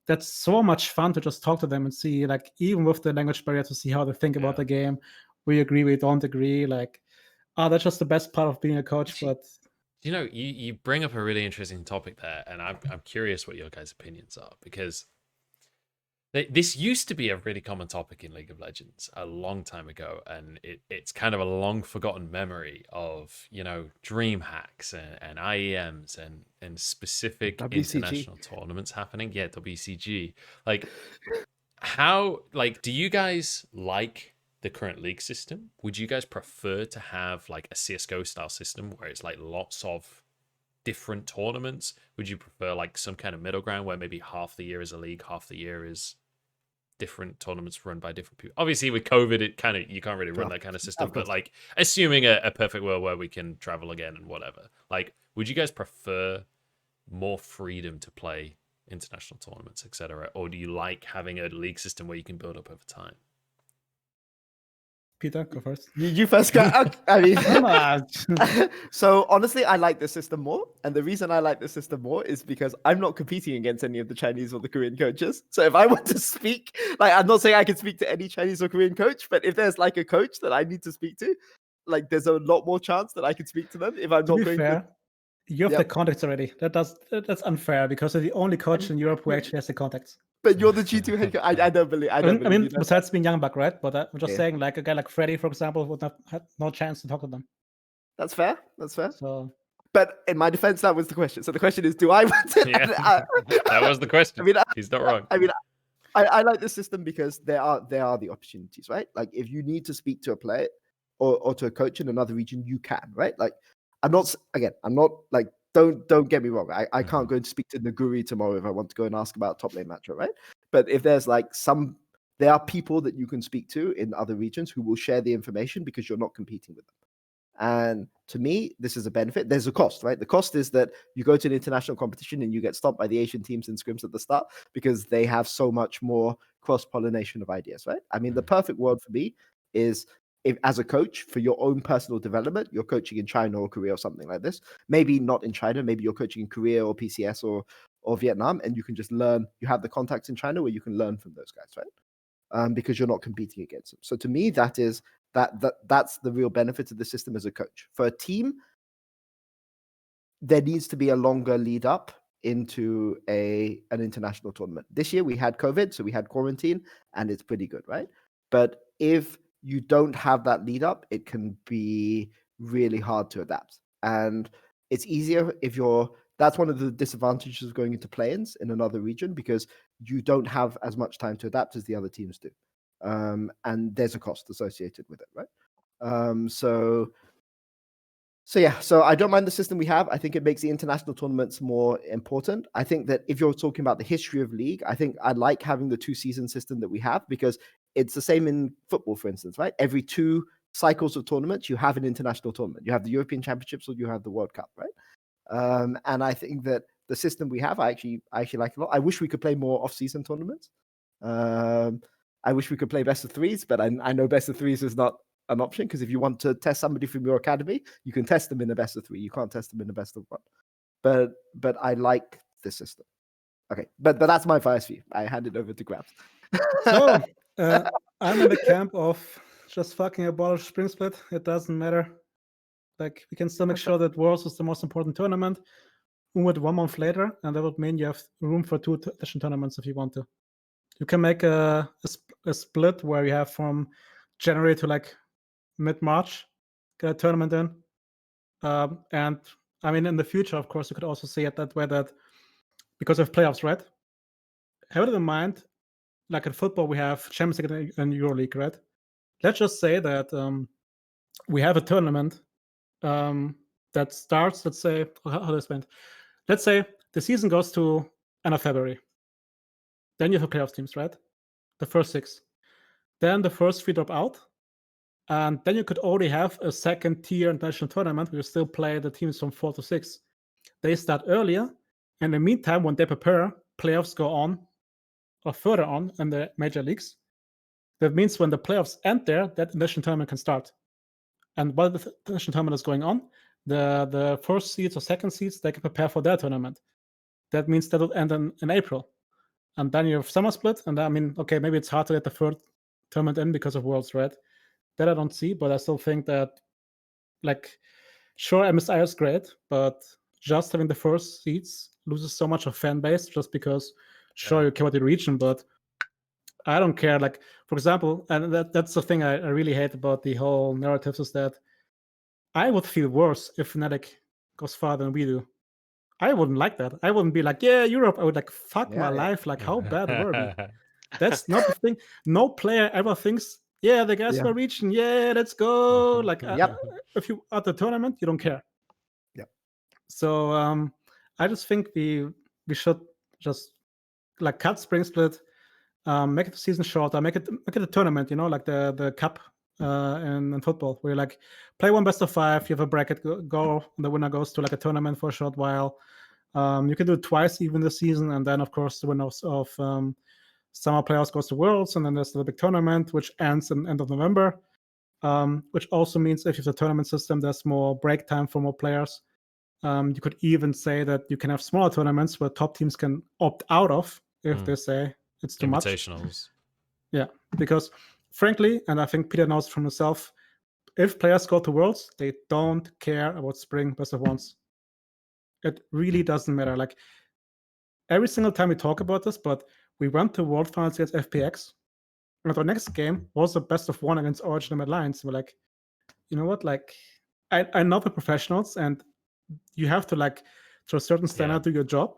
that's so much fun to just talk to them and see, like, even with the language barrier, to see how they think about the game. We agree, we don't agree. Like, that's just the best part of being a coach. But you know, you bring up a really interesting topic there, and I'm curious what your guys' opinions are, because this used to be a really common topic in League of Legends a long time ago, and it's kind of a long forgotten memory of, you know, dream hacks and IEMs and specific WCG. international tournaments happening. Yeah, WCG. Like, how, like, do you guys like the current league system? Would you guys prefer to have like a CSGO style system where it's like lots of different tournaments? Would you prefer like some kind of middle ground where maybe half the year is a league, half the year is different tournaments run by different people? Obviously with COVID, you can't really run that kind of system, but like assuming a perfect world where we can travel again and whatever, like, would you guys prefer more freedom to play international tournaments, etc., or do you like having a league system where you can build up over time? Peter, go first. You first go. I mean, so honestly, I like the system more, and the reason I like the system more is because I'm not competing against any of the Chinese or the Korean coaches. So if I want to speak, like, I'm not saying I can speak to any Chinese or Korean coach, but if there's like a coach that I need to speak to, like, there's a lot more chance that I can speak to them if I'm not going fair. You have the contacts already. That's unfair because you're the only coach in Europe who actually has the contacts. But you're the G2 head coach. I don't believe. I mean, besides being Youngbuck, right? But I'm just saying, like a guy like Freddy, for example, would have had no chance to talk to them. That's fair. So, but in my defense, that was the question. So the question is, do I want it? Yeah, that was the question. I mean, he's not wrong. I mean, I like the system because there are the opportunities, right? Like if you need to speak to a player or to a coach in another region, you can, right? Like I'm not like, don't get me wrong. I can't go and speak to Naguri tomorrow if I want to go and ask about top lane matchup, right? But if there's like there are people that you can speak to in other regions who will share the information because you're not competing with them. And to me, this is a benefit. There's a cost, right? The cost is that you go to an international competition and you get stopped by the Asian teams in scrims at the start because they have so much more cross-pollination of ideas, right? I mean, the perfect world for me is if as a coach for your own personal development, you're coaching in China or Korea or something like this. Maybe not in China, maybe you're coaching in Korea or PCS or Vietnam, and you can just learn. You have the contacts in China where you can learn from those guys, right? Because you're not competing against them. So to me, that's the real benefit of the system as a coach. For a team, there needs to be a longer lead up into an international tournament. This year we had COVID, so we had quarantine, and it's pretty good, right? But if you don't have that lead up, it can be really hard to adapt. And it's easier if that's one of the disadvantages of going into play-ins in another region, because you don't have as much time to adapt as the other teams do. And there's a cost associated with it, right? So I don't mind the system we have. I think it makes the international tournaments more important. I think that if you're talking about the history of league, I think I like having the 2-season system that we have, because it's the same in football, for instance, right? Every 2 cycles of tournaments, you have an international tournament. You have the European Championships or you have the World Cup, right? And I think that the system we have, I actually like a lot. I wish we could play more off-season tournaments. I wish we could play best of 3s, but I know best of 3s is not an option, because if you want to test somebody from your academy, you can test them in a best of 3. You can't test them in a best of 1. But I like this system. Okay, but that's my advice for you. I hand it over to Grabbz. So I'm in the camp of just fucking abolish spring split. It doesn't matter. Like, we can still make sure that Worlds is the most important tournament. With 1 month later, and that would mean you have room for 2 additional tournaments if you want to. You can make a split where you have from January to like mid-March, get a tournament in. And I mean, in the future, of course, you could also see it that way, that because of playoffs, right? Have it in mind, like in football, we have Champions League and EuroLeague, right? Let's just say that we have a tournament that starts, let's say, how this went. Let's say the season goes to end of February. Then you have playoff teams, right? The first 6. Then the first 3 drop out. And then you could already have a second-tier international tournament where you still play the teams from 4 to 6. They start earlier. In the meantime, when they prepare, playoffs go on or further on in the major leagues. That means when the playoffs end there, that international tournament can start. And while the international tournament is going on, the first seeds or second seeds, they can prepare for their tournament. That means that will end in April. And then you have summer split. And I mean, okay, maybe it's hard to get the third tournament in because of Worlds, right? That I don't see, but I still think that, like, sure, MSI is great, but just having the first seeds loses so much of fan base just because, sure, you care about the region, but I don't care. Like, for example, and that's the thing I really hate about the whole narratives, is that I would feel worse if Fnatic goes farther than we do. I wouldn't like that. I wouldn't be like, yeah, Europe. I would like, fuck my life. Like, how bad were we? That's not the thing. No player ever thinks, yeah, the guys were reaching, yeah, let's go. Like, if you at the tournament, you don't care. Yep. So I just think we should just like cut spring split, make it the season shorter, make it a tournament, you know, like the cup in football, where you like play 1 best of 5, you have a bracket go, and the winner goes to like a tournament for a short while. You can do it twice even this season, and then of course the winners of summer playoffs goes to Worlds, and then there's the big tournament, which ends in end of November, which also means if you have the tournament system, there's more break time for more players. You could even say that you can have smaller tournaments where top teams can opt out of if they say it's too much. Invitationals. Yeah, because frankly, and I think Peter knows from himself, if players go to Worlds, they don't care about spring best of 1s. It really doesn't matter. Like, every single time we talk about this, but we went to World Finals against FPX, and our next game was a best of 1 against Origin and Mad Lions. We're like, you know what? Like, I know the professionals, and you have to, like, to a certain standard, do your job,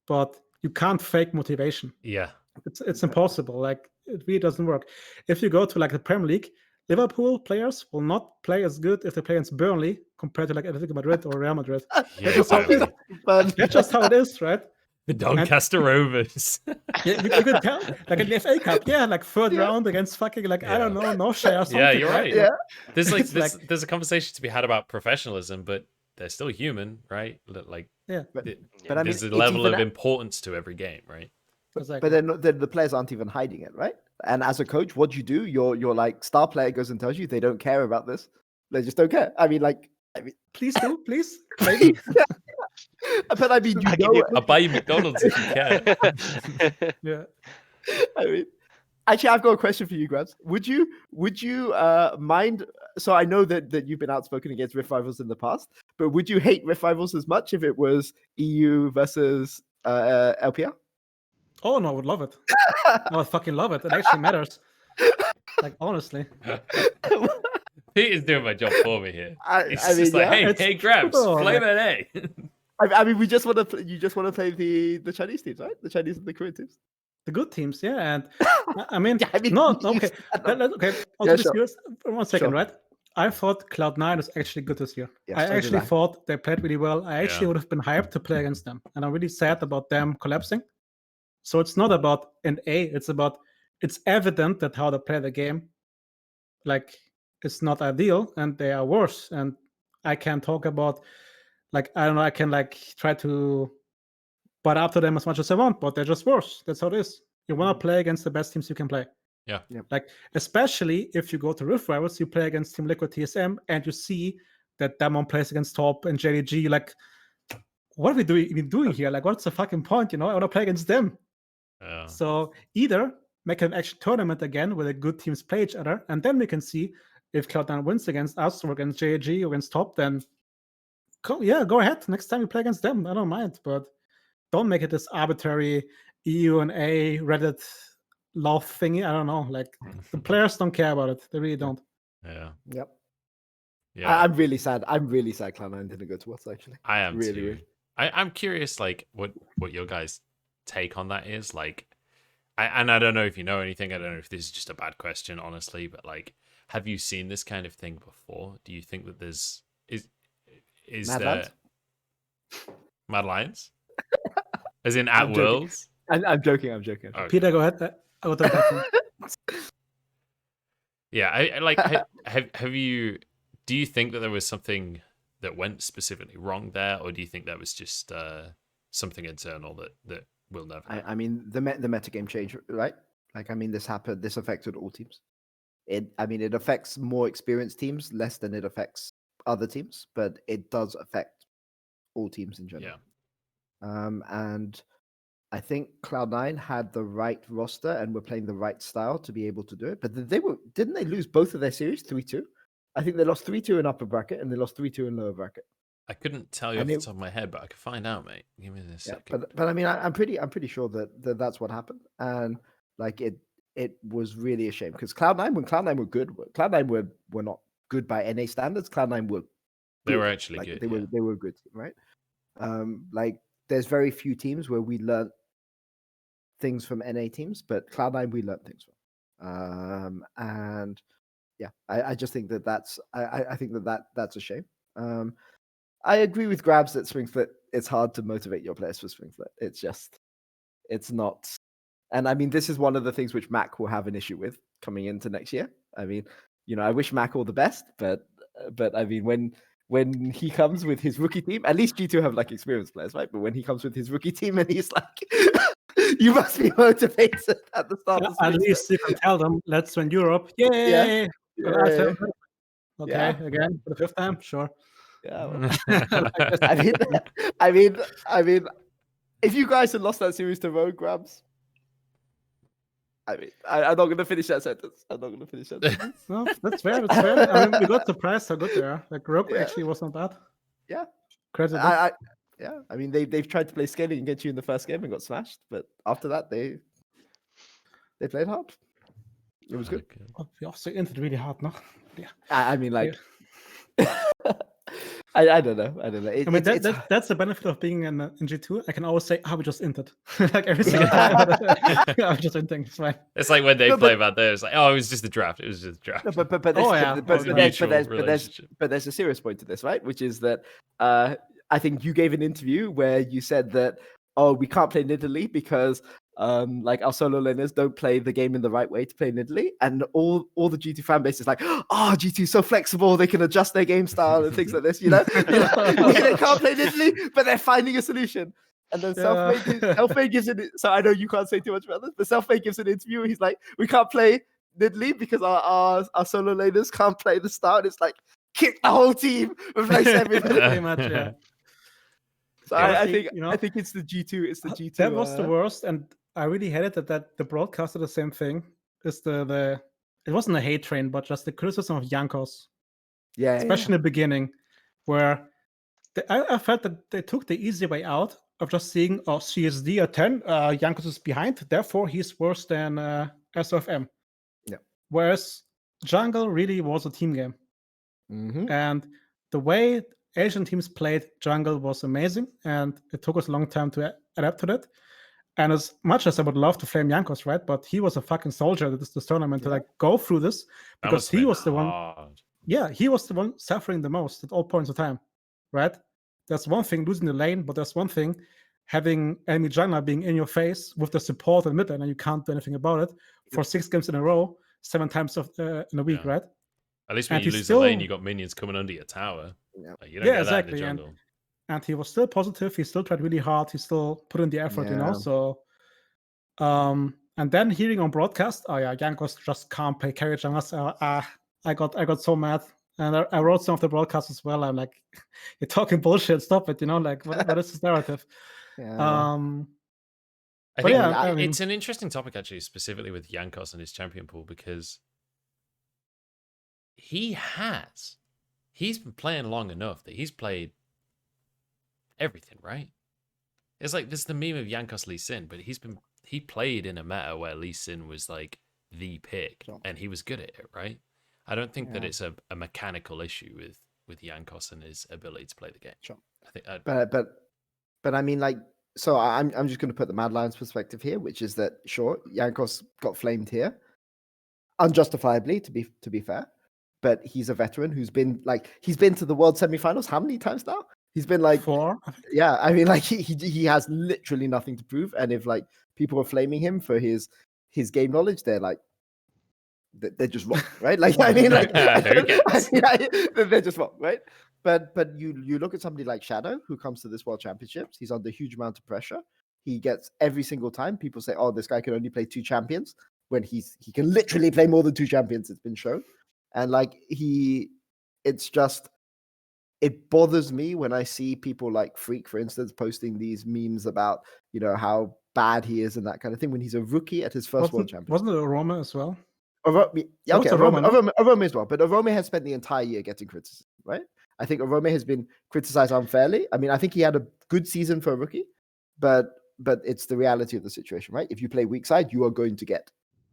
but you can't fake motivation. Yeah. It's impossible. Like, it really doesn't work. If you go to like the Premier League, Liverpool players will not play as good if they play against Burnley compared to like Atletico Madrid or Real Madrid. Yeah, That's just how it is, right? The Doncaster Rovers. Yeah, you could tell, like in the FA Cup, like third round against fucking I don't know, Northshire or something. Yeah, you're right. Yeah. There's like there's a conversation to be had about professionalism, but they're still human, right? Like, but there's a level of importance to every game, right? Exactly. But then the players aren't even hiding it, right? And as a coach, what do you do? Your like star player goes and tells you they don't care about this. They just don't care. I mean, Please do, please. Maybe. but I mean, I give you I'll buy you McDonald's if you care. Yeah. I mean, actually, I've got a question for you, Grabbz. Would you mind? So I know that you've been outspoken against Rift Rivals in the past, but would you hate Rift Rivals as much if it was EU versus LPR? Oh no, I would love it. I would fucking love it. It actually matters. Like honestly. Pete is doing my job for me here. He's I mean, just like, yeah. hey, Grabbz, Oh, play like- NA. I mean, you just want to play the Chinese teams, right? The Chinese and the Korean teams. The good teams, yeah. And I mean, Yeah, I mean, no, you okay. said that. Okay, I'll Yeah, be sure. serious for 1 second, Sure. right? I thought Cloud9 was actually good this year. Yeah, I so did actually I. thought they played really well. I actually Yeah. would have been hyped to play against them. And I'm really sad about them collapsing. So it's not about an A, it's evident that how they play the game, like, it's not ideal and they are worse. And I can talk about, like, I don't know, I can like try to butt up to them as much as I want, but they're just worse. That's how it is. You want to play against the best teams you can play. Yeah. Yep. Like, especially if you go to Rift Rivals, you play against Team Liquid TSM and you see that DamWon plays against Top and JDG. Like, what are we doing here? Like, what's the fucking point? You know, I want to play against them. Yeah. So either make an actual tournament again where the good teams play each other, and then we can see if Cloud9 wins against us or against JDG or against Top, then go ahead. Next time you play against them, I don't mind. But don't make it this arbitrary EU and A Reddit love thingy. I don't know. Like, the players don't care about it. They really don't. Yeah. Yep. Yeah. I'm really sad. I'm really sad Cloud9 didn't go to Worlds, actually. I am really, too. really. I'm curious, like, what your guys' take on that is. Like, I don't know if you know anything. I don't know if this is just a bad question, honestly, but like, have you seen this kind of thing before? Do you think that is Mad there Lions? Mad Lions? As in I'm at joking. Worlds? I'm joking. Okay. Peter, go ahead. I will talk about Yeah, I like. Have you? Do you think that there was something that went specifically wrong there, or do you think that was just something internal that will never? I mean, the meta game changed, right? Like, I mean, this happened. This affected all teams. It affects more experienced teams less than it affects other teams, but it does affect all teams in general. Yeah. And I think Cloud9 had the right roster and were playing the right style to be able to do it. But didn't they lose both of their series 3-2? I think they lost 3-2 in upper bracket and they lost 3-2 in lower bracket. I couldn't tell you off the top of my head, but I could find out, mate. Give me a second. But I mean, I'm pretty sure that that's what happened, and like it was really a shame because Cloud9 when Cloud9 were good, Cloud9 were not good by NA standards. Cloud9 were They good. were actually Like, good. They were good, right? Like there's very few teams where we learn things from NA teams, but Cloud9 we learned things from, and yeah, I just think that's I think that's a shame. I agree with Grabbz that Springflit, it's hard to motivate your players for Springflit. It's not. And I mean, this is one of the things which Mac will have an issue with coming into next year. I mean, you know, I wish Mac all the best, but I mean, when he comes with his rookie team, at least G2 have like experienced players, right? But when he comes with his rookie team and he's like, you must be motivated at the start of at least you can tell them, let's win Europe. Yay! Yeah. Okay, again, for the fifth time? Sure. Yeah. Well, I mean, if you guys had lost that series to Rogue, Grabbz, I mean, I'm not going to finish that sentence. No, that's fair. That's fair. I mean, we got surprised how good they are. Like, Rogue actually was not bad. Yeah. Credit. Yeah. I mean, they've tried to play scaling and get you in the first game and got smashed, but after that, they played hard. It was good. We also entered really hard, no? Yeah. I mean, like, I don't know. I mean, that's the benefit of being in G2. I can always say, we just entered. Like every single time. I'm just entering. It's fine. It's like when they play bad there. It's like, it was just a draft. It was just a draft. No, but there's a serious point to this, right? Which is that I think you gave an interview where you said that, we can't play in Italy because like our solo laners don't play the game in the right way to play in Italy, and all the G2 fan base is like, G2 is so flexible, they can adjust their game style and things like this, you know? They can't play in Italy, but they're finding a solution. And then Yeah. Selfmade gives it. So I know you can't say too much about this, but Selfmade gives an interview. He's like, we can't play Nidalee because our solo laners can't play the start. It's like kick the whole team, replace everybody. Pretty much, yeah. So Yeah, I but think you know, I think it's the G2. It's the G2. that was the worst, and I really hated that the broadcaster the same thing. Is the it wasn't a hate train, but just the criticism of Jankos, yeah, especially in the beginning, where I felt that they took the easy way out of just seeing, oh, CSD at 10, Jankos is behind, therefore he's worse than SOFM. Yeah. Whereas Jungle really was a team game. Mm-hmm. And the way Asian teams played Jungle was amazing, and it took us a long time to adapt to that. And as much as I would love to flame Jankos, right? But he was a fucking soldier at this tournament to like go through this, That because must have he been was the one. hard. Yeah, he was the one suffering the most at all points of time, right? There's one thing losing the lane, but there's one thing having enemy jungler being in your face with the support and mid lane, and you can't do anything about it for 6 games in a row, 7 times in a week, Yeah. right? At least when And you he's lose the lane, still- you got minions coming under your tower. Yeah. Like, you don't Yeah, get exactly, that in the and- jungle. And he was still positive. He still tried really hard. He still put in the effort, you know. Yeah. So, and then hearing on broadcast, oh yeah, Jankos just can't play carry junglers. I got so mad, and I wrote some of the broadcasts as well. I'm like, you're talking bullshit. Stop it, you know. Like, what is this narrative? Yeah. I but think yeah, I mean- it's an interesting topic, actually, specifically with Jankos and his champion pool, because he's been playing long enough that he's played everything, right? It's like there's the meme of Jankos Lee Sin, but he played in a meta where Lee Sin was like the pick, Sure. and he was good at it, right? I don't think that Yeah. it's a mechanical issue with Jankos and his ability to play the game. Sure. I think But I mean, like, so I'm just going to put the Mad Lions perspective here, which is that sure, Jankos got flamed here, unjustifiably, to be fair, but he's a veteran who's been to the World Semifinals how many times now? He's been like 4. I think. yeah, I mean, like he has literally nothing to prove, and if like people are flaming him for his game knowledge, they're like they're just wrong, right? Like I mean, like Who cares? they're just wrong, right? But you look at somebody like Shadow who comes to this World Championships, he's under huge amount of pressure. He gets every single time people say, "Oh, this guy can only play 2 champions," when he can literally play more than 2 champions. It's been shown, and like it's just. It bothers me when I see people like Freak, for instance, posting these memes about, you know, how bad he is and that kind of thing when he's a rookie at his first World Championship. Wasn't it Aroma as well? Yeah, okay, Aroma, no? Aroma as well. But Aroma has spent the entire year getting criticism, right? I think Aroma has been criticized unfairly. I mean, I think he had a good season for a rookie, but it's the reality of the situation, right? If you play weak side, you are going to get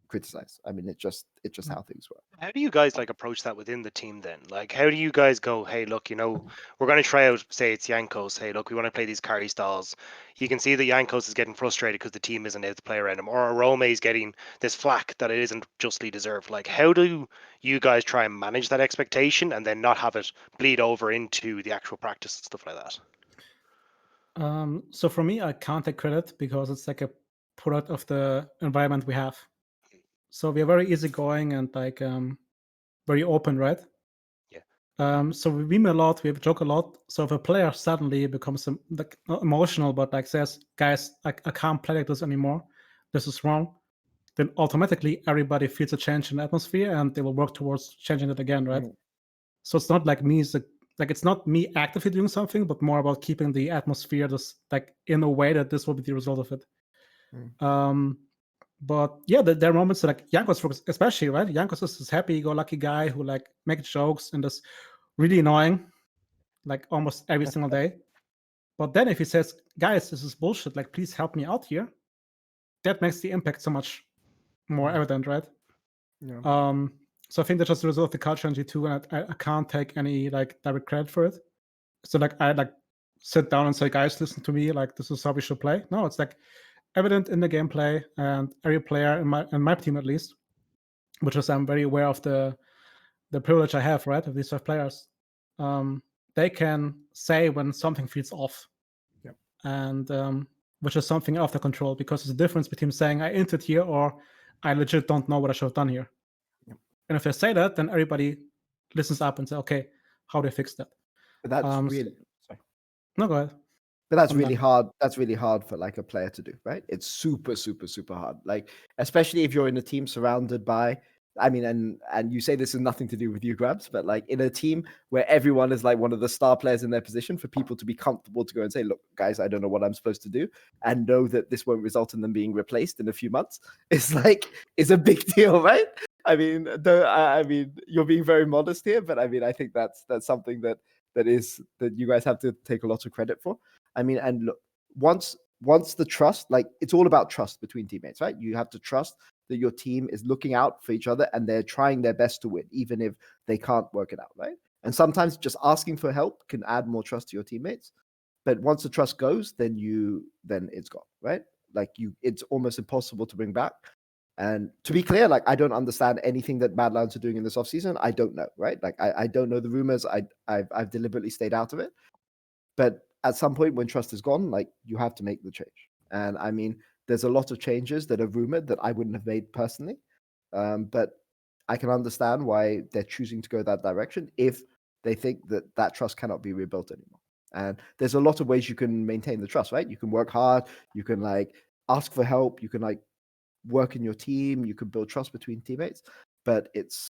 criticized. I mean, it's just how things work. How do you guys like approach that within the team then? Like, how do you guys go, hey, look, you know, we're going to try out, say it's Jankos. Hey, look, we want to play these carry styles. You can see that Jankos is getting frustrated because the team isn't able to play around him, or Arome is getting this flack that it isn't justly deserved. Like, how do you guys try and manage that expectation and then not have it bleed over into the actual practice and stuff like that? So for me, I can't take credit because it's like a product of the environment we have. So we are very easygoing and like very open, right? Yeah. So we meme a lot, we joke a lot. So if a player suddenly becomes like not emotional, but like says, "Guys, I can't play like this anymore. This is wrong," then automatically everybody feels a change in the atmosphere and they will work towards changing it again, right? So it's not like me, it's not me actively doing something, but more about keeping the atmosphere just like in a way that this will be the result of it. But yeah, there are moments like Jankos, especially, right? Jankos is this happy-go-lucky guy who like makes jokes and is really annoying, like almost every single day. But then if he says, "Guys, this is bullshit, like please help me out here," that makes the impact so much more evident, right? Yeah. So I think that's just the result of the culture in G2, and I can't take any like direct credit for it. So like I like sit down and say, "Guys, listen to me, like this is how we should play." No, it's like evident in the gameplay, and every player in my team at least, which is I'm very aware of the privilege I have, right, of these 5 players. They can say when something feels off, and which is something out of their control, because there's a difference between saying I entered here or I legit don't know what I should have done here. And if they say that, then everybody listens up and say, "Okay, how do I fix that?" But that's Um, really sorry. No, go ahead. But that's on really that. hard. That's really hard for like a player to do, right? It's super, super, super hard. Like, especially if you're in a team surrounded by, I mean, and you say this has nothing to do with you, Grabbz, but like in a team where everyone is like one of the star players in their position, for people to be comfortable to go and say, look, guys, I don't know what I'm supposed to do, and know that this won't result in them being replaced in a few months, is a big deal, right? I mean, I mean, you're being very modest here, but I mean, I think that's something that you guys have to take a lot of credit for. I mean, and look, once the trust, like it's all about trust between teammates, right? You have to trust that your team is looking out for each other and they're trying their best to win, even if they can't work it out, right? And sometimes just asking for help can add more trust to your teammates. But once the trust goes, then it's gone, right? Like it's almost impossible to bring back. And to be clear, like I don't understand anything that Mad Lions are doing in this offseason. I don't know, right? Like I don't know the rumors. I've deliberately stayed out of it. But at some point when trust is gone, like you have to make the change. And I mean, there's a lot of changes that are rumored that I wouldn't have made personally. But I can understand why they're choosing to go that direction if they think that trust cannot be rebuilt anymore. And there's a lot of ways you can maintain the trust, right? You can work hard, you can like ask for help, you can like work in your team, you can build trust between teammates, but it's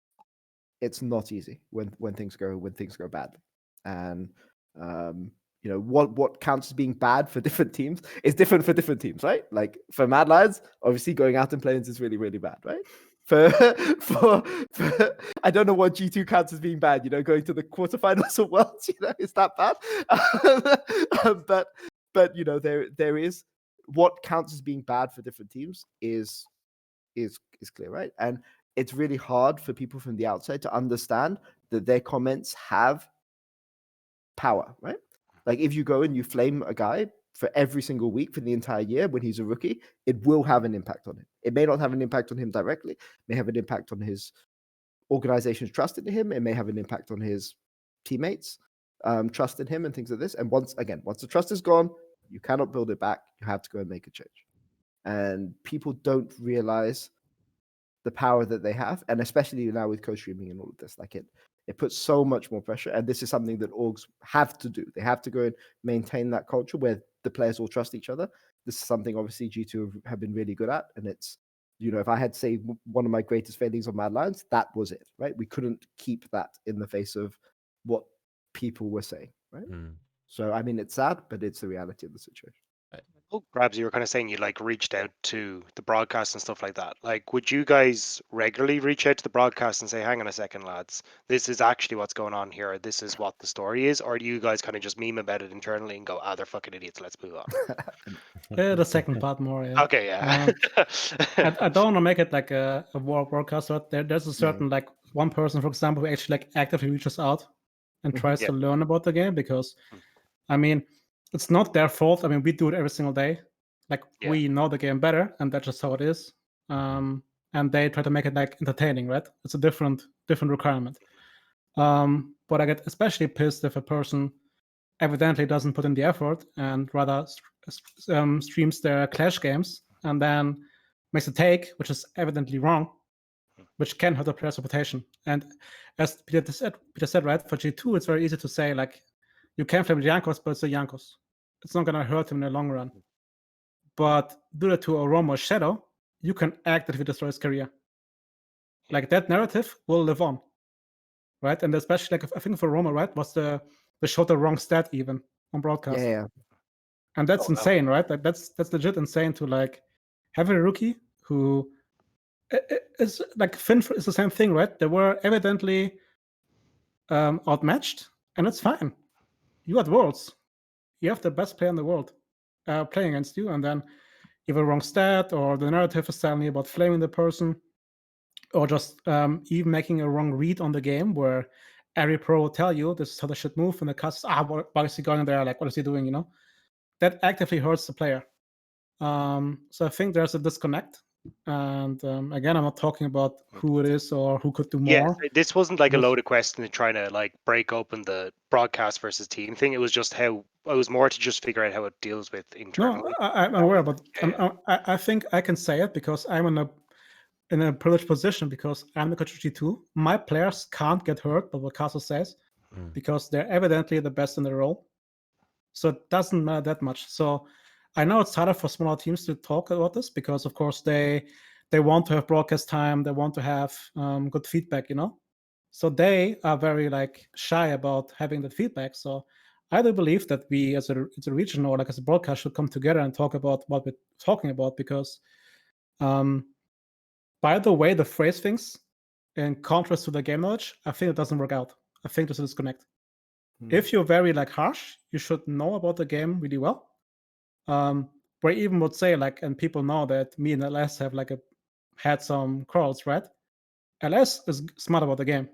not easy when things go badly. And you know what counts as being bad for different teams is different for different teams, right? Like for Mad Lions, obviously going out and playing is really, really bad, right? For I don't know what G2 counts as being bad, you know, going to the quarterfinals of Worlds, you know, is that bad? But you know, there is what counts as being bad for different teams is clear, right? And it's really hard for people from the outside to understand that their comments have power, right? Like if you go and you flame a guy for every single week for the entire year when he's a rookie, it will have an impact on him. It may not have an impact on him directly, it may have an impact on his organization's trust in him, it may have an impact on his teammates' trust in him and things like this. And once the trust is gone, you cannot build it back. You have to go and make a change. And people don't realize the power that they have, and especially now with co-streaming and all of this, like it puts so much more pressure. And this is something that orgs have to do. They have to go and maintain that culture where the players all trust each other. This is something obviously G2 have been really good at, and it's, you know, if I had to say one of my greatest failings on Mad Lions, that was it, right? We couldn't keep that in the face of what people were saying, right? So I mean, it's sad, but it's the reality of the situation. Oh, Grabbz, you were kind of saying you like reached out to the broadcast and stuff like that. Like, would you guys regularly reach out to the broadcast and say, hang on a second, lads, this is actually what's going on here. This is what the story is. Or do you guys kind of just meme about it internally and go, they're fucking idiots. Let's move on. The second part more, yeah. Okay, yeah. I don't want to make it like a war broadcast, but there's a certain like one person, for example, who actually like actively reaches out and tries to learn about the game, because I mean, it's not their fault. I mean, we do it every single day. Like we know the game better, and that's just how it is. And they try to make it like entertaining, right? It's a different requirement. But I get especially pissed if a person evidently doesn't put in the effort and rather streams their Clash games and then makes a take which is evidently wrong, which can hurt the player's reputation. And as Peter said, right, for G2, it's very easy to say like, you can flame Jankos, but it's a Jankos. It's not going to hurt him in the long run. But do that to a Romo Shadow, you can actively destroy his career. Like that narrative will live on, right? And especially like I think for Romo, right, was the showed the wrong stat even on broadcast. Yeah. And that's insane, right? Like that's legit insane to like have a rookie who is like Finn is the same thing, right? They were evidently outmatched, and it's fine. You at Worlds, you have the best player in the world playing against you, and then you have a wrong stat, or the narrative is suddenly about flaming the person, or just even making a wrong read on the game where every pro will tell you this is how they should move, and the cast why is he going there? Like, what is he doing? You know, that actively hurts the player. So I think there's a disconnect. And again, I'm not talking about who it is or who could do more. Yeah, this wasn't like a loaded question to try to like break open the broadcast versus team thing. It was just how it was more to just figure out how it deals with internally. No, I'm aware, but I think I can say it because I'm in a privileged position because I'm the coach of G2. My players can't get hurt by what Castle says because they're evidently the best in their role. So it doesn't matter that much. So I know it's harder for smaller teams to talk about this because, of course, they want to have broadcast time. They want to have good feedback, So they are very shy about having that feedback. So I do believe that we, as a region or as a broadcast, should come together and talk about what we're talking about because, by the way, the phrase things in contrast to the game knowledge, I think it doesn't work out. I think there's a disconnect. If you're very harsh, you should know about the game really well. Where I even would say and people know that me and LS have had some quarrels, right? LS is smart about the game,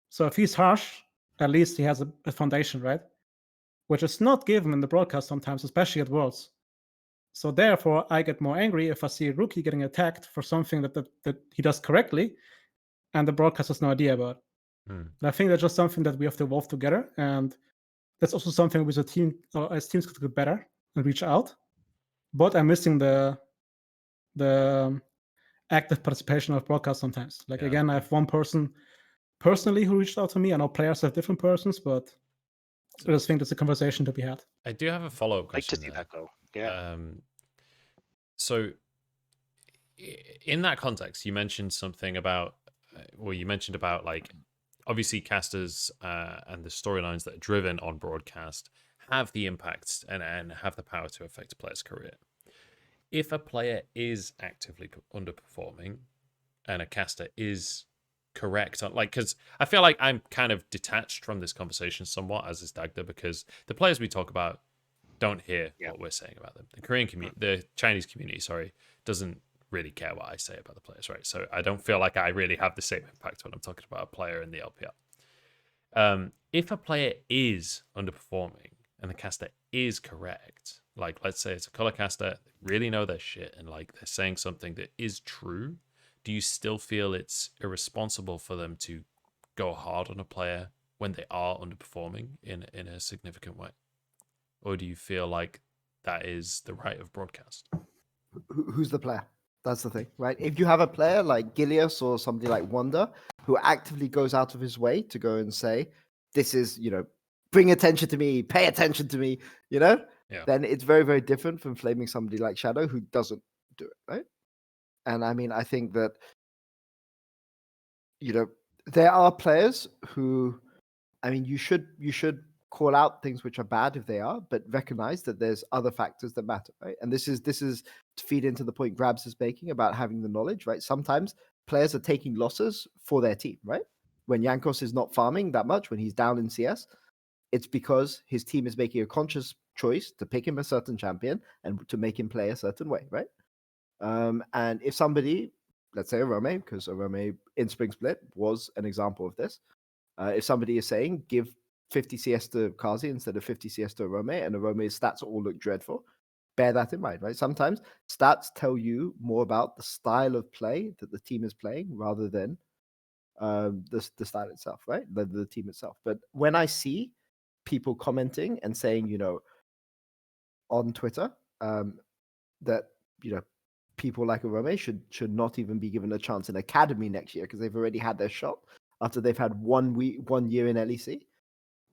so if he's harsh, at least he has a foundation, right? Which is not given in the broadcast sometimes, especially at Worlds. So therefore, I get more angry if I see a rookie getting attacked for something that he does correctly, and the broadcast has no idea about. And I think that's just something that we have to evolve together, and that's also something with a team or as teams could get better and reach out. But I'm missing the active participation of broadcast sometimes. Again, I have one person personally who reached out to me. I know players have different persons, but I just think there's a conversation to be had. I do have a follow-up Like question. to see that go. Yeah. So in that context, you mentioned something about, you mentioned about obviously casters and the storylines that are driven on broadcast have the impact and have the power to affect a player's career. If a player is actively underperforming and a caster is correct on because I feel like I'm kind of detached from this conversation somewhat, as is Dagda, because the players we talk about don't hear what we're saying about them. The Korean community, the Chinese community, doesn't really care what I say about the players, right? So I don't feel like I really have the same impact when I'm talking about a player in the LPL. If a player is underperforming and the caster is correct, let's say it's a color caster, they really know their shit and they're saying something that is true, do you still feel it's irresponsible for them to go hard on a player when they are underperforming in a significant way? Or do you feel like that is the right of broadcast? Who's the player? That's the thing, right? If you have a player like Gilius or somebody like Wonder who actively goes out of his way to go and say, this is, bring attention to me, pay attention to me, then it's very, very different from flaming somebody like Shadow who doesn't do it, right? And I mean, I think that, there are players who, I mean, you should call out things which are bad if they are, but recognize that there's other factors that matter, right? And this is to feed into the point Grabbz is making about having the knowledge, right? Sometimes players are taking losses for their team, right? When Jankos is not farming that much, when he's down in CS, it's because his team is making a conscious choice to pick him a certain champion and to make him play a certain way, right? And if somebody, let's say Arome, because Arome in Spring Split was an example of this, if somebody is saying give 50 CS to Kazi instead of 50 CS to Arome, and Arome's stats all look dreadful, bear that in mind, right? Sometimes stats tell you more about the style of play that the team is playing rather than the style itself, right? The team itself. But when I see people commenting and saying, on Twitter, that, people like Arome should not even be given a chance in Academy next year because they've already had their shot after they've had 1 year in LEC,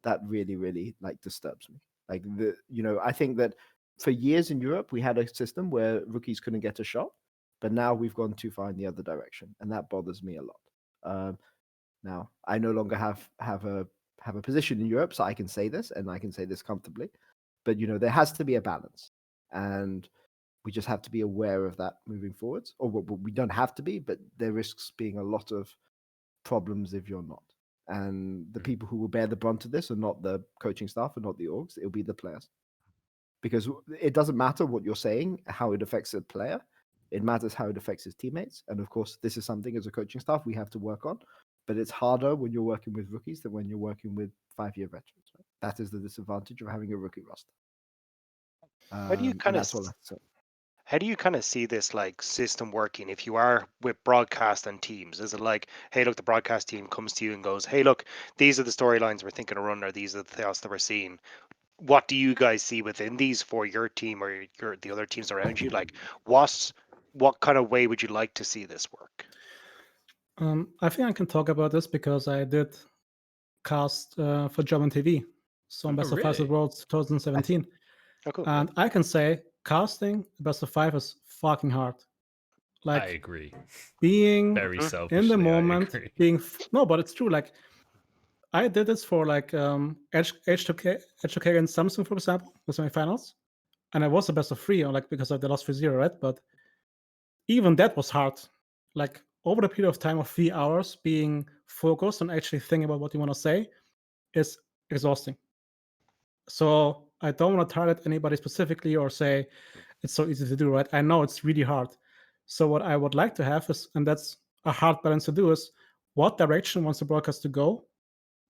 that really, really disturbs me. I think that for years in Europe, we had a system where rookies couldn't get a shot, but now we've gone too far in the other direction, and that bothers me a lot. Now, I no longer have a position in Europe, so I can say this, and I can say this comfortably. But there has to be a balance, and we just have to be aware of that moving forwards. Or we don't have to be, but there risks being a lot of problems if you're not. And the people who will bear the brunt of this are not the coaching staff and not the orgs. It'll be the players. Because it doesn't matter what you're saying, how it affects a player. It matters how it affects his teammates. And of course, this is something as a coaching staff we have to work on. But it's harder when you're working with rookies than when you're working with 5-year veterans. Right? That is the disadvantage of having a rookie roster. How do you kind of see this system working if you are with broadcast and teams? Is it hey, look, the broadcast team comes to you and goes, hey, look, these are the storylines we're thinking of running, or these are the chaos that we're seeing. What do you guys see within these for your team or the other teams around you? What kind of way would you like to see this work? I think I can talk about this because I did cast for German TV. So on Oh, Best of Five really? Worlds 2017. Oh, cool. And I can say casting Best of Five is fucking hard. I Like agree. being Very Mhm. selfishly, in the I moment, agree. no, but it's true. Like I did this for like H2K against Samsung, for example, the semifinals, and I was the best of three, like because of the lost 3-0, right? But even that was hard. Like over the period of time of 3 hours, being focused and actually thinking about what you want to say is exhausting. So I don't want to target anybody specifically or say it's so easy to do, right? I know it's really hard. So what I would like to have is, and that's a hard balance to do, is what direction wants the broadcast to go,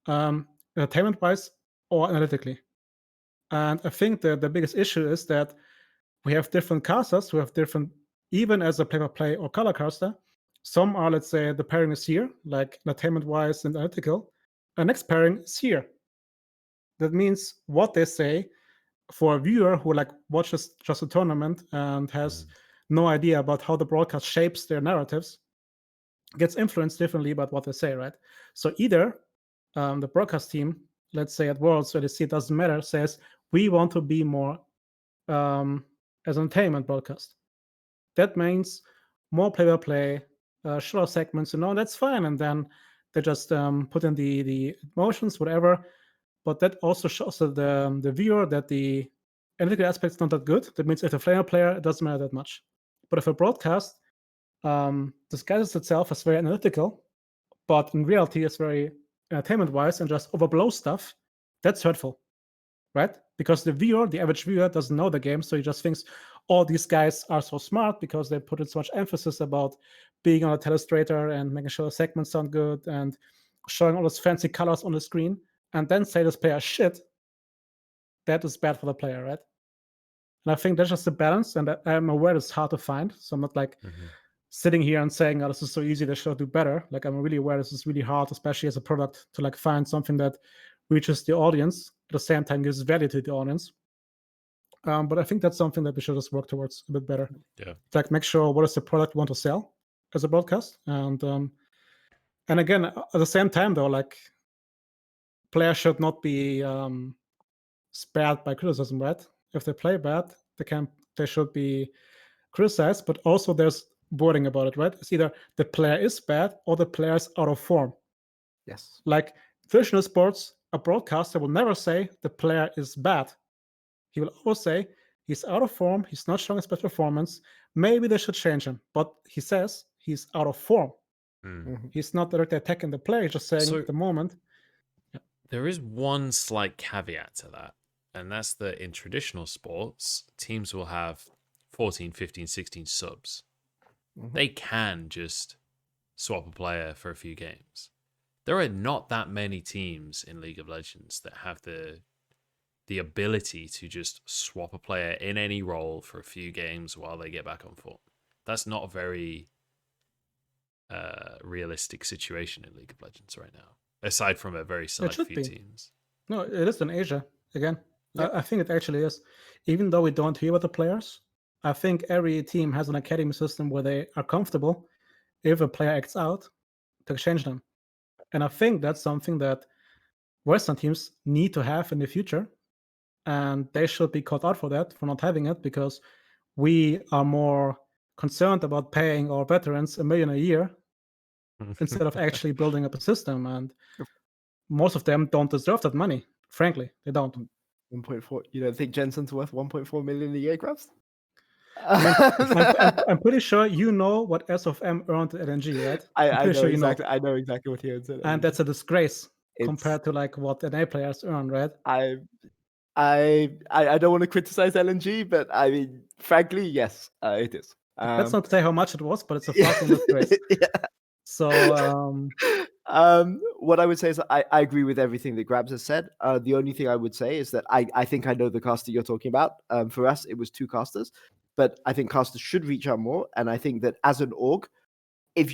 entertainment-wise or analytically. And I think the biggest issue is that we have different casters who have different, even as a play-by-play or color caster. Some are, let's say, the pairing is here, like entertainment-wise and analytical. The next pairing is here. That means what they say for a viewer who like watches just a tournament and has no idea about how the broadcast shapes their narratives gets influenced differently about what they say, right? So either the broadcast team, let's say at Worlds, where they see it doesn't matter, says we want to be more as an entertainment broadcast. That means more play-by-play, shorter segments, that's fine. And then they just put in the emotions, whatever. But that also shows the viewer that the analytical aspect is not that good. That means if a player, it doesn't matter that much. But if a broadcast disguises itself as very analytical, but in reality it's very entertainment-wise and just overblows stuff, that's hurtful, right? Because the viewer, the average viewer, doesn't know the game, so he just thinks, oh, these guys are so smart because they put in so much emphasis about being on a telestrator and making sure the segments sound good and showing all those fancy colors on the screen, and then say this player shit. That is bad for the player, right? And I think that's just the balance, and I'm aware it's hard to find. So I'm not like sitting here and saying, oh, this is so easy, they should do better. Like I'm really aware this is really hard, especially as a product, to like find something that reaches the audience at the same time gives value to the audience. But I think that's something that we should just work towards a bit better. Yeah. Like make sure what is the product we want to sell as a broadcast, and again at the same time though, like players should not be spared by criticism, right? If they play bad, they should be criticized, but also there's wording about it, right? It's either the player is bad or the player is out of form. Yes. Like traditional sports, a broadcaster will never say the player is bad. He will always say he's out of form, he's not showing his best performance, maybe they should change him. But he says he's out of form. He's not directly attacking the player, he's just saying at the moment. There is one slight caveat to that, and that's that in traditional sports, teams will have 14, 15, 16 subs. They can just swap a player for a few games. There are not that many teams in League of Legends that have the ability to just swap a player in any role for a few games while they get back on form. That's not a very realistic situation in League of Legends right now, aside from a very select few teams. No, it is in Asia again. I think it actually is. Even though we don't hear about the players, I think every team has an academy system where they are comfortable if a player acts out to exchange them. And I think that's something that Western teams need to have in the future. And they should be called out for that, for not having it, because we are more concerned about paying our veterans $1 million a year instead of actually building up a system. And most of them don't deserve that money. Frankly, they don't. 1.4. You don't think Jensen's worth 1.4 million a year, Grabbz? I'm pretty sure you know what SFM earned at LNG, right? I know exactly. I know exactly what he earns. And that's a disgrace compared to like what NA players earn, right? I don't want to criticize LNG, but I mean, frankly, yes, it is. Let's not say how much it was, but it's a fucking disgrace. So, what I would say is I agree with everything that Grabbz has said. The only thing I would say is that I think I know the caster you're talking about. For us, it was 2 casters, but I think casters should reach out more. And I think that as an org, if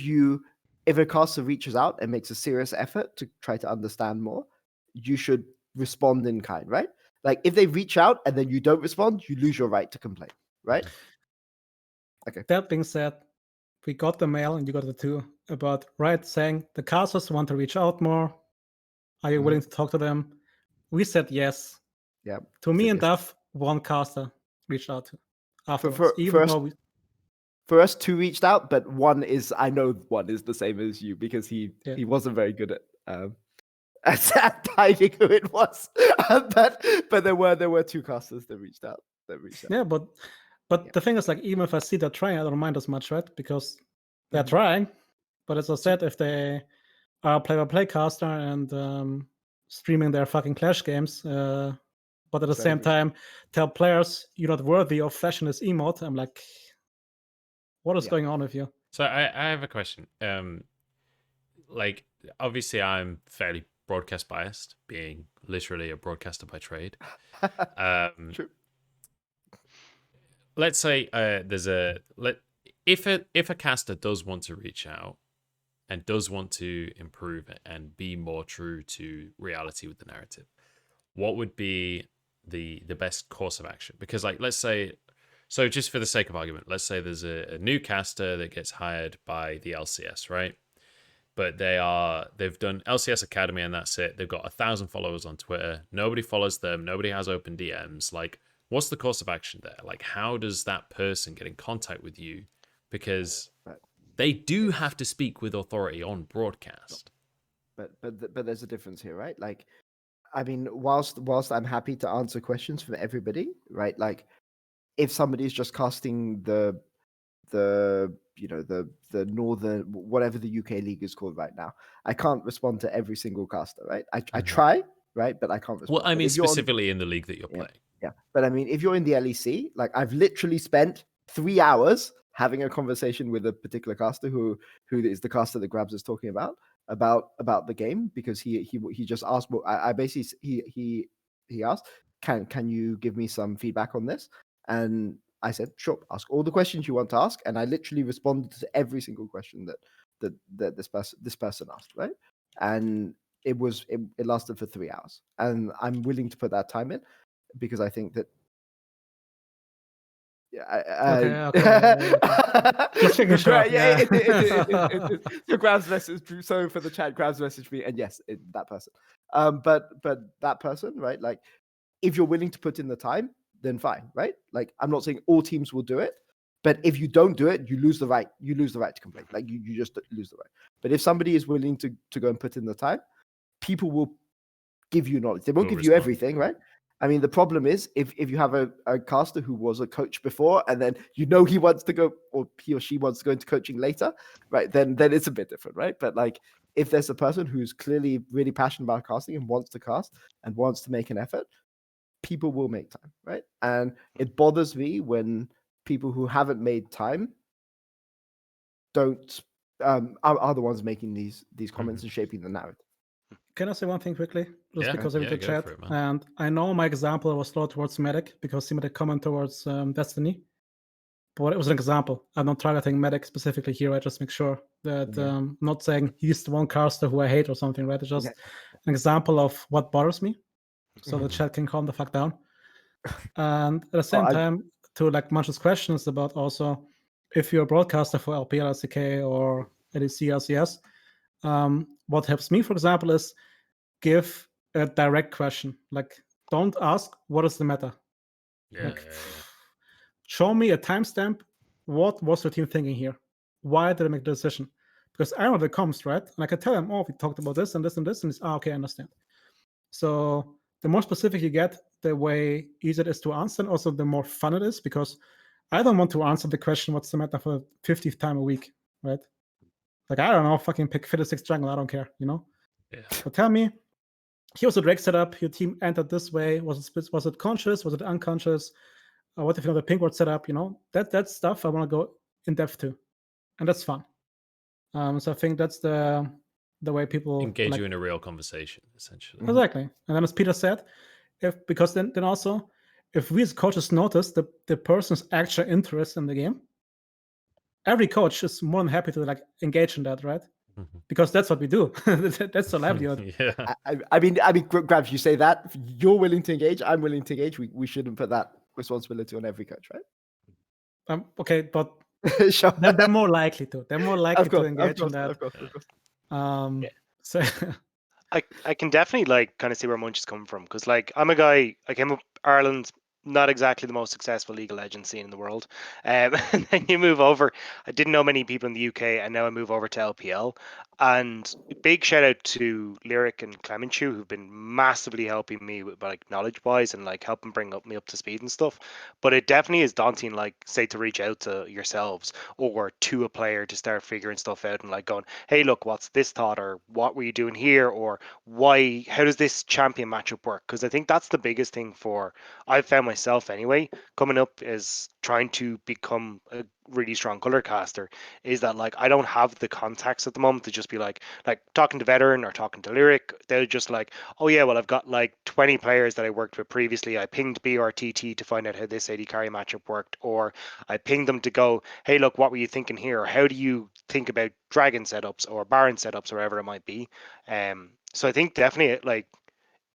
a caster reaches out and makes a serious effort to try to understand more, you should respond in kind, right? Like if they reach out and then you don't respond, you lose your right to complain, right? Okay. That being said, we got the mail and you got the 2 about saying the casters want to reach out more. Are you willing to talk to them? we said yes. Yeah. To me said and yes. Duff, one caster reached out to afterwards. for even us- though we, For us, two reached out, but I know one is the same as you because he wasn't very good at hiding who it was. but there were two casters that reached out. yeah, but the thing is, like, even if I see they're trying, I don't mind as much, right? Because they're Mhm. trying. But as I said, if they are a play-by-play caster and streaming their fucking Clash games, but at the same time tell players you're not worthy of flashing this emote, I'm like, what is going on with you? So I have a question. Like, obviously, I'm fairly broadcast biased, being literally a broadcaster by trade. True. Let's say if a caster does want to reach out and does want to improve it and be more true to reality with the narrative, what would be the best course of action? Because, like, let's say, so just for the sake of argument, let's say there's a new caster that gets hired by the LCS, right? But they've done LCS Academy and that's it. They've got 1,000 followers on Twitter. Nobody follows them. Nobody has open DMs. Like, what's the course of action there? Like, how does that person get in contact with you? Because they do have to speak with authority on broadcast. But there's a difference here, right? Like, I mean, whilst I'm happy to answer questions from everybody, right? Like, if somebody's just casting the northern, whatever the UK league is called right now, I can't respond to every single caster, right? I try, right, but I can't respond. Well, I mean, specifically in the league that you're playing. Yeah, but I mean, if you're in the LEC, like, I've literally spent 3 hours having a conversation with a particular caster who is the caster that Grabbz is talking about the game, because he just asked. Well, I basically he asked, can you give me some feedback on this? And I said, sure, ask all the questions you want to ask, and I literally responded to every single question that this person asked, right? And it lasted for 3 hours, and I'm willing to put that time in because I think that. Yeah, Just making sure. Yeah. So Grabbz messaged. So for the chat, Grabbz messaged me, and yes, that person. But that person, right? Like, if you're willing to put in the time, then fine, right? Like, I'm not saying all teams will do it, but if you don't do it, you lose the right. You lose the right to complain. Like, you just lose the right. But if somebody is willing to go and put in the time, people will give you knowledge. They won't give you everything, right? I mean, the problem is if you have a caster who was a coach before, and then he wants to go, or he or she wants to go into coaching later, right? Then it's a bit different, right? But, like, if there's a person who's clearly really passionate about casting and wants to cast and wants to make an effort, people will make time, right? And it bothers me when people who haven't made time don't are the ones making these comments and shaping the narrative. Can I say one thing quickly? Just because I read the go chat. for it, man. And I know my example was slow towards Medic because he made a comment towards Destiny. But it was an example. I'm not targeting Medic specifically here. I just make sure that I'm not saying he's the one caster who I hate or something, right? It's just an example of what bothers me. So the chat can calm the fuck down. And at the same time, to, like, Munch's questions about also if you're a broadcaster for LPL, LCK, or LEC, LCS, what helps me, for example, is give a direct question. Like, don't ask what is the meta. Show me a timestamp. What was your team thinking here? Why did I make the decision? Because I know the comms, right? And I can tell them, oh, we talked about this and this and this, and it's okay, I understand. So the more specific you get, the way easier it is to answer, and also the more fun it is, because I don't want to answer the question, what's the meta, for the 50th time a week, right? Like, I don't know, fucking pick 56 jungle, I don't care, Yeah. But tell me, here was the Drake setup, your team entered this way, was it conscious, was it unconscious? What if you know the pink ward setup, that stuff I want to go in depth to. And that's fun. So I think that's the way people engage you in a real conversation, essentially. Exactly. And then, as Peter said, because then also, if we as coaches notice the person's actual interest in the game, every coach is more than happy to, like, engage in that, right? Because that's what we do. That's the livelihood. Yeah. I mean, Grabbz, you say that you're willing to engage, I'm willing to engage. We shouldn't put that responsibility on every coach, right? Okay, but Sure. they're more likely to. They're more likely to engage in that. Of course. So I can definitely like kind of see where Munch is coming from, because like I'm a guy, I came up Ireland, not exactly the most successful League of Legends scene in the world, and then you move over. I didn't know many people in the UK, and now I move over to LPL. And big shout out to Lyric and Clemenchu, who've been massively helping me with like knowledge wise and like helping bring me up to speed and stuff. But it definitely is daunting, like say to reach out to yourselves or to a player to start figuring stuff out and like going, hey, look, what's this thought, or what were you doing here, or why, how does this champion matchup work? Because I think that's the biggest thing for, I've found myself anyway, coming up is trying to become a really strong color caster, is that like I don't have the contacts at the moment to just be like talking to Veteran or talking to Lyric. They're just like, oh yeah, well I've got like 20 players that I worked with previously. I pinged BRTT to find out how this AD carry matchup worked, or I pinged them to go, hey look, what were you thinking here? Or how do you think about dragon setups or baron setups or whatever it might be? So I think definitely like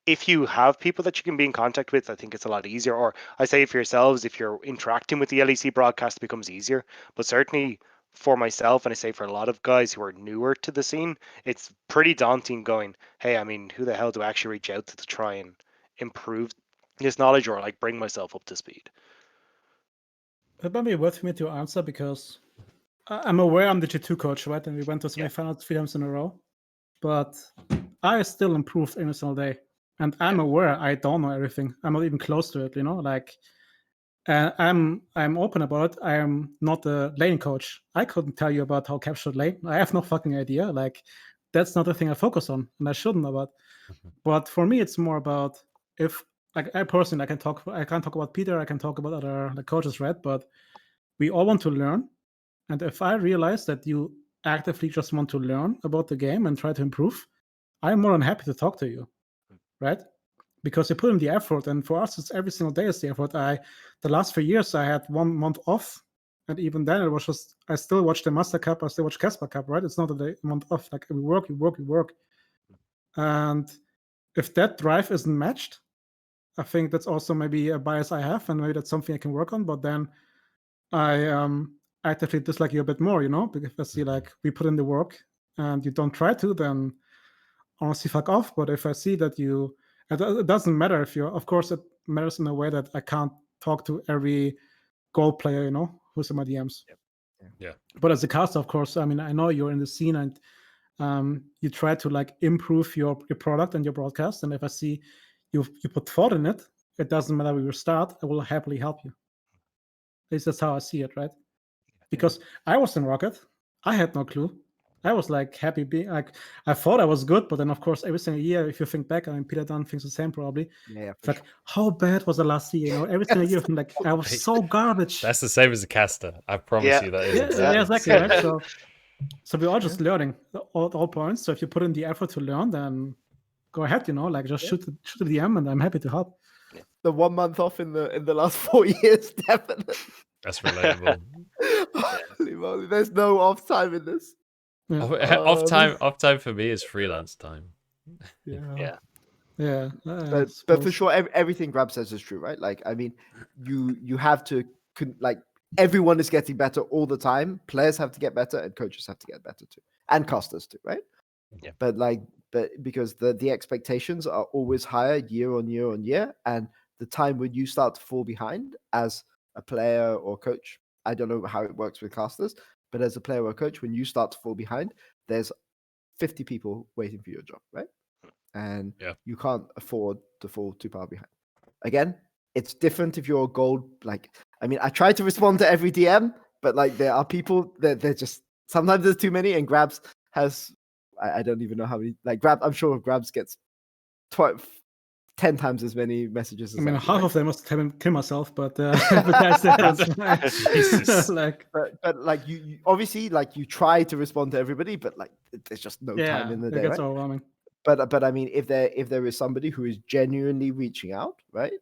if you have people that you can be in contact with, I think it's a lot easier. Or I say for yourselves, if you're interacting with the LEC broadcast, it becomes easier. But certainly for myself, and I say for a lot of guys who are newer to the scene, it's pretty daunting going, hey, I mean, who the hell do I actually reach out to try and improve this knowledge or like bring myself up to speed? It might be worth me to answer because I'm aware I'm the G2 coach, right? And we went to semifinals 3 times in a row. But I still improve every single day. And I'm aware I don't know everything. I'm not even close to it, you know? Like, I'm open about it. I am not a lane coach. I couldn't tell you about how captured lane. I have no fucking idea. Like, that's not the thing I focus on, and I shouldn't about. But for me, it's more about if, like, I personally, I can't talk about Peter. I can talk about other like coaches, right? But we all want to learn. And if I realize that you actively just want to learn about the game and try to improve, I'm more than happy to talk to you, right? Because you put in the effort, and for us, it's every single day is the effort. The last 3 years, I had 1 month off, and even then, it was just I still watch the Master Cup, I still watch Casper Cup, right? It's not a month off. Like we work, and if that drive isn't matched, I think that's also maybe a bias I have, and maybe that's something I can work on. But then I actively dislike you a bit more, you know, because I see like we put in the work and you don't try to, then honestly fuck off. But if I see that you, it doesn't matter if you're, of course, it matters in a way that I can't talk to every goal player, you know, who's in my DMs. Yeah. But as a caster, of course, I mean, I know you're in the scene and you try to like improve your product and your broadcast. And if I see you put thought in it, it doesn't matter where you start, I will happily help you. At least that's how I see it, right? Because I was in Rocket, I had no clue. I was like happy being like I thought I was good, but then of course every single year, if you think back, I mean Peter Dunn thinks the same probably. Yeah, It's like how bad was the last year? You know, every single year I'm like I was so garbage. That's the same as a caster. I promise you that is exactly right. So we're all just learning at all points. So if you put in the effort to learn, then go ahead. You know, like just shoot the DM, and I'm happy to help. The 1 month off in the last 4 years, definitely. That's relatable. Holy moly, there's no off time in this. Off time for me is freelance time. Yeah. But for sure, everything Grabbz says is true, right? Like, I mean, you have to like everyone is getting better all the time. Players have to get better, and coaches have to get better too, and casters too, right? Yeah. But because the expectations are always higher year on year on year, and the time when you start to fall behind as a player or coach, I don't know how it works with casters, but as a player or coach, when you start to fall behind, there's 50 people waiting for your job, right? And you can't afford to fall too far behind. Again, it's different if you're a gold. Like, I mean, I try to respond to every DM, but like there are people that they're just sometimes there's too many, and Grabbz has I don't even know how many. Like I'm sure Grabbz gets 10 times as many messages. As I mean, half right? of them must kill myself, but besides that, like, but like you obviously like you try to respond to everybody, but like there's just no time in the day. It gets right? overwhelming. But I mean, if there is somebody who is genuinely reaching out, right?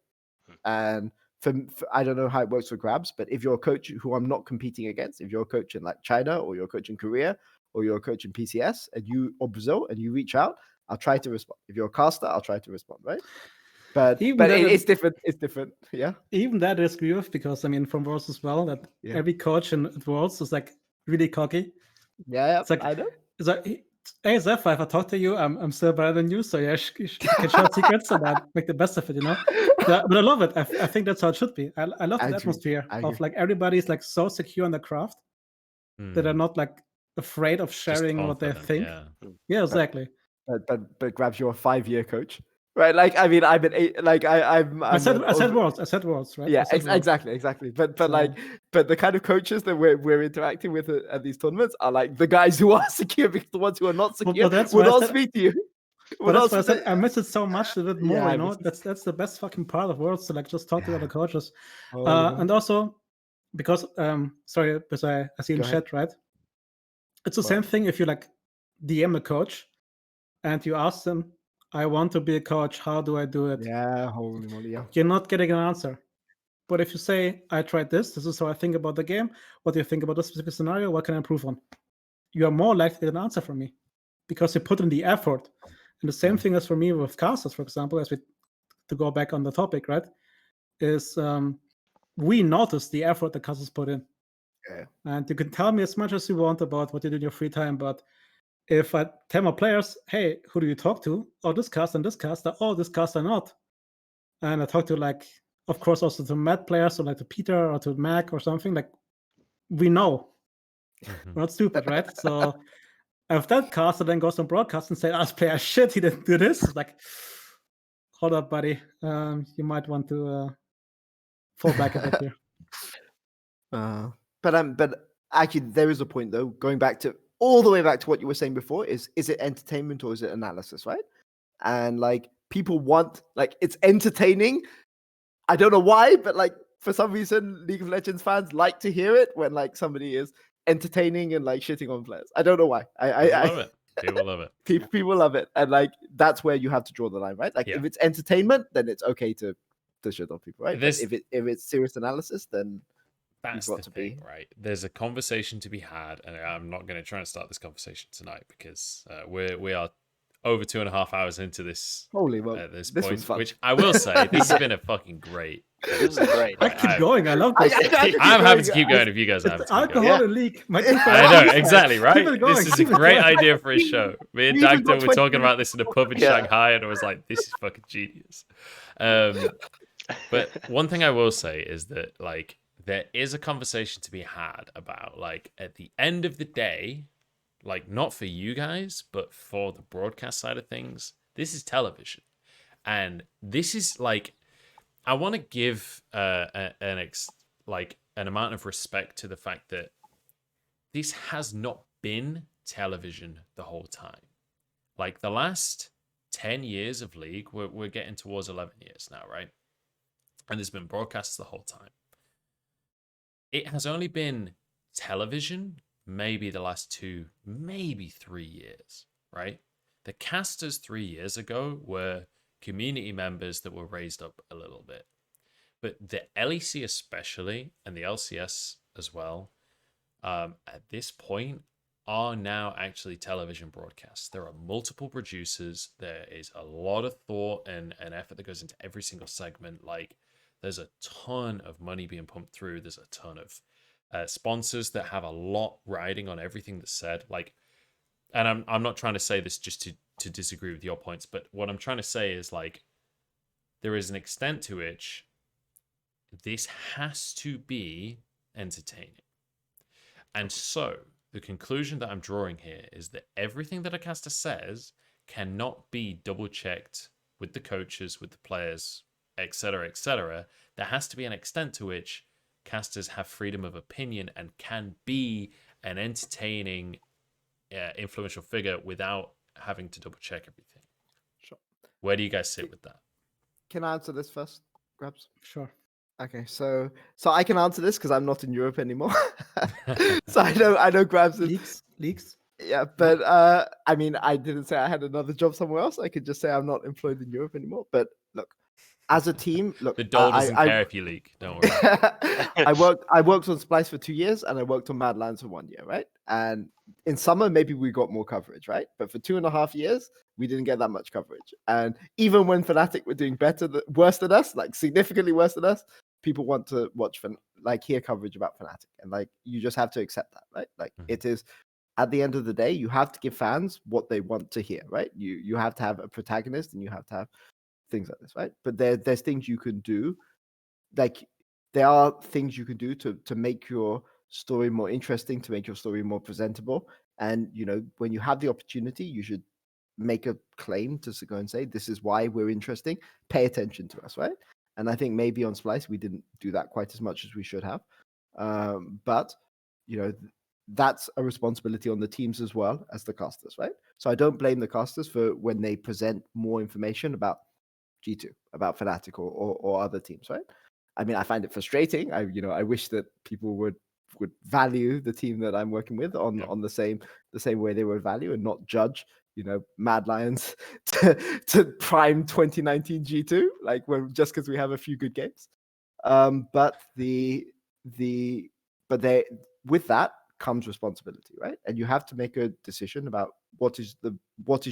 And for I don't know how it works for Grabbz, but if you're a coach who I'm not competing against, if you're a coach in like China or you're a coach in Korea or you're a coach in PCS and you or Brazil and you reach out, I'll try to respond. If you're a caster, I'll try to respond, right? But it's different. It's different. Yeah. Even that is weird because I mean, from Worlds as well, that every coach in Worlds is like really cocky. Yeah. It's like I know. It's like hey Zephyr, if I talk to you, I'm still better than you, so yeah, you can share secrets and make the best of it, But I love it. I think that's how it should be. I love I the agree. atmosphere I of agree. like everybody's like so secure in their craft that are not like afraid of Just sharing what they confident, think. Yeah, exactly. But Grabbz, you're a 5-year coach, right? Like, I mean, I'm an 8. Like, I said worlds, right? Yeah, I said worlds. exactly. But So- like, but the kind of coaches that we're interacting with at these tournaments are like the guys who are secure, because the ones who are not secure that's will why I not said- speak to you. But that's why I said I miss it so much a bit more, Yeah, I miss it. That's the best fucking part of Worlds, to like just talk to other coaches. Oh, And also because sorry, because I see in Go ahead. chat, right? It's the What? same thing if you like DM a coach and you ask them, I want to be a coach, how do I do it? Yeah, holy moly, yeah. You're not getting an answer. But if you say, I tried this is how I think about the game, what do you think about this specific scenario? What can I improve on? You are more likely to get an answer from me because you put in the effort. And the same thing as for me with casters, for example, to go back on the topic, right? Is we notice the effort the casters put in. Yeah. And you can tell me as much as you want about what you do in your free time, but if I tell my players, hey, who do you talk to? Oh, this caster and this caster. Oh, this caster not. And I talk to, like, of course, also to Matt players, so like to Peter or to Mac or something. Like, we know. We're not stupid, right? So if that caster then goes on broadcast and say, "This player shit, he didn't do this," it's like, hold up, buddy. You might want to fall back a bit here. But actually, there is a point though. Going back to all the way back to what you were saying before, is it entertainment or is it analysis, right? And like, people want, like, it's entertaining. I don't know why, but like, for some reason, League of Legends fans like to hear it when like somebody is entertaining and like shitting on players. I don't know why. I love it. People love it. People love it, and like, that's where you have to draw the line, right? Like, if it's entertainment, then it's okay to shit on people, right? But if it's serious analysis, then that's the thing, right? There's a conversation to be had, and I'm not going to try and start this conversation tonight because we are over 2.5 hours into this. Holy well, this this point, was fun. which I will say, this has been a fucking great. This is great. I keep going. I love this. I'm happy to keep going if you guys are happy to keep Alcohol going. and leak. I know, exactly, right? Keep it going, This is a keep it great going. idea for a show. Me and We even Dagda got were talking 20 about this in a pub in Shanghai, and I was like, this is fucking genius. But one thing I will say is that, like, there is a conversation to be had about, like, at the end of the day, like, not for you guys, but for the broadcast side of things, this is television. And this is, like, I want to give an amount of respect to the fact that this has not been television the whole time. Like, the last 10 years of League, we're getting towards 11 years now, right? And there's been broadcasts the whole time. It has only been television maybe the last 2, maybe 3 years, right? The casters 3 years ago were community members that were raised up a little bit. But the LEC especially, and the LCS as well, at this point, are now actually television broadcasts. There are multiple producers. There is a lot of thought and effort that goes into every single segment. Like, there's a ton of money being pumped through. There's a ton of sponsors that have a lot riding on everything that's said. Like, and I'm not trying to say this just to disagree with your points, but what I'm trying to say is, like, there is an extent to which this has to be entertaining. And so the conclusion that I'm drawing here is that everything that a caster says cannot be double checked with the coaches, with the players, etc., etc. There has to be an extent to which casters have freedom of opinion and can be an entertaining, influential figure without having to double check everything. Sure. Where do you guys sit with that? Can I answer this first, Grabbz? Sure. Okay, so I can answer this because I'm not in Europe anymore. So I know Grabbz is Leaks. Yeah, but I mean, I didn't say I had another job somewhere else. I could just say I'm not employed in Europe anymore. But look, as a team, look, The Dole doesn't care if you leak. Don't worry. I worked on Splice for 2 years and I worked on Madlands for 1 year, right? And in summer, maybe we got more coverage, right? But for 2.5 years, we didn't get that much coverage. And even when Fnatic were doing worse than us, like significantly worse than us, people want to hear coverage about Fnatic. And like, you just have to accept that, right? Like, it is, at the end of the day, you have to give fans what they want to hear, right? You have to have a protagonist, and you have to have things like this, right? But there's things you can do, like there are things you can do to make your story more interesting, to make your story more presentable. And when you have the opportunity, you should make a claim to go and say, this is why we're interesting. Pay attention to us, right? And I think maybe on Splice we didn't do that quite as much as we should have. But that's a responsibility on the teams as well as the casters, right? So I don't blame the casters for when they present more information about G2, about Fnatic or other teams, right? I mean, I find it frustrating. I wish that people would value the team that I'm working with on the same way they would value, and not judge Mad Lions to prime 2019 G2 like just because we have a few good games. But with that comes responsibility, right? And you have to make a decision about what is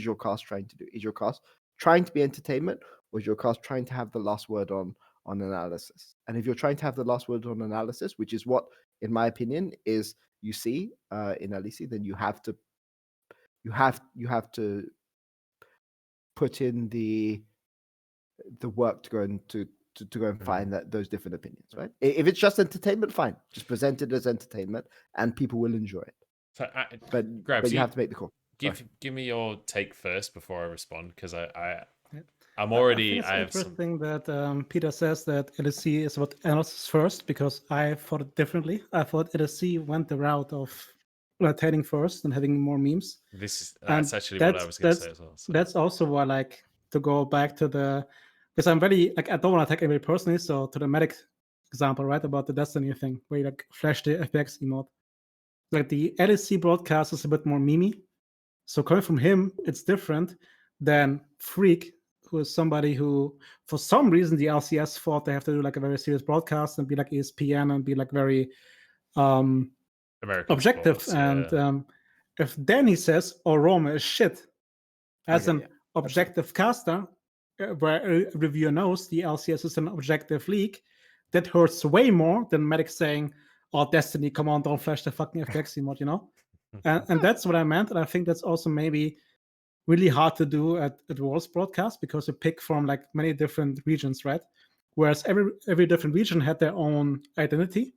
your cast trying to do. Is your cast trying to be entertainment, or is your cast trying to have the last word on analysis? And if you're trying to have the last word on analysis, which is what, in my opinion, is you see in LEC, then you have to put in the work to go and find those different opinions, right? If it's just entertainment, fine. Just present it as entertainment, and people will enjoy it. So, But Grabbz, you have to make the call. Give me your take first before I respond, because I'm I already. think it's I have some. interesting that Peter says that LSC is about analysis first, because I thought it differently. I thought LSC went the route of rotating first and having more memes. That's actually what I was going to say as well. So. That's also why, to go back to because I'm very I don't want to attack anybody personally. So to the medic example, right, about the Destiny thing, where you flash the FPX emote. The LSC broadcast is a bit more memey. So coming from him, it's different than Freak, who is somebody who, for some reason, the LCS thought they have to do a very serious broadcast and be like ESPN and be very objective. Sports, and if Danny says, Roma is shit, as an objective caster, where a reviewer knows the LCS is an objective league, that hurts way more than Medic saying, Destiny, come on, don't flash the fucking FX emote, and that's what I meant. And I think that's also maybe really hard to do at Worlds broadcast, because you pick from many different regions, right? Whereas every different region had their own identity,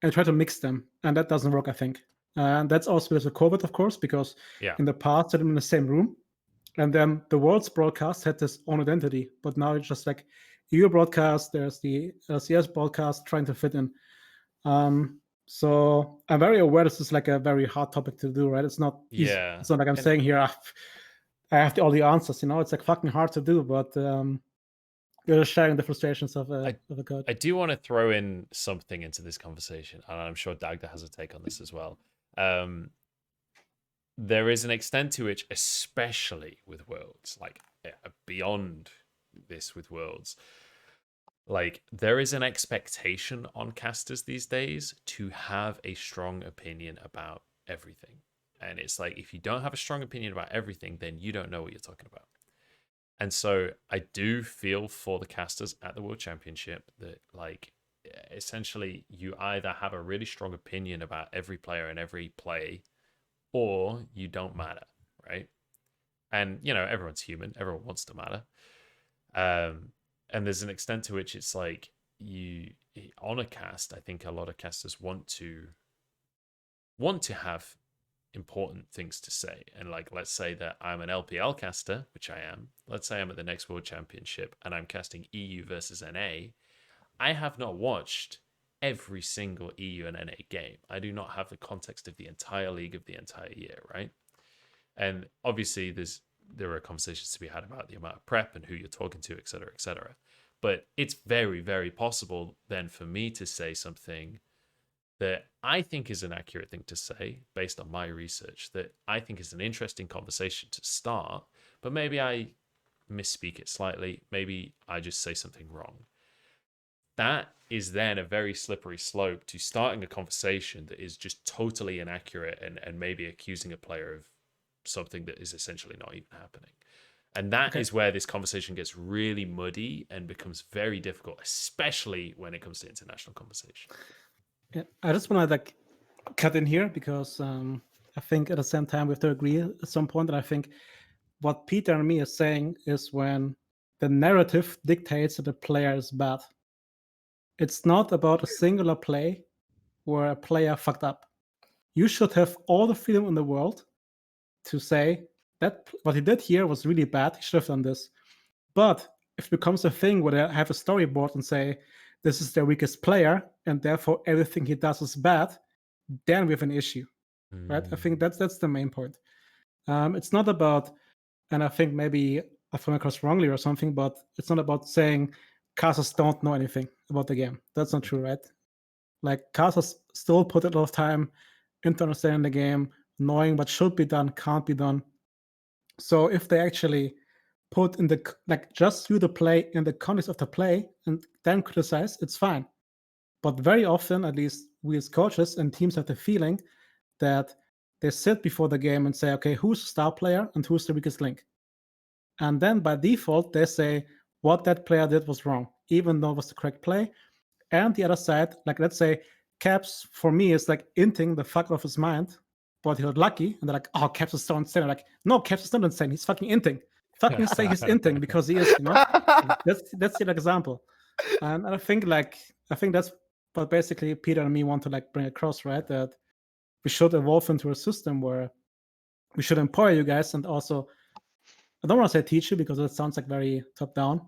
and try to mix them, and that doesn't work, I think. And that's also because of COVID, of course, because in the past they were in the same room, and then the Worlds broadcast had this own identity, but now it's just EU broadcast. There's the LCS broadcast trying to fit in. So I'm very aware this is a very hard topic to do, right? It's not easy. It's not I'm saying here I have all the answers, it's fucking hard to do, but you're just sharing the frustrations of a code. I do want to throw in something into this conversation, and I'm sure Dagda has a take on this as well. There is an extent to which, especially with Worlds, beyond this with Worlds, there is an expectation on casters these days to have a strong opinion about everything. And it's if you don't have a strong opinion about everything, then you don't know what you're talking about. And so I do feel for the casters at the World Championship that essentially you either have a really strong opinion about every player and every play, or you don't matter, right? And everyone's human, everyone wants to matter. And there's an extent to which it's you on a cast, I think a lot of casters want to have important things to say. And let's say that I'm an LPL caster, which I am. Let's say I'm at the next World Championship and I'm casting EU versus NA. I have not watched every single EU and NA game. I do not have the context of the entire league of the entire year, right? And obviously there are conversations to be had about the amount of prep and who you're talking to, et cetera, et cetera. But it's very, very possible then for me to say something that I think is an accurate thing to say based on my research, that I think is an interesting conversation to start, but maybe I misspeak it slightly. Maybe I just say something wrong. That is then a very slippery slope to starting a conversation that is just totally inaccurate and maybe accusing a player of something that is essentially not even happening. And that is where this conversation gets really muddy and becomes very difficult, especially when it comes to international conversation. Yeah, I just want to cut in here because I think at the same time we have to agree at some point that I think what Peter and me are saying is when the narrative dictates that the player is bad. It's not about a singular play where a player fucked up. You should have all the freedom in the world to say that what he did here was really bad. He should have done this. But if it becomes a thing where they have a storyboard and say this is their weakest player and therefore everything he does is bad, then we have an issue, right? I think that's the main point. It's not about, and I think maybe I come across wrongly or something, but it's not about saying casters don't know anything about the game. That's not true, right? Like casters still put a lot of time into understanding the game, knowing what should be done, can't be done. So if they actually put in the just view the play in the context of the play and then criticize, it's fine. But very often, at least we as coaches and teams have the feeling that they sit before the game and say, okay, who's the star player and who's the weakest link? And then by default, they say what that player did was wrong, even though it was the correct play. And the other side, like let's say Caps for me is like inting the fuck off his mind, but he got lucky, and they're like, oh, Caps is so insane. I'm like, no, Caps is not insane. He's fucking inting. Fucking say he's inting because he is, you know. That's the example. And I think that's what basically Peter and me want to like bring across, right? That we should evolve into a system where we should empower you guys, and also I don't want to say teach you because it sounds like very top down.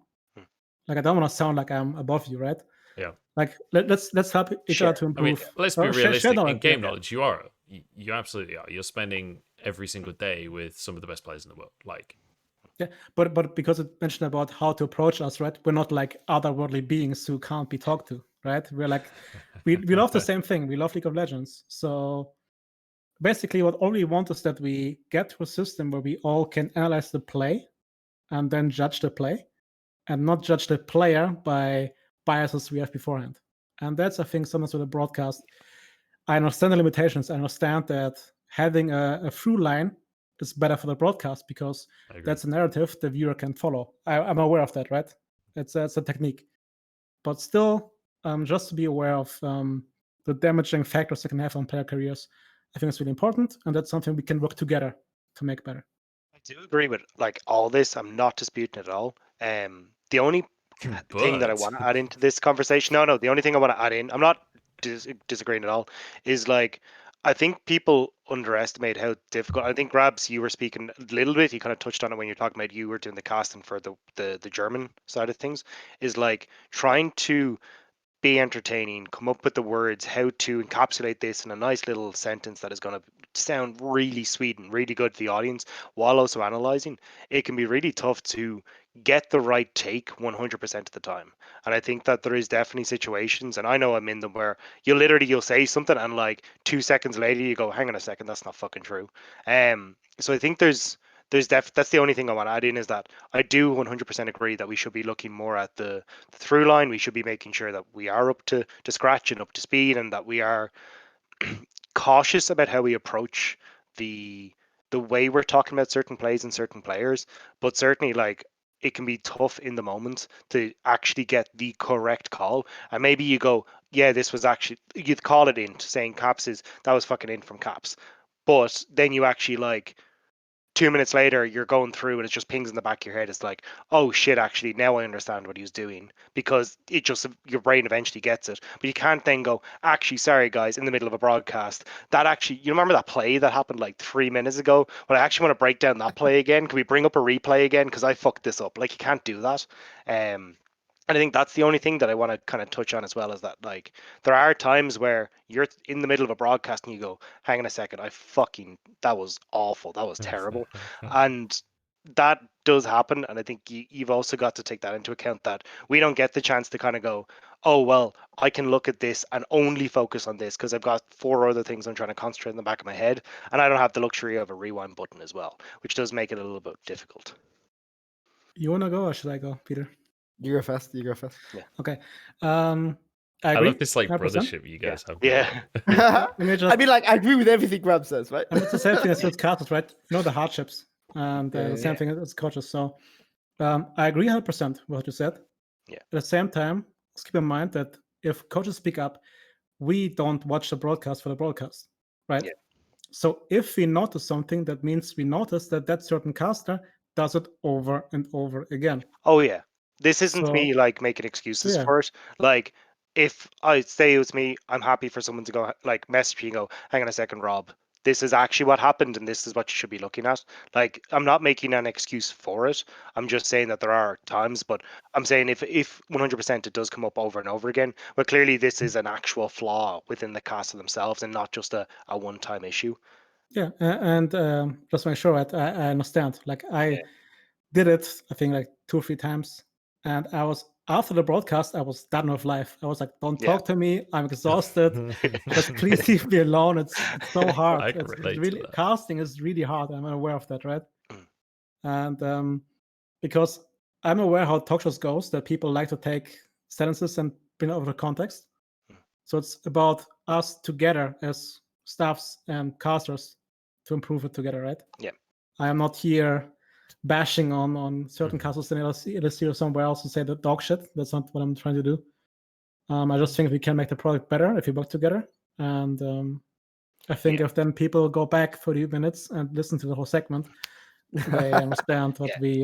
Like I don't want to sound like I'm above you, right? Yeah. Like let's help each other to improve. I mean, let's be realistic. In game knowledge, you absolutely are. You're spending every single day with some of the best players in the world. Like, yeah, but because it mentioned about how to approach us, right? We're not like otherworldly beings who can't be talked to, right? We're like we love the same thing. We love League of Legends. So basically, what all we want is that we get to a system where we all can analyze the play and then judge the play, and not judge the player by biases we have beforehand. And that's, I think, sometimes with a broadcast, I understand the limitations. I understand that having a through line is better for the broadcast because that's a narrative the viewer can follow. I'm aware of that, right? It's a technique. But still, just to be aware of the damaging factors it can have on player careers, I think it's really important. And that's something we can work together to make better. I do agree with like all this. I'm not disputing it at all. The only thing that I want to add into this conversation, the only thing I want to add in, I'm not disagreeing at all, is like I think people underestimate how difficult. I think Grabbz, you were speaking a little bit. You kind of touched on it when you're talking about you were doing the casting for the German side of things. Is like trying to be entertaining, come up with the words, how to encapsulate this in a nice little sentence that is going to sound really sweet and really good to the audience while also analyzing. It can be really tough to get the right take 100% of the time. And I think that there is definitely situations, and I know I'm in them, where you'll say something and like 2 seconds later you go, hang on a second, that's not fucking true. So I think that's the only thing I want to add in, is that I do 100% agree that we should be looking more at the through line. We should be making sure that we are up to scratch and up to speed, and that we are cautious about how we approach the way we're talking about certain plays and certain players. But certainly, like, it can be tough in the moment to actually get the correct call. And maybe you go, yeah, this was actually, you'd call it in, saying Caps that was fucking in from Caps. But then you actually, like, 2 minutes later, you're going through and it just pings in the back of your head. It's like, oh shit, actually, now I understand what he was doing, because your brain eventually gets it. But you can't then go, actually, sorry guys, in the middle of a broadcast, that actually, you remember that play that happened like 3 minutes ago? Well, I actually want to break down that play again. Can we bring up a replay again? Because I fucked this up. Like, you can't do that. And I think that's the only thing that I want to kind of touch on as well, is that, like, there are times where you're in the middle of a broadcast and you go, hang on a second, that was awful. That was terrible. And that does happen. And I think you've also got to take that into account, that we don't get the chance to kind of go, oh, well, I can look at this and only focus on this because I've got 4 other things I'm trying to concentrate in the back of my head. And I don't have the luxury of a rewind button as well, which does make it a little bit difficult. You want to go or should I go, Peter? You go first. Yeah. Okay. I agree. love this like 100%. brothership you guys have. Yeah. I mean, like, I agree with everything Grabbz says, right? And it's the same thing as with casters, right? You know, the hardships, and the same thing as coaches. So I agree 100% with what you said. Yeah. At the same time, let's keep in mind that if coaches speak up, we don't watch the broadcast for the broadcast, right? Yeah. So if we notice something, that means we notice that certain caster does it over and over again. Oh yeah, this isn't So me like making excuses yeah, for it. Like if I say it was me, I'm happy for someone to go like message me and go, hang on a second, Rob. This is actually what happened, and this is what you should be looking at. Like, I'm not making an excuse for it. I'm just saying that there are times, but I'm saying if 100% it does come up over and over again, but clearly this is an actual flaw within the caster themselves and not just a one-time issue. yeah, and just make sure that I understand. Like I Yeah. did it, I think like 2 or 3 times, and I was after the broadcast, I was done with life. I was like, "Don't Yeah. talk to me. I'm exhausted. Just please leave me alone." It's so hard. I can It's relate to really that. casting is really hard. I'm aware of that, right? Mm. And because I'm aware how talk shows goes, that people like to take sentences and bring it over the context. Mm. So it's about us together as staffs and casters to improve it together, right? Yeah. I am not here bashing on certain Mhm. castles in LSC or somewhere else and say the dog shit. That's not what I'm trying to do. I just think we can make the product better if we work together. And I think if then people go back 30 minutes and listen to the whole segment, they understand what Yeah. we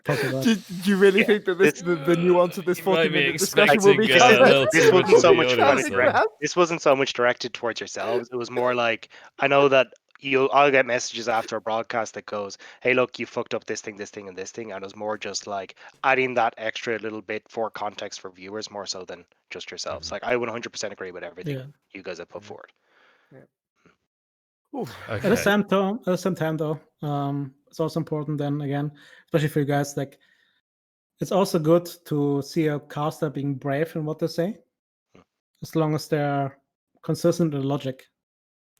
talked about. Do you really Yeah, think that the nuance of this You might be 40-minute discussion will be expecting covered? a little this too much wasn't of so the much audience. directed. This wasn't so much directed towards yourselves. It was more like, I know that I'll get messages after a broadcast that goes, "Hey, look, you fucked up this thing, and this thing," and it was more just like adding that extra little bit for context for viewers, more so than just yourselves. Mhm. Like, I 100% agree with everything Yeah. you guys have put forward. Ooh. At the Okay. same time, though, it's also important then again, especially for you guys, like it's also good to see a caster being brave in what they say, as long as they're consistent with logic.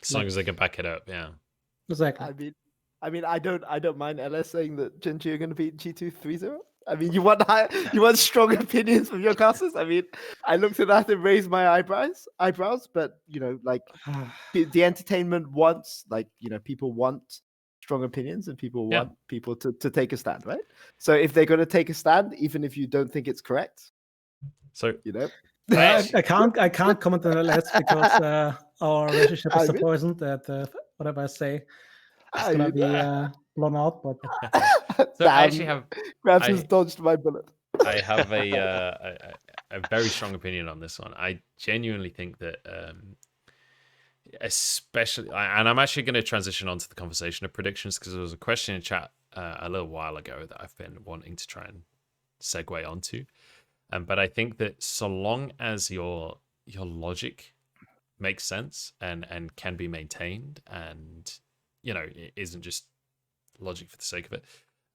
As long as they can back it up, yeah. Exactly. I mean, I don't mind LS saying that Gen.G are going to beat G2 3-0. I mean, you want strong opinions from your casters. I mean, I looked at that and raised my eyebrows. But you know, like the entertainment wants, like people want strong opinions and people Yeah. want people to take a stand, right? So if they're going to take a stand, even if you don't think it's correct, So I can't comment on LS because our relationship is so poisoned that whatever I say is gonna be blown out. But so I actually have Grabbz has dodged my bullet. I have a very strong opinion on this one. I genuinely think that especially, and I'm actually going to transition onto the conversation of predictions because there was a question in chat a little while ago that I've been wanting to try and segue onto. But I think that so long as your logic makes sense and can be maintained, and it isn't just logic for the sake of it,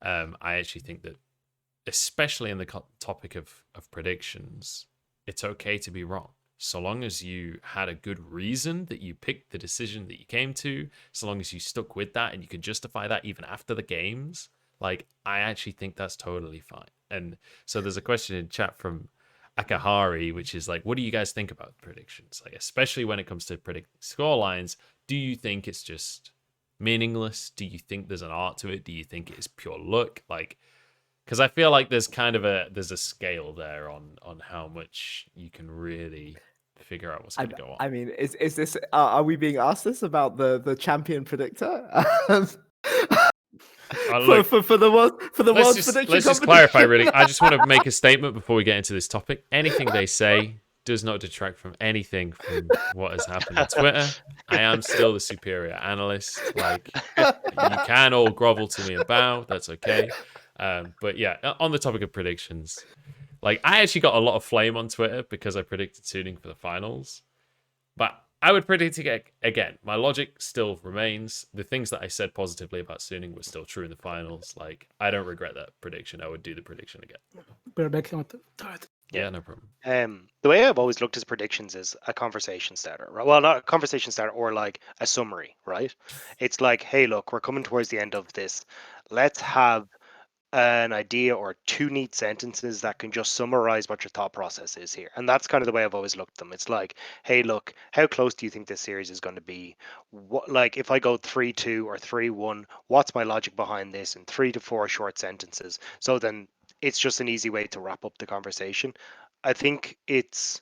I actually think that, especially in the topic of predictions, it's okay to be wrong. So long as you had a good reason that you picked the decision that you came to, so long as you stuck with that and you could justify that even after the games, like, I actually think that's totally fine. And so there's a question in chat from Akahari, which is like, what do you guys think about predictions? Like, especially when it comes to predicting score lines, do you think it's just meaningless? Do you think there's an art to it? Do you think it's pure luck? Like, because I feel like there's kind of a scale there on how much you can really figure out what's going to go on. I mean, is this? Are we being asked this about the champion predictor? Look, for the world prediction. Let's just clarify, really. I just want to make a statement before we get into this topic. Anything they say does not detract from anything from what has happened on Twitter. I am still the superior analyst. Like, you can all grovel to me and bow. That's okay. But yeah, on the topic of predictions, like, I actually got a lot of flame on Twitter because I predicted Suning for the finals. But I would predict it again. My logic still remains. The things that I said positively about Suning were still true in the finals. Like, I don't regret that prediction. I would do the prediction again. We're back on the third. Yeah, no problem. The way I've always looked at predictions is a conversation starter, right? Well, not a conversation starter, or like a summary, right? It's like, hey, look, we're coming towards the end of this. Let's have an idea or two neat sentences that can just summarize what your thought process is here. And that's kind of the way I've always looked at them. It's like, hey, look, how close do you think this series is going to be? What, like, if I go 3-2 or 3-1, what's my logic behind this in 3 to 4 short sentences? So then it's just an easy way to wrap up the conversation. I think it's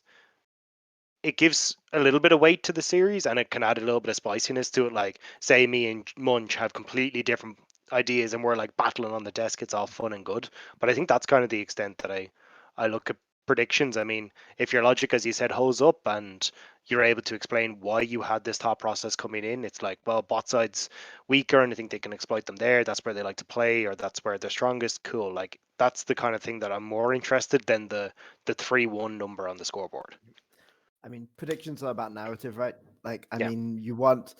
it gives a little bit of weight to the series, and it can add a little bit of spiciness to it. Like, say me and Munch have completely different ideas, and we're like battling on the desk. It's all fun and good, but I think that's kind of the extent that I look at predictions. I mean, if your logic, as you said, holds up, and you're able to explain why you had this thought process coming in, it's like, well, bot side's weaker, and I think they can exploit them there. That's where they like to play, or that's where they're strongest. Cool. Like, that's the kind of thing that I'm more interested than the 3-1 number on the scoreboard. I mean, predictions are about narrative, right? Like, I Yeah. mean, you want,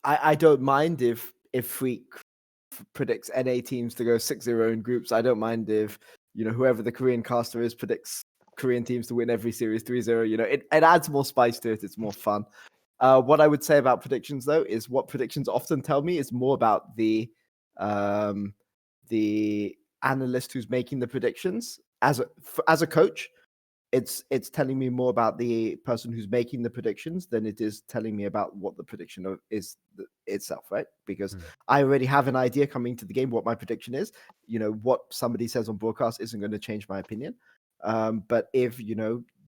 I don't mind if Freak predicts NA teams to go 6-0 in groups. I don't mind if, whoever the Korean caster is predicts Korean teams to win every series 3-0. It adds more spice to it. It's more fun. What I would say about predictions, though, is what predictions often tell me is more about the analyst who's making the predictions. As a coach, it's telling me more about the person who's making the predictions than it is telling me about what the prediction is itself, right? Because I already have an idea coming to the game what my prediction is. What somebody says on broadcast isn't going to change my opinion. But if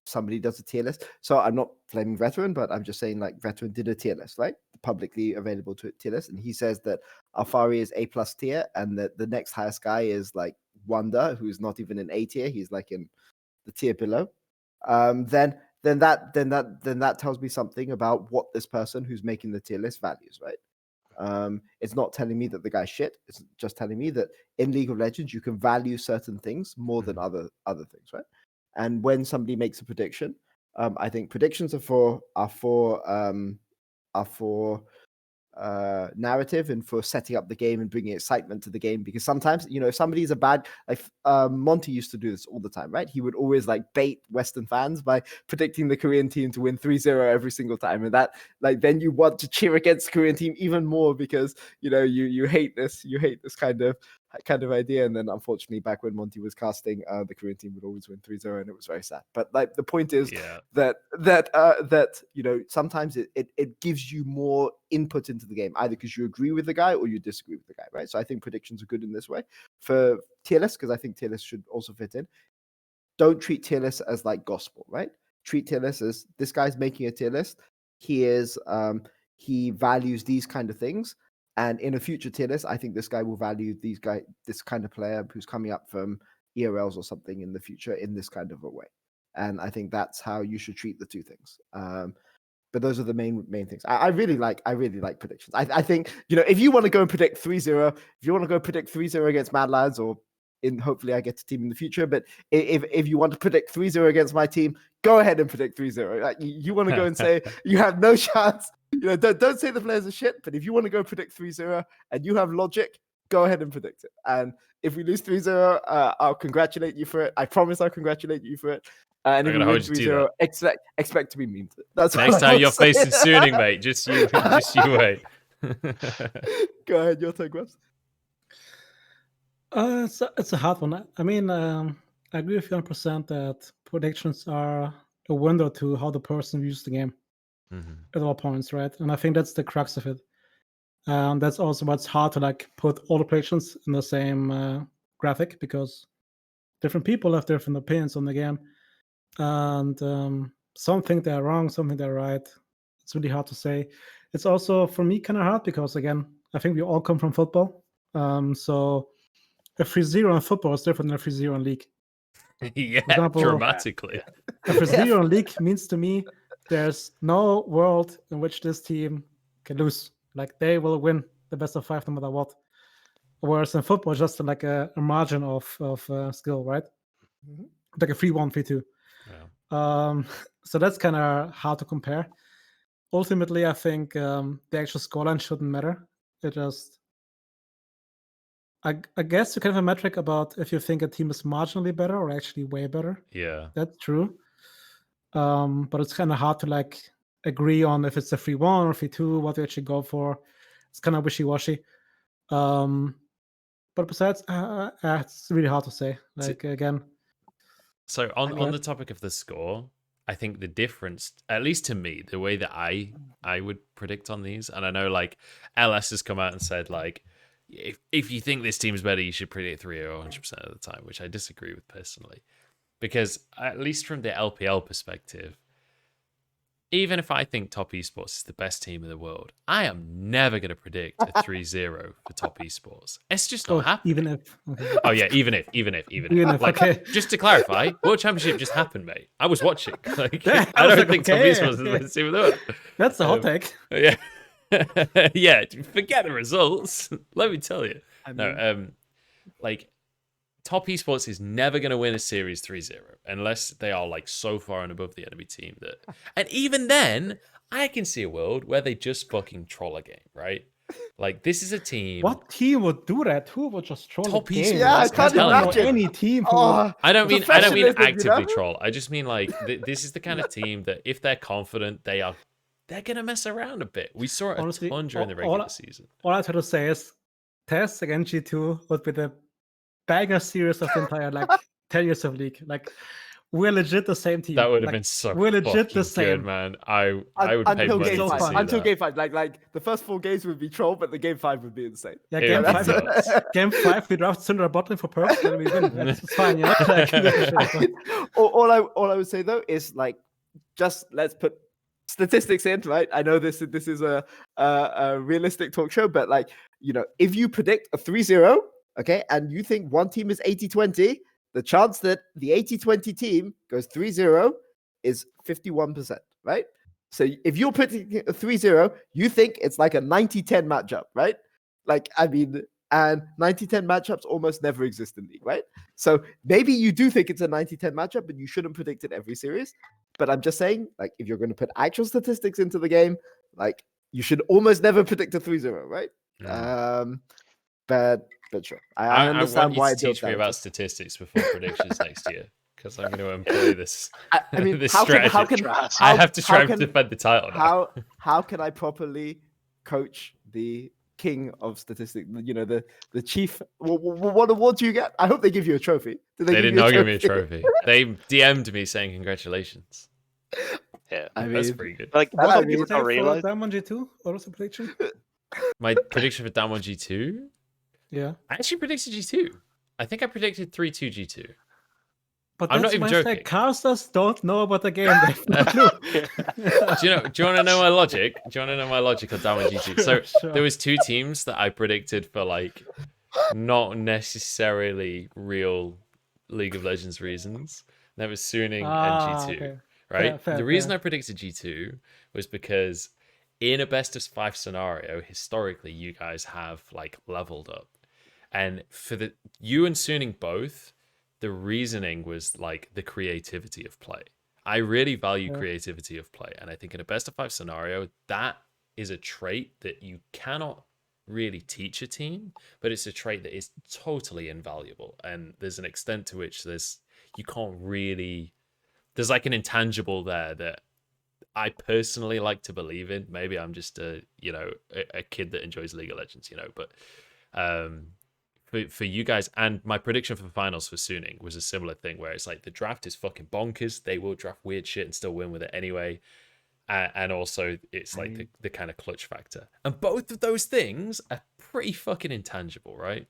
somebody does a tier list, so I'm not blaming Veteran, but I'm just saying, like, Veteran did a tier list, right? Publicly available to tier list, and he says that Alfari is A+ tier, and that the next highest guy is like Wonder, who's not even in A tier. He's like in the tier below. Then that tells me something about what this person who's making the tier list values, right? It's not telling me that the guy's shit. It's just telling me that in League of Legends you can value certain things more than other things, right? And when somebody makes a prediction, I think predictions are for narrative and for setting up the game and bringing excitement to the game. Because sometimes, if somebody's a bad, like Monty used to do this all the time, right? He would always like bait Western fans by predicting the Korean team to win 3-0 every single time, and that, like, then you want to cheer against the Korean team even more because you hate this kind of idea. And then unfortunately, back when Monty was casting, the Korean team would always win 3-0, and it was very sad. But like, the point is that sometimes it gives you more input into the game, either because you agree with the guy or you disagree with the guy, right? So I think predictions are good in this way for tier lists, because I think tier lists should also fit in. Don't treat tier lists as like gospel, right? Treat tier lists as, this guy's making a tier list. He values these kind of things, and in a future tier list, I think this guy will value this kind of player who's coming up from ERLs or something in the future in this kind of a way. And I think that's how you should treat the two things. But those are the main things. I really like predictions. I think, if you want to go and predict 3-0, if you want to go predict 3-0 against Mad Lads, or hopefully I get a team in the future, but if you want to predict 3-0 against my team, go ahead and predict 3-0. Like, you want to go and say you have no chance, don't say the players are shit, but if you want to go predict 3-0 and you have logic, go ahead and predict it. And if we lose 3-0, I'll congratulate you for it. I promise I'll congratulate you for it. And if we win 3-0, expect to be mean to it. That's next time you're facing Suning, mate. Just you wait. Go ahead, your turn, Grabbz. It's a hard one. I mean, I agree with you 100% that predictions are a window to how the person views the game at all points, right? And I think that's the crux of it. That's also what's hard to like put all the predictions in the same graphic, because different people have different opinions on the game, and some think they're wrong, some think they're right. It's really hard to say. It's also, for me, kind of hard because, again, I think we all come from football. So a 3-0 in football is different than a 3-0 in League. Yeah, For example, dramatically. A 3-0 in League means to me there's no world in which this team can lose. Like, they will win the best of 5 no matter what. Whereas in football, just like a margin of skill, right? Like a 3-1, 3-2. Yeah. So that's kind of hard to compare. Ultimately, I think the actual scoreline shouldn't matter. It just, I guess you can have a metric about if you think a team is marginally better or actually way better. Yeah. That's true. But it's kind of hard to like agree on if it's a 3-1 or 3-2, what to actually go for. It's kind of wishy-washy. But besides, it's really hard to say. Like, again. So on the topic of the score, I think the difference, at least to me, the way that I would predict on these, and I know like LS has come out and said like, if you think this team's better, you should predict 3-0 100% of the time, which I disagree with personally. Because at least from the LPL perspective, even if I think Top Esports is the best team in the world, I am never going to predict a 3-0 for Top Esports. It's just not happening. Even if. Okay. Oh yeah, even if. Even if, Like, okay. just to clarify, World Championship just happened, mate. I was watching. Like, Yeah, I I was don't like, think okay, Top Esports is the best team in the world. That's a hot take. Yeah. Yeah, forget the results. Let me tell you. Like, Top Esports is never going to win a series 3-0 unless they are like so far and above the enemy team that. And even then, I can see a world where they just fucking troll a game, right? Like, this is a team. What team would do that? Who would just troll Top the game? Yeah, I Esports, can't I'm telling you. imagine. Any team who Oh, I don't mean professionalism, actively you know? troll. I just mean like this is the kind of team that if they're confident, they're gonna mess around a bit. We saw it Honestly, a ton during the all- regular season. all I try to say is TES against G2 would be the banger series of the entire like 10 years of league. Like, we're legit the same team. That would have Like, been so we're legit fucking the same. good, man. I would pay until money game to so five. see fun. Until that. game five, like the first 4 games would be troll, but the game 5 would be insane. Yeah, It game would be five. nuts. Game 5, we draft Syndra botlane for perks, then we win. It's fine, you know. Like, all I would say though is like, just let's put statistics in, right? I know this is a realistic talk show, but like, you know, if you predict a 3-0, okay, and you think one team is 80-20, the chance that the 80-20 team goes 3-0 is 51%, right? So if you're predicting a 3-0, you think it's like a 90-10 matchup, right? Like, I mean, and 90-10 matchups almost never exist in league, right? So maybe you do think it's a 90-10 matchup, but you shouldn't predict it every series. But I'm just saying, like, if you're going to put actual statistics into the game, like, you should almost never predict a 3-0, right? But sure, I understand want you why to teach me about statistics before predictions next year, because I'm going to employ this. I mean, this how strategy. can I have to try how and can- defend the title. Now. how can I properly coach the king of statistics? You know, the chief. What award do you get? I hope they give you a trophy. They did not give me a trophy. They DM'd me saying congratulations. Yeah, that's mean, pretty good. like I what mean, people say don't for realize. DamWon G2, also prediction. My prediction for DamWon G2. Yeah, I actually predicted G2. I think I predicted 3-2 G2. but I'm not that's even why I say joking. casters don't know about the game. They have no clue. Do you want to know my logic? Do you want to know my logic on DamWon G2? So Sure. there was 2 teams that I predicted for like not necessarily real League of Legends reasons. That was Suning and G2. Okay. Right? Fair, The reason fair. I predicted G2 was because in a best of 5 scenario, historically, you guys have like leveled up. And for you and Suning both, the reasoning was like the creativity of play. I really value creativity of play. And I think in a best of 5 scenario, that is a trait that you cannot really teach a team, but it's a trait that is totally invaluable. And there's an extent to which there's like an intangible there that I personally like to believe in. Maybe I'm just a kid that enjoys League of Legends, but for you guys, and my prediction for the finals for Suning was a similar thing where it's like the draft is fucking bonkers. They will draft weird shit and still win with it anyway. And also it's like the kind of clutch factor. And both of those things are pretty fucking intangible, right?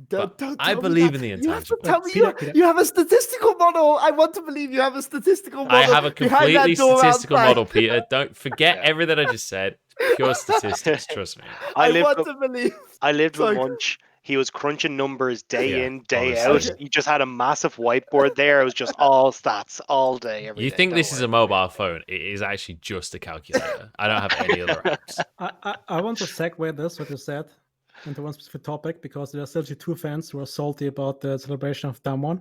Don't I tell me believe that. in the You have to intangible. tell me Peter. you have a statistical model. I want to believe you have a statistical model. I have a behind that completely door statistical outside. model, Peter. Don't forget everything I just said. Pure statistics, trust me. I lived want with- to believe. I lived with Sorry. Munch. He was crunching numbers day Yeah, in, day honestly. out. He just had a massive whiteboard there. It was just all stats all day, every You day. think Don't this is worry. a mobile phone? It is actually just a calculator. I don't have any other apps. I want to segue this, what you said, into one specific topic, because there are still G2 fans who are salty about the celebration of DamWon.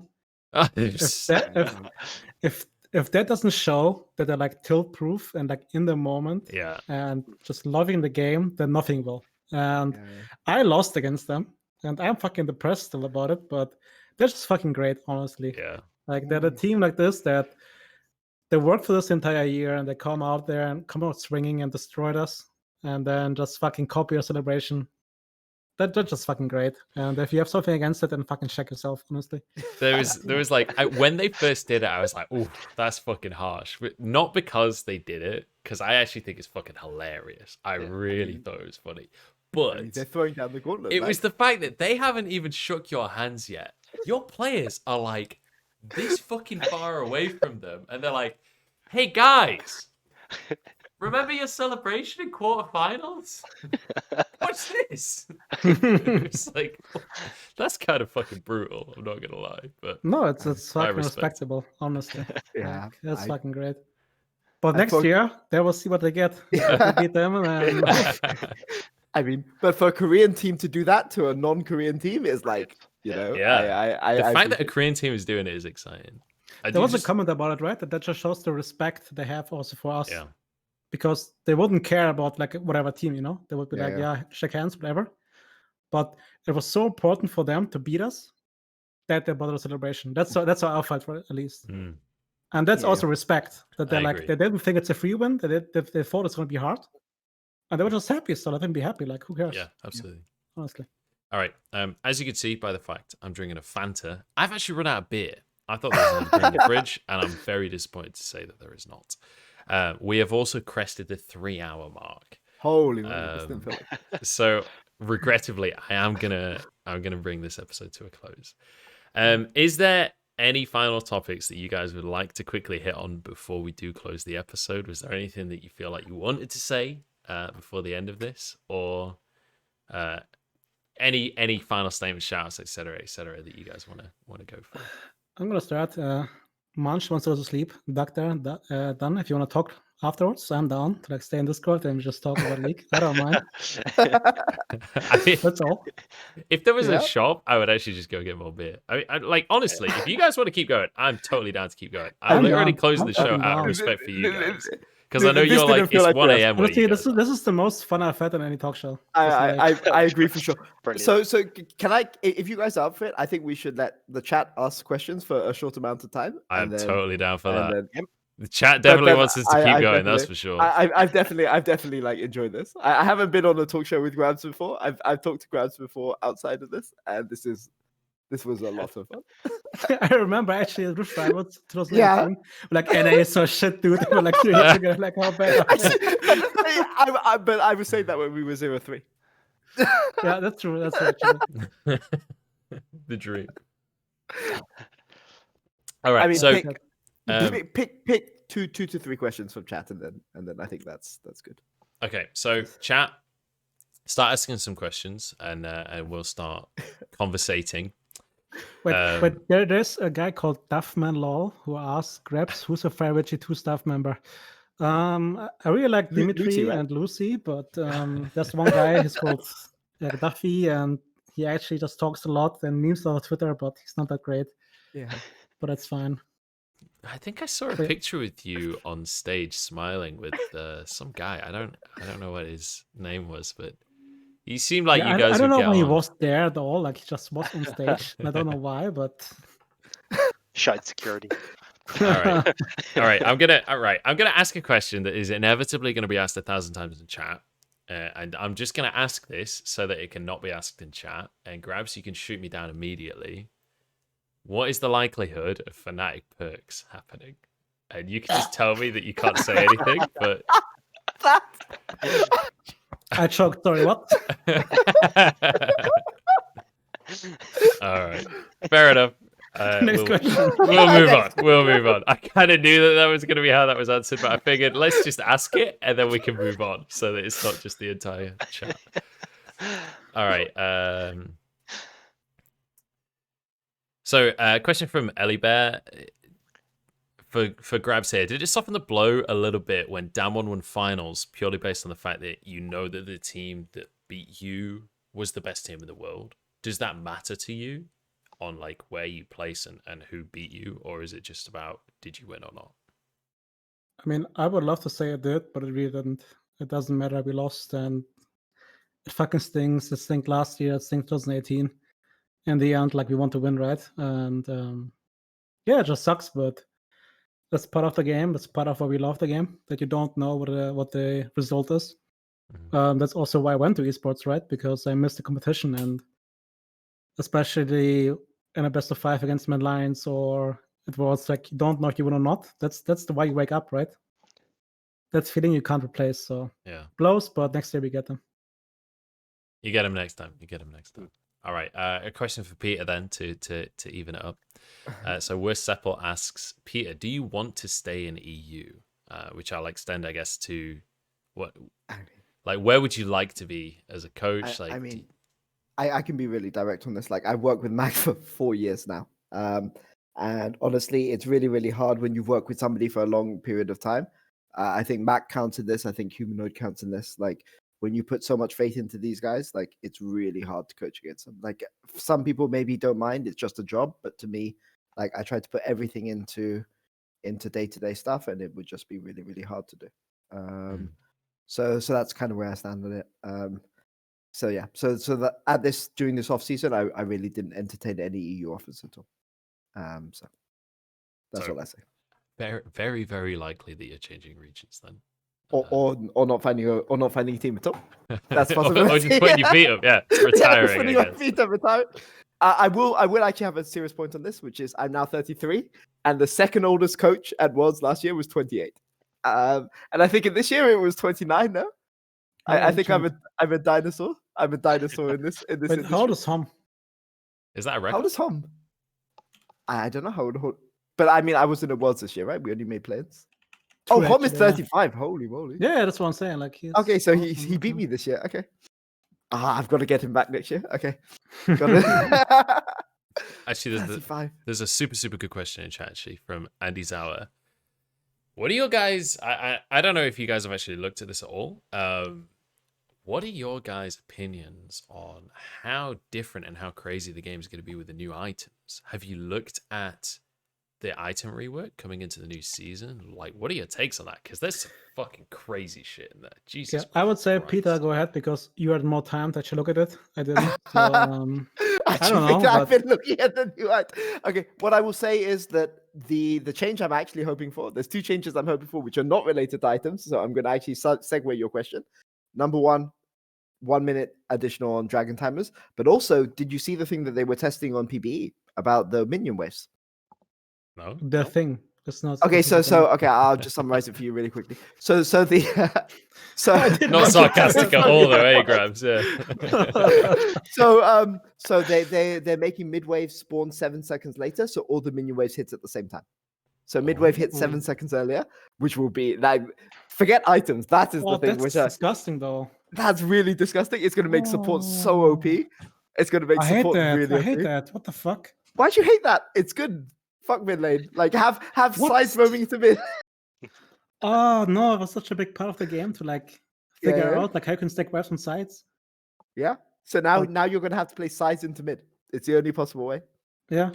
If that doesn't show that they're like tilt proof and like in the moment Yeah. and just loving the game, then nothing will. And I lost against them, and I'm fucking depressed still about it, but they're just fucking great, honestly. Yeah. Like, they're a team like this that they worked for this entire year and they come out there and come out swinging and destroyed us, and then just fucking copy our celebration. They're just fucking great. And if you have something against it, then fucking check yourself, honestly. There was like when they first did it, I was like, "Oh, that's fucking harsh." But not because they did it, because I actually think it's fucking hilarious. I really thought it was funny. But They're throwing down the gauntlet. it man. was the fact that they haven't even shook your hands yet. Your players are like this fucking far away from them, and they're like, "Hey guys, Remember your celebration in quarterfinals? What's this? It's like, that's kind of fucking brutal. I'm not gonna lie, but No, it's I fucking respect it. respectable, honestly. Yeah, Like, that's I- fucking great. But I next thought- year, they will see what they get. If we beat them, and I mean, but for a Korean team to do that to a non-Korean team is like, you know, Yeah. I The fact that a appreciate- Korean team is doing it is exciting. there was a comment about it, right? That just shows the respect they have also for us. Yeah. Because they wouldn't care about like whatever team, you know. They would be Yeah, like, yeah. yeah, shake hands, whatever. But it was so important for them to beat us that they bought a celebration. That's how I felt, for at least. Mm. And that's Yeah. also respect that they're I like agree. they didn't think it's a free win. They thought it's going to be hard, and they were just happy. So let them be happy. Like, who cares? Yeah, absolutely. Honestly. All right. As you can see by the fact I'm drinking a Fanta, I've actually run out of beer. I thought there was another beer in the fridge, and I'm very disappointed to say that there is not. We have also crested the 3-hour mark. Holy moly, this didn't feel like- So regrettably, I'm gonna bring this episode to a close. Is there any final topics that you guys would like to quickly hit on before we do close the episode? Was there anything that you feel like you wanted to say before the end of this, or any final statements, shouts, etc., that you guys want to go for? I'm gonna start. Munch wants to go to sleep. Doctor, Dunn, if you want to talk afterwards, I'm down to like stay in Discord and just talk about League. I don't mind. I mean, That's all. if there was Yeah. a shop, I would actually just go get more beer. Like, honestly, if you guys want to keep going, I'm totally down to keep going. I'm I'm literally down. closing the I'm show fucking out of down. respect for you guys. Because I know This you're didn't like, feel it's like 1 this. a.m. where Honestly, you this guys are. is the most fun I've had in any talk show. It's like- I agree for sure. Brilliant. So can I? If you guys are up for it, I think we should let the chat ask questions for a short amount of time. I'm totally down for that. and then- The chat definitely but wants us to I- keep I going, that's definitely- for sure. I've definitely like enjoyed this. I haven't been on a talk show with Grabbz before. I've talked to Grabbz before outside of this, and this was a lot of fun. I remember actually at Rift Rivals 2018. Yeah. Like NA is so shit, dude. They were like 3 years ago, like how bad. But I was saying that when we were 0-3. Yeah, that's true. That's true, actually. The dream. All right, I mean, so pick two to three questions from chat, and then I think that's good. okay, so chat, start asking some questions, and we'll start conversating. Wait, there's a guy called Duffman Law who asks Grabbz, who's your favorite G2 staff member? I really like Dimitri Lucy, right? and Lucy, but there's one guy who's called Duffy, and he actually just talks a lot and memes on Twitter, but he's not that great. Yeah. But that's fine. I think I saw a Wait. picture with you on stage smiling with some guy. I don't know what his name was, but he seemed like Yeah, you guys I don't would know get why he on. was there at all. Like he just was on stage. I don't know why, but Shite security. All right. I'm gonna ask a question that is inevitably going to be asked 1,000 times in chat, and I'm just gonna ask this so that it cannot be asked in chat. And Grabbz, you can shoot me down immediately. What is the likelihood of Fnatic perks happening? And you can just tell me that you can't say anything, but I choked. Sorry, what? all right, fair enough. Next question. We'll move on. I kind of knew that was going to be how that was answered, but I figured let's just ask it and then we can move on so that it's not just the entire chat. All right. So, question from Ellie Bear for Grabbz here. Did it soften the blow a little bit when DamWon won finals purely based on the fact that you know that the team that beat you was the best team in the world? Does that matter to you on like where you place and who beat you, or is it just about did you win or not? I mean, I would love to say it did, but it really didn't. It doesn't matter. We lost, and it fucking stings. It stunk last year. It stunk 2018. In the end, like we want to win, right? And yeah, it just sucks, but that's part of the game. That's part of why we love the game. That you don't know what the result is. That's also why I went to esports, right? Because I missed the competition, and especially in a best of 5 against Mad Lions, or it was like you don't know if you win or not. That's the why you wake up, right? That's feeling you can't replace. So Yeah. blows, but next year we get them. You get him next time. All right. A question for Peter then to even it up. So Worst Seppel asks, Peter, do you want to stay in EU? which I'll extend, I guess, to what, I mean, like, where would you like to be as a coach? I Like, mean, I can be really direct on this. Like, I've worked with Mac for 4 years now. And honestly, it's really, really hard when you've worked with somebody for a long period of time. I think Mac counts in this. I think Humanoid counts in this. Like, when you put so much faith into these guys, like, it's really hard to coach against them. Like, some people maybe don't mind. It's just a job. But to me, like, I try to put everything into day-to-day stuff, and it would just be really, really hard to do. So that's kind of where I stand on it. So yeah, so that during this off season, I really didn't entertain any EU offers at all. So that's all I say. very, very, very likely that you're changing regions then. Or not finding a team at all. That's or possibility. just putting your feet up, yeah, retiring. Yeah, my feet up, retire. I will actually have a serious point on this, which is I'm now 33, and the second oldest coach at Worlds last year was 28. And I think in this year it was 29. No, I think I'm a dinosaur. I'm a dinosaur in this Wait, industry. how old is Hom? Is that a record? How old is Hom? I don't know how old, but I mean, I was in the Worlds this year, right? We only made plans. Oh, Hom is 35. Holy moly! Yeah, that's what I'm saying. Like, he's okay, so he beat me this year. Okay, I've got to get him back next year. Okay, got it. Actually, there's a super, super good question in chat actually from Andy Zauer. What are your guys? I don't know if you guys have actually looked at this at all. What are your guys' opinions on how different and how crazy the game is going to be with the new items? Have you looked at the item rework coming into the new season? Like, what are your takes on that? Because there's some fucking crazy shit in there. Jesus. I would say, Christ. Peter, go ahead, because you had more time to actually look at it. I didn't. So, I don't know. I've been looking at the new item. Okay, what I will say is that the change I'm actually hoping for, there's two changes I'm hoping for, which are not related to items. So I'm going to actually segue your question. Number one, 1 minute additional on Dragon Timers. But also, did you see the thing that they were testing on PBE about the minion waves? No. The thing. It's not. Okay, so okay, I'll just summarize it for you really quickly. So the not sarcastic at all, though, Grabbz? Yeah. So they're making midwave spawn 7 seconds later, so all the minion waves hits at the same time. So midwave hits 7 seconds earlier, which will be like, forget items. That is the thing. That's disgusting, though. That's really disgusting. It's going to make support so OP. It's going to make support really OP. I hate that. What the fuck? Why'd you hate that? It's good. Fuck mid lane. Like, have sides roaming to mid. Oh no, it was such a big part of the game to like figure out like how you can stack waves on sides. Yeah. So now you're gonna have to play sides into mid. It's the only possible way. Yeah.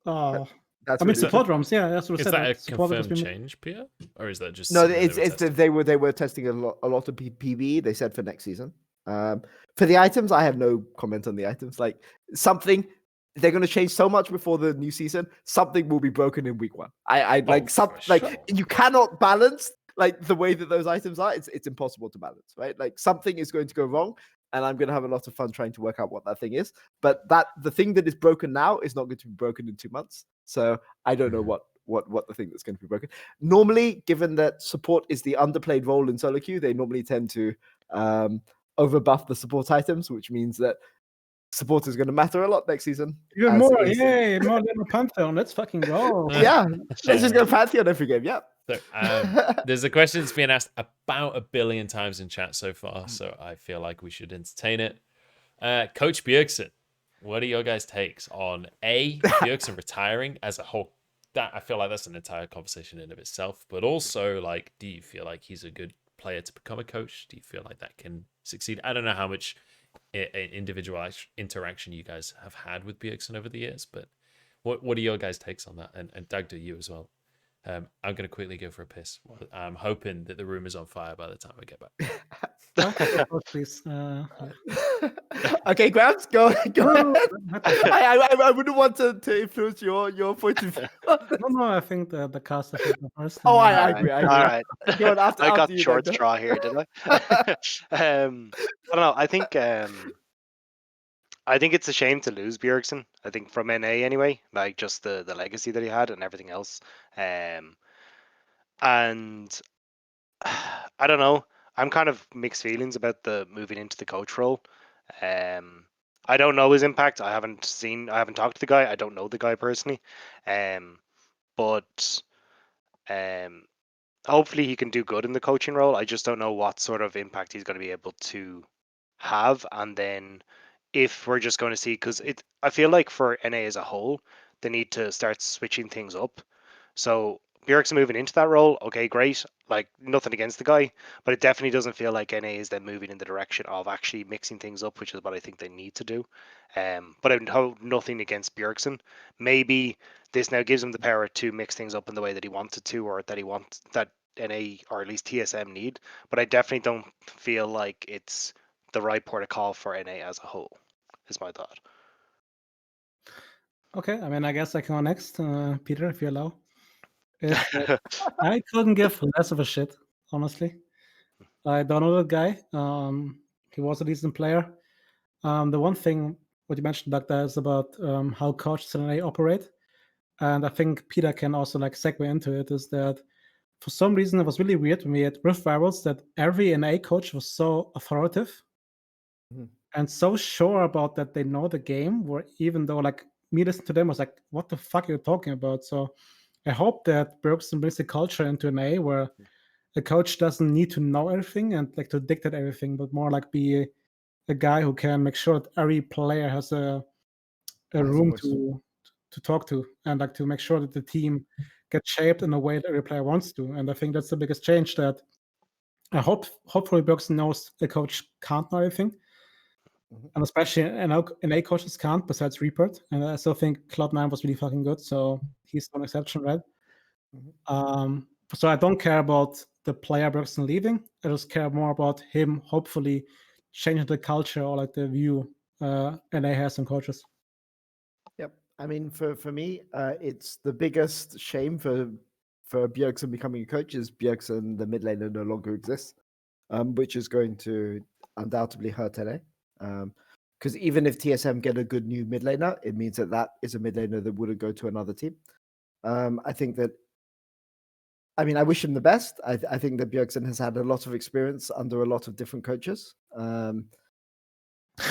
Oh. That's I mean, support ROMs, yeah. That's what I said. Is that a confirmed change, Pierre? Or is that just no? They were testing a lot of PB. They said for next season. For the items, I have no comment on the items. Like, something they're going to change so much before the new season. Something will be broken in week 1. You cannot balance like the way that those items are. It's impossible to balance, right? Like, something is going to go wrong, and I'm going to have a lot of fun trying to work out what that thing is. But the thing that is broken now is not going to be broken in 2 months. So I don't know what the thing that's going to be broken. Normally, given that support is the underplayed role in solo queue, they normally tend to overbuff the support items, which means that support is going to matter a lot next season. Even more, yay, more than a Pantheon. Let's fucking go. Yeah, let's just go Pantheon every game. Yeah. So, there's a question that's been asked about 1 billion times in chat so far, so I feel like we should entertain it. Coach Bjergsen, what are your guys' takes on Bjergsen retiring as a whole? That I feel like that's an entire conversation in of itself. But also, like, do you feel like he's a good player to become a coach? Do you feel like that can succeed? I don't know how much individual interaction you guys have had with Bjergsen over the years, but what are your guys' takes on that? And Dagda, you as well. I'm going to quickly go for a piss. I'm hoping that the room is on fire by the time I get back. Okay, please. Okay, Grabbz, go ahead. I wouldn't want to influence your point of view. No, I think the cast is the first. Oh, I agree. All right. I got the short straw here, didn't I? I don't know. I think it's a shame to lose Bjergsen. I think from NA anyway, like just the legacy that he had and everything else. And I don't know. I'm kind of mixed feelings about the moving into the coach role. I don't know his impact. I haven't talked to the guy. I don't know the guy personally. But hopefully he can do good in the coaching role. I just don't know what sort of impact he's going to be able to have. And then if we're just going to see, because I feel like for NA as a whole, they need to start switching things up. So Bjergsen moving into that role, okay, great. Like nothing against the guy, but it definitely doesn't feel like NA is then moving in the direction of actually mixing things up, which is what I think they need to do. But I have nothing against Bjergsen. Maybe this now gives him the power to mix things up in the way that he wanted to, or that he wants that NA or at least TSM need. But I definitely don't feel like it's the right port of call for NA as a whole. Is my thought. Okay, I mean, I guess I can go next, Peter, if you allow. I couldn't give less of a shit, honestly. I don't know that guy. He was a decent player. The one thing what you mentioned, Dagda, is about how coaches in NA operate, and I think Peter can also like segue into it. Is that for some reason it was really weird when we had Rift Rivals that every NA coach was so authoritative and so sure about that they know the game. Where even though like me listening to them was like, "What the fuck are you talking about?" So I hope that Bjergsen brings the culture into NA where a coach doesn't need to know everything and like to dictate everything, but more like be a guy who can make sure that every player has a room to talk to and like to make sure that the team gets shaped in a way that every player wants to. And I think that's the biggest change that I hopefully Bjergsen knows the coach can't know everything. And especially NA coaches can't, besides Report. And I still think Cloud9 was really fucking good, so he's no exception, right? So I don't care about the player Bjergsen leaving. I just care more about him hopefully changing the culture or like the view NA has on coaches. Yep. I mean, for me, it's the biggest shame for Bjergsen becoming a coach is Bjergsen, the mid laner, no longer exists, which is going to undoubtedly hurt NA. Because even if TSM get a good new mid laner, it means that is a mid laner that wouldn't go to another team. I think that. I mean, I wish him the best. I think that Bjergsen has had a lot of experience under a lot of different coaches. Was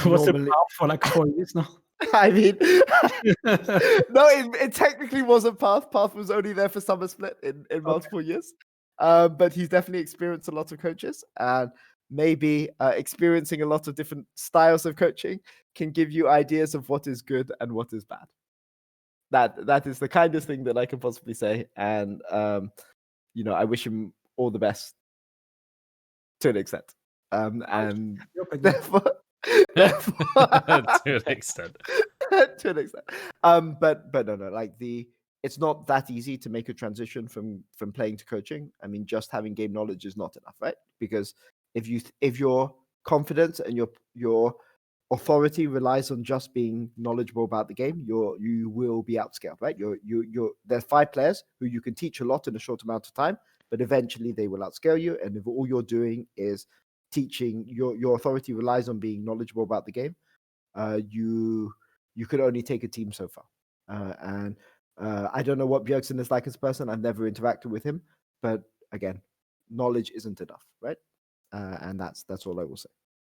it for like 4 years now? I mean, no, it technically wasn't Path. Path was only there for Summer Split in multiple years. But he's definitely experienced a lot of coaches, and maybe experiencing a lot of different styles of coaching can give you ideas of what is good and what is bad. That is the kindest thing that I can possibly say. And I wish him all the best to an extent. And therefore, to an extent. to an extent. But no, like it's not that easy to make a transition from playing to coaching. I mean, just having game knowledge is not enough, right? Because if your confidence and your authority relies on just being knowledgeable about the game, you will be outscaled, right? There's 5 players who you can teach a lot in a short amount of time, but eventually they will outscale you. And if all you're doing is teaching, your authority relies on being knowledgeable about the game, you could only take a team so far. And I don't know what Bjergsen is like as a person. I've never interacted with him, but again, knowledge isn't enough, right? And that's all I will say.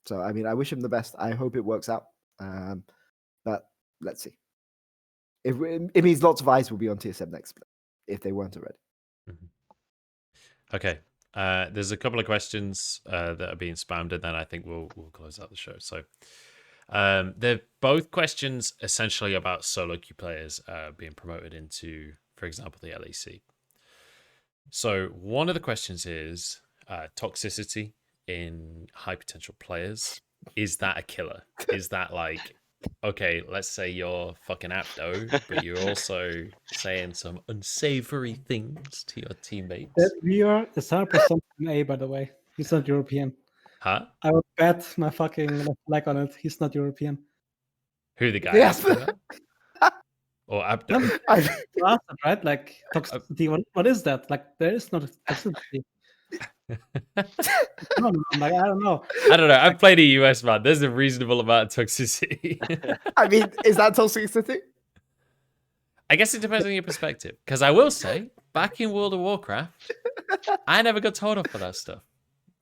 So, I mean, I wish him the best. I hope it works out. But let's see. It means lots of eyes will be on TSM next split if they weren't already. Okay. There's a couple of questions that are being spammed, and then I think we'll close out the show. So they're both questions essentially about solo queue players being promoted into, for example, the LEC. So one of the questions is toxicity in high potential players. Is that a killer? Is that like, okay, let's say you're fucking Apto, but you're also saying some unsavory things to your teammates? That viewer is 100% an A, by the way. He's not European. Huh? I would bet my fucking leg on it. He's not European. Who, the guy? Yes. Or Apto? Right? Like toxicity. What is that? Like there is no toxicity. No, like I don't know. I've played a US, man. There's a reasonable amount of toxicity. I mean, is that toxicity? I guess it depends on your perspective. Because I will say, back in World of Warcraft, I never got told off for that stuff.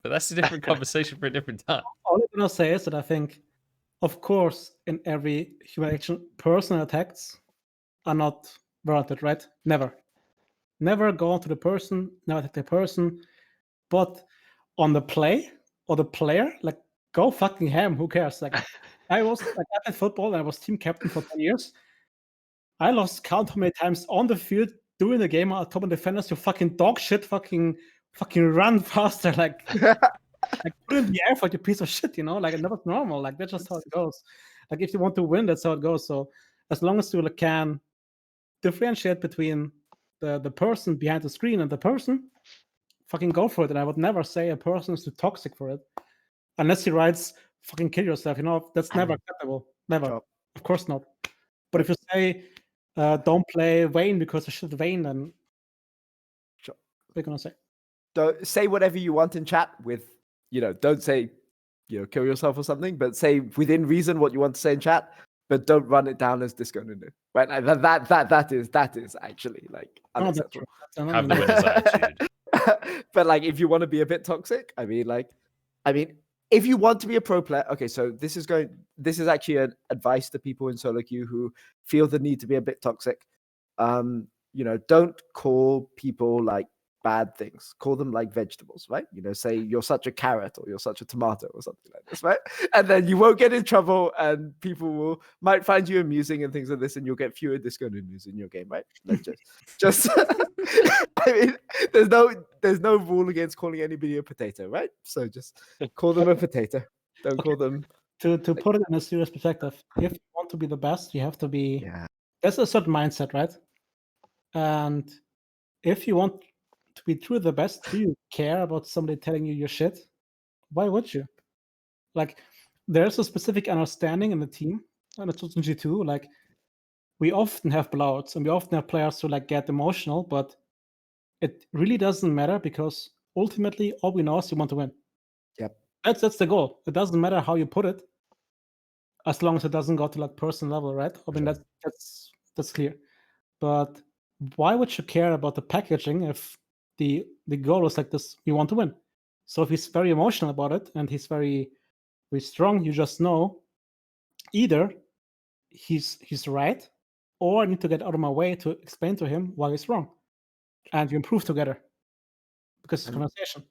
But that's a different conversation for a different time. All I'm gonna say is that I think, of course, in every human action, personal attacks are not warranted, right? Never. Never go on to the person, never attack the person. But on the play or the player, like, go fucking ham. Who cares? Like, I played football and I was team captain for 10 years. I lost count how many times on the field during the game. Top of defenders, you fucking dog shit, fucking run faster. Like put in the effort, you piece of shit. Like, that was normal. Like, that's just how it goes. Like, if you want to win, that's how it goes. So as long as you can differentiate between the person behind the screen and the person, fucking go for it. And I would never say a person is too toxic for it, unless he writes fucking kill yourself. That's never acceptable. Never. Sure. Of course not. But if you say don't play Vayne because you should Vayne, then Sure. what are you gonna say? Don't say whatever you want in chat with, don't say, kill yourself or something, but say within reason what you want to say in chat, but don't run it down as Disco Nunu. Right? That is actually like unacceptable. Have the winner's attitude. But like, if you want to be a bit toxic, I mean, if you want to be a pro player, okay, so this is actually an advice to people in solo queue who feel the need to be a bit toxic. Don't call people like bad things. Call them like vegetables, right? Say you're such a carrot or you're such a tomato or something like this, right? And then you won't get in trouble and people might find you amusing and things like this, and you'll get fewer Disco Nunus in your game, right? Like just I mean, there's no rule against calling anybody a potato, right? So just call them a potato. Don't call them. To put it in a serious perspective, if you want to be the best, you have to be. Yeah. There's a certain mindset, right? And if you want to be truly the best, do you care about somebody telling you your shit? Why would you? Like, there's a specific understanding in the team, and it's also in G2. Like, we often have blowouts and we often have players who like get emotional, but it really doesn't matter because ultimately all we know is you want to win. Yep. That's the goal. It doesn't matter how you put it, as long as it doesn't go to like personal level, right? I mean, that's clear. But why would you care about the packaging if the goal is like this? You want to win. So if he's very emotional about it and he's very, very strong, you just know either he's right, or I need to get out of my way to explain to him why he's wrong, and you improve together because it's a conversation.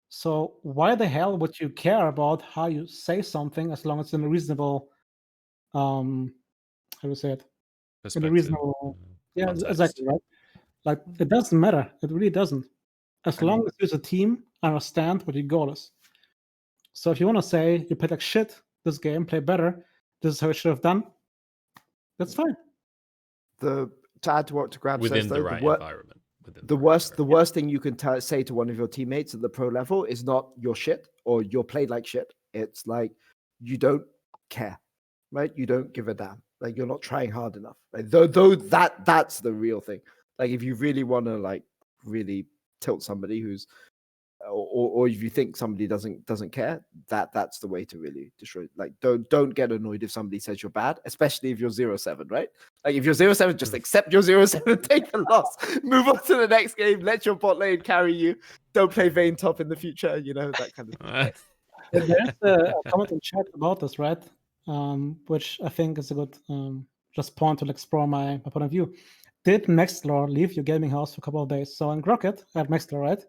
So why the hell would you care about how you say something as long as it's in a reasonable, how do you say it? In a reasonable, context. exactly, right? Like, it doesn't matter. It really doesn't. As long as you as a team understand what your goal is. So if you want to say you played like shit this game, play better, this is how you should have done, that's fine. To add to what Grabbz Within says, the though, right environment. The worst thing you can say to one of your teammates at the pro level is not your shit or you're played like shit. It's like you don't care, right? You don't give a damn. Like, you're not trying hard enough. Like, though that's the real thing. Like, if you really want to like really tilt somebody who's or if you think somebody doesn't care, that's the way to really destroy. Like, don't get annoyed if somebody says you're bad, especially if you're 0-7, right? Like, if you're 0-7, just accept your 0-7, take the loss, move on to the next game, let your bot lane carry you. Don't play Vayne top in the future, that kind of thing. There's a comment in chat about this, right? Which I think is a good just point to explore my point of view. Did Maxlor leave your gaming house for a couple of days? So in Grocket, I had Maxlor, right?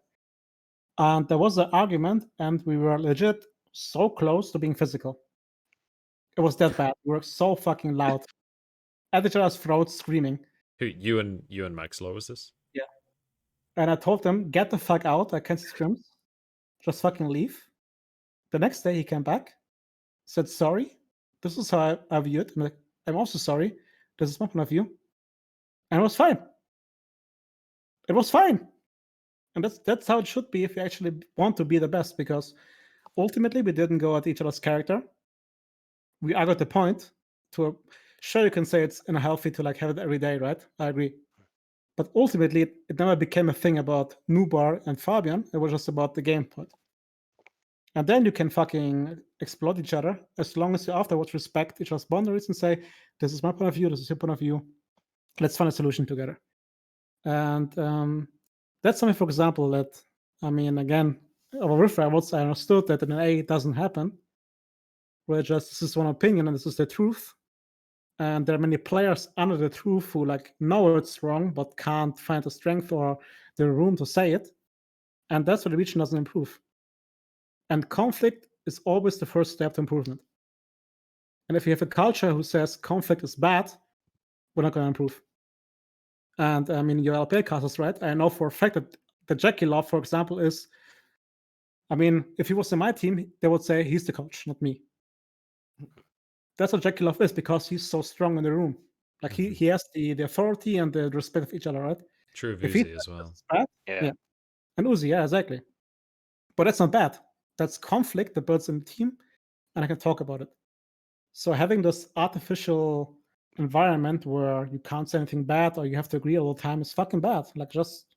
And there was an argument, and we were legit so close to being physical. It was that bad. We were so fucking loud. At each other's throats, screaming. Who, you and Maxlow was this? Yeah. And I told them, get the fuck out. I can't see scrims. Just fucking leave. The next day he came back, said, sorry. This is how I view it. I'm also sorry. This is my point of view. And it was fine. It was fine. And that's how it should be if you actually want to be the best, because ultimately we didn't go at each other's character. We argued the point to sure, you can say it's unhealthy to like have it every day, right? I agree. But ultimately it never became a thing about Nubar and Fabian. It was just about the game point. And then you can fucking explode each other as long as you afterwards respect each other's boundaries and say, this is my point of view, this is your point of view. Let's find a solution together. And that's something, for example, that, I mean, again, over Rift Rivals, I understood that in an A it doesn't happen. Where just this is one opinion and this is the truth. And there are many players under the truth who like know it's wrong but can't find the strength or the room to say it. And that's where the region doesn't improve. And conflict is always the first step to improvement. And if you have a culture who says conflict is bad, we're not going to improve. And I mean, your LPL casters, right? I know for a fact that the Jackie Love, for example, is, I mean, if he was in my team, they would say he's the coach, not me. That's what Jackie Love is because he's so strong in the room. Like he has the authority and the respect of each other, right? True of If he Uzi as well. it's bad, Yeah. and Uzi, yeah, exactly. But that's not bad. That's conflict that builds in the team, and I can talk about it. So having this artificial environment where you can't say anything bad or you have to agree all the time is fucking bad. Like just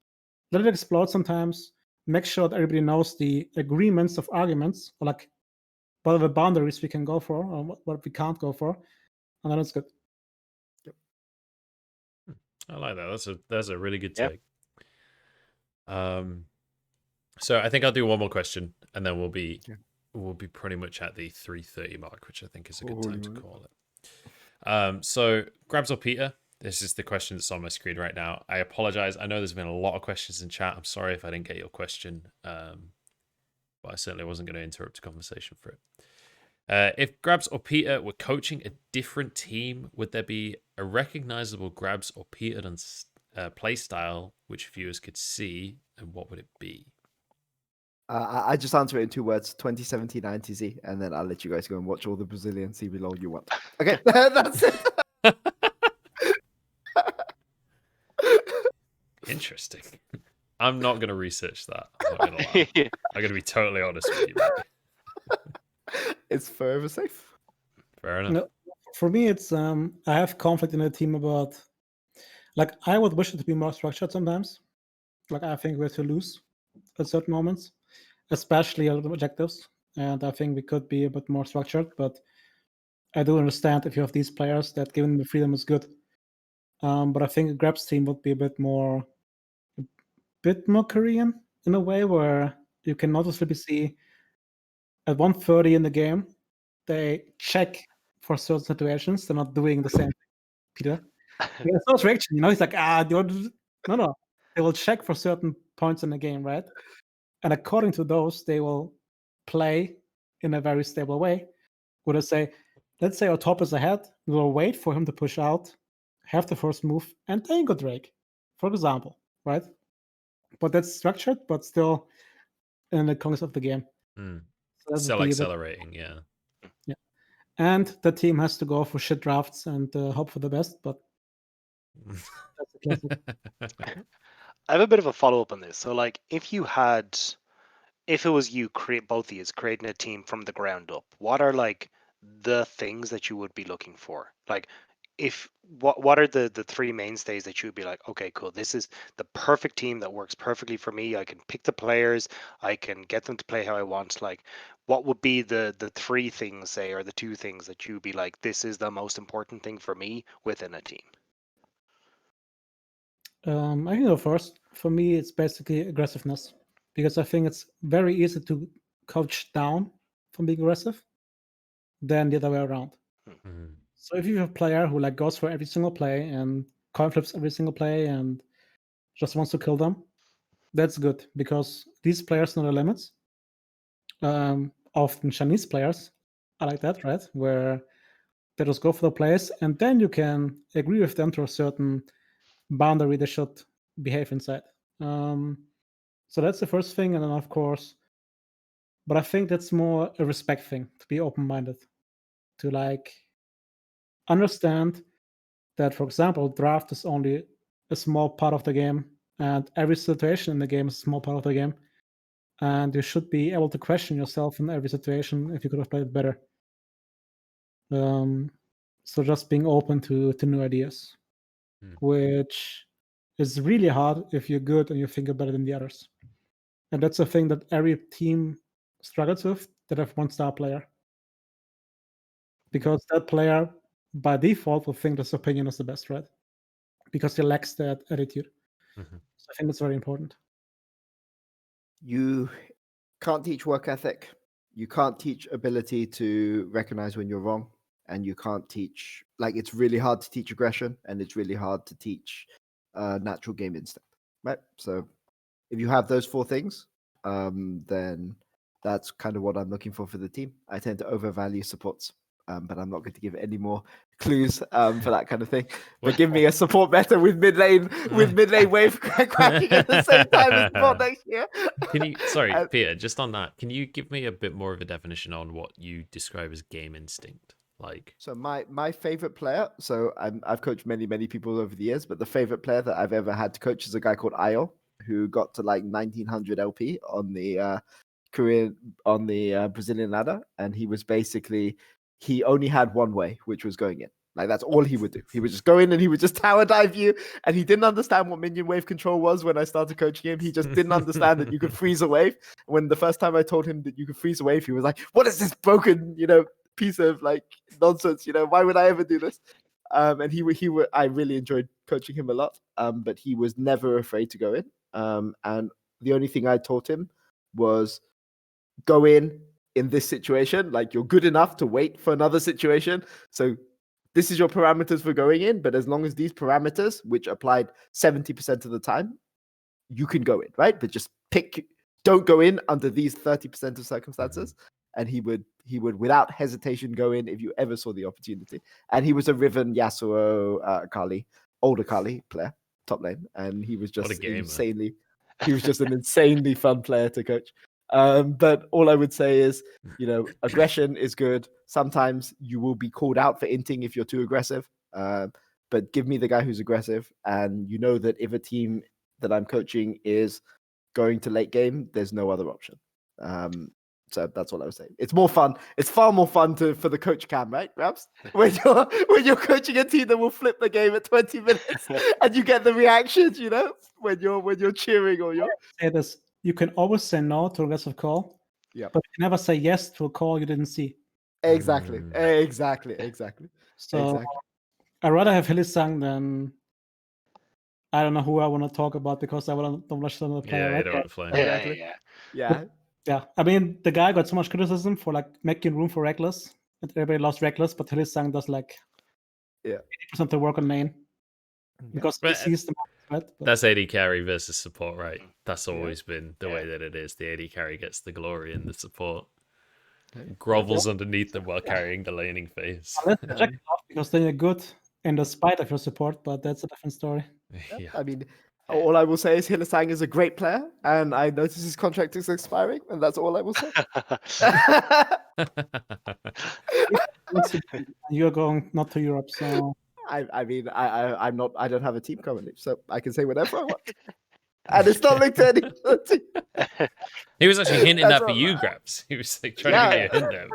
let it explode sometimes. Make sure that everybody knows the agreements of arguments, or like what are the boundaries we can go for or what we can't go for, and then it's good. I like that. That's a really good Yeah. take. So I think I'll do one more question, and then we'll be pretty much at the 3:30 mark, which I think is a good time to call it. So Grabbz or Peter? This is the question that's on my screen right now. I apologize. I know there's been a lot of questions in chat. I'm sorry if I didn't get your question, but I certainly wasn't going to interrupt the conversation for it. If Grabbz or Peter were coaching a different team, would there be a recognizable Grabbz or Peter play style which viewers could see, and what would it be? I just answer it in 2 words: 2017 INTZ, and then I'll let you guys go and watch all the Brazilian CBLOL you want. Okay, that's it. Interesting. I'm not going to research that. I'm not going to lie. I'm going to be totally honest with you. It's forever safe. Fair enough. No, for me, it's I have conflict in the team about, like, I would wish it to be more structured sometimes. Like, I think we have to lose at certain moments, especially on the objectives, and I think we could be a bit more structured. But I do understand if you have these players that giving them the freedom is good. But I think a Grabbz team would be a bit more Korean in a way, where you can noticeably see at 1:30 in the game they check for certain situations. They're not doing the same thing, Peter. There's no reaction, he's like, no. They will check for certain points in the game, right? And according to those, they will play in a very stable way. Where they say, let's say our top is ahead, we will wait for him to push out, have the first move, and then go Drake, for example, right? But that's structured, but still in the context of the game. Mm. So that Still would be accelerating, yeah. And the team has to go for shit drafts and hope for the best, but that's a classic. I have a bit of a follow up on this. So, like, if it was you both of you creating a team from the ground up, what are like the things that you would be looking for? Like, what are the 3 mainstays that you would be like, okay, cool, this is the perfect team that works perfectly for me. I can pick the players, I can get them to play how I want. Like, what would be the 3 things, say, or the 2 things that you would be like, this is the most important thing for me within a team? I can go first. For me, it's basically aggressiveness, because I think it's very easy to coach down from being aggressive than the other way around. Mm. So if you have a player who like goes for every single play and coin flips every single play and just wants to kill them, that's good, because these players know the limits. Often Chinese players are like that, right? Where they just go for the plays, and then you can agree with them to a certain boundary they should behave inside. So that's the first thing, and then of course, but I think that's more a respect thing, to be open-minded, to like understand that, for example, draft is only a small part of the game, and every situation in the game is a small part of the game, and you should be able to question yourself in every situation if you could have played better. So just being open to new ideas, which is really hard if you're good and you think you're better than the others. And that's a thing that every team struggles with that have one star player. Because that player, by default, will think this opinion is the best, right? Because he lacks that attitude. Mm-hmm. So I think that's very important. You can't teach work ethic. You can't teach ability to recognize when you're wrong. and you can't teach. Like, it's really hard to teach aggression, and it's really hard to teach natural game instinct, right? So if you have those 4 things, then that's kind of what I'm looking for the team. I tend to overvalue supports, but I'm not going to give any more clues for that kind of thing. But give me a support meta with mid lane wave cracking at the same time as support next year. Sorry, Peter, just on that, can you give me a bit more of a definition on what you describe as game instinct? Like, so my favorite player. So I've coached many people over the years, but the favorite player that I've ever had to coach is a guy called Io, who got to like 1900 LP on the Brazilian ladder, and he was basically, he only had one way, which was going in. Like, that's all he would do. He would just go in and he would just tower dive you, and he didn't understand what minion wave control was when I started coaching him. He just didn't understand that you could freeze a wave. When the first time I told him that you could freeze a wave, he was like, what is this broken, piece of like nonsense? Why would I ever do this? And I really enjoyed coaching him a lot. But he was never afraid to go in. And the only thing I taught him was go in this situation. Like, you're good enough to wait for another situation. So this is your parameters for going in, but as long as these parameters, which applied 70% of the time, you can go in, right? But just don't go in under these 30% of circumstances. And he would without hesitation go in if you ever saw the opportunity. And he was a Riven Yasuo older Kali player, top lane, and he was just an insanely fun player to coach. But all I would say is, aggression is good. Sometimes you will be called out for inting if you're too aggressive. But give me the guy who's aggressive, and you know that if a team that I'm coaching is going to late game, there's no other option. So that's all I was saying. It's more fun. It's far more fun for the coach cam, right, Grabbz? When you're coaching a team that will flip the game at 20 minutes and you get the reactions, when you're cheering or you're. Say this: you can always say no to a aggressive call, but you never say yes to a call you didn't see. Exactly. So I'd rather have Hylissang than, I don't know who I want to talk about, because I don't want to show the player. Yeah, right? you don't want to play. Yeah. I mean, the guy got so much criticism for like making room for Reckless. Everybody loves Reckless, but Hylissang does like 80% of the work on lane because he sees the market, right? That's AD carry versus support, right? That's always been the way that it is. The AD carry gets the glory, and the support grovels underneath them while carrying the laning phase. Let's check it off, because then you're good in the spite of your support, but that's a different story. Yeah. I mean, all I will say is Hylissang is a great player, and I notice his contract is expiring, and that's all I will say. You're going not to Europe, so I mean, I'm not. I don't have a team currently, so I can say whatever I want. And it's not linked to any. He was actually hinting that for you, Grabbz. He was like trying to give you a hint there.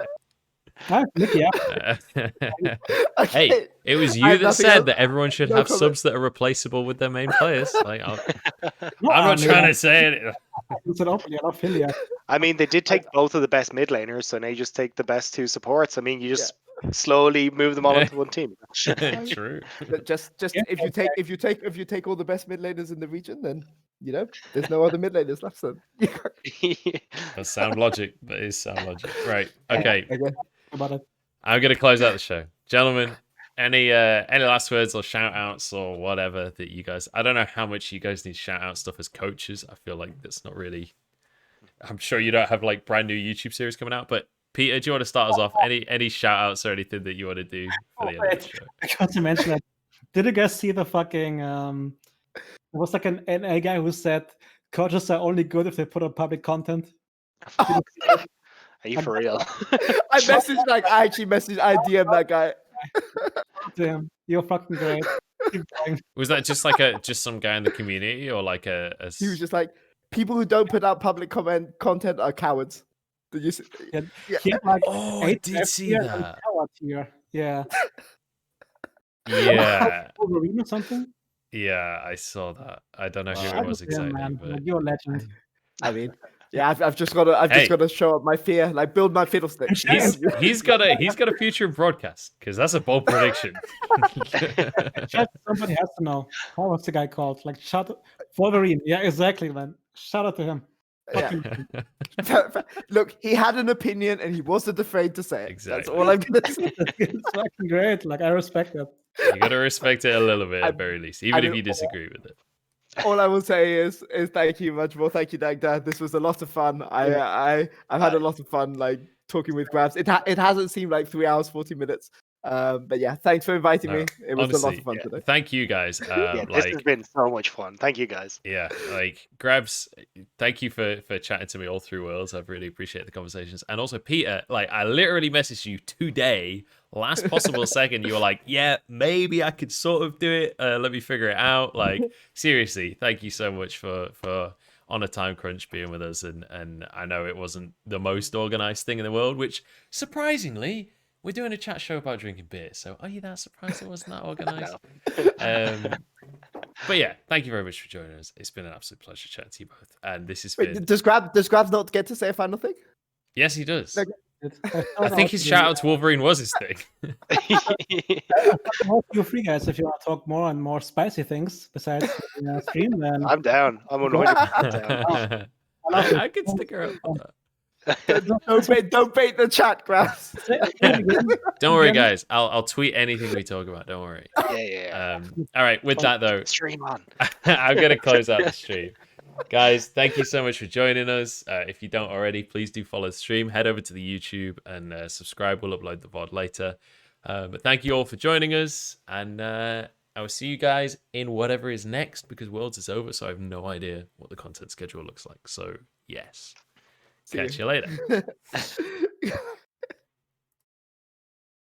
Hey, it was you that said that everyone should have subs that are replaceable with their main players. Like, I'm not trying to say it. I mean, they did take both of the best mid laners, so now you just take the best 2 supports. I mean, you just slowly move them all into one team. True. Just if you take all the best mid laners in the region, then there's no other mid laners left. So That's sound logic. That is sound logic. Right. Okay. about it. I'm gonna close out the show, gentlemen. Any last words or shout outs or whatever that you guys? I don't know how much you guys need shout out stuff as coaches. I feel like that's not really. I'm sure you don't have like brand new YouTube series coming out, but Peter, do you want to start us off? Any shout outs or anything that you want to do for the end of the show? I got to mention that. Did you guys see the fucking? There was like an NA guy who said coaches are only good if they put up public content. Are you for real? I actually DM'd that guy. Damn, you're fucking great. Keep going. Was that just like just some guy in the community, or like a... He was just like, people who don't put out public content are cowards. Did you see? He had like I did see that. Here. Yeah. Yeah. Wolverine or something? Yeah, I saw that. I don't know who it was exactly. Man. But... You're a legend. I mean, yeah, I've just got to show up my fear, like build my fiddlestick. He's got a future in broadcast, because that's a bold prediction. Somebody has to know. How was the guy called? Like, Wolverine. Yeah, exactly, man. Shout out to him. Look, he had an opinion and he wasn't afraid to say it. That's Exactly. all I'm gonna say. It's fucking great. Like I respect it. You got to respect it a little bit at very least, even if mean, you disagree with it. All I will say is thank you much more. Thank you, Dagda. This was a lot of fun. I've had a lot of fun like talking with Grabbz. It hasn't seemed like 3 hours 40 minutes. But yeah, thanks for inviting me. It was honestly, a lot of fun today. Thank you guys. Yeah, this has been so much fun. Thank you guys. Yeah, like Grabbz, thank you for chatting to me all through Worlds. I've really appreciated the conversations. And also Peter, like I literally messaged you today, last possible second. You were like, yeah, maybe I could sort of do it. Let me figure it out. Like seriously, thank you so much for on a time crunch being with us. And I know it wasn't the most organized thing in the world, which surprisingly, we're doing a chat show about drinking beer, so are you that surprised it wasn't that organized? But yeah, thank you very much for joining us. It's been an absolute pleasure chatting to you both. And this has been... Does Grabbz not get to say a final thing? Yes, he does. Okay. I think his shout out to Wolverine was his thing. You free guys, if you want to talk more and more spicy things besides stream, then I'm down. I'm 100% down. I could stick around for that. Don't bait the chat, Grabbz. Don't worry, guys. I'll tweet anything we talk about. Don't worry. Yeah. All right. With that though, Stream on. I'm gonna close out the stream. Guys, thank you so much for joining us. If you don't already, please do follow the stream. Head over to the YouTube and subscribe. We'll upload the VOD later. But thank you all for joining us, and I will see you guys in whatever is next because Worlds is over, so I have no idea what the content schedule looks like. So yes. Catch you later.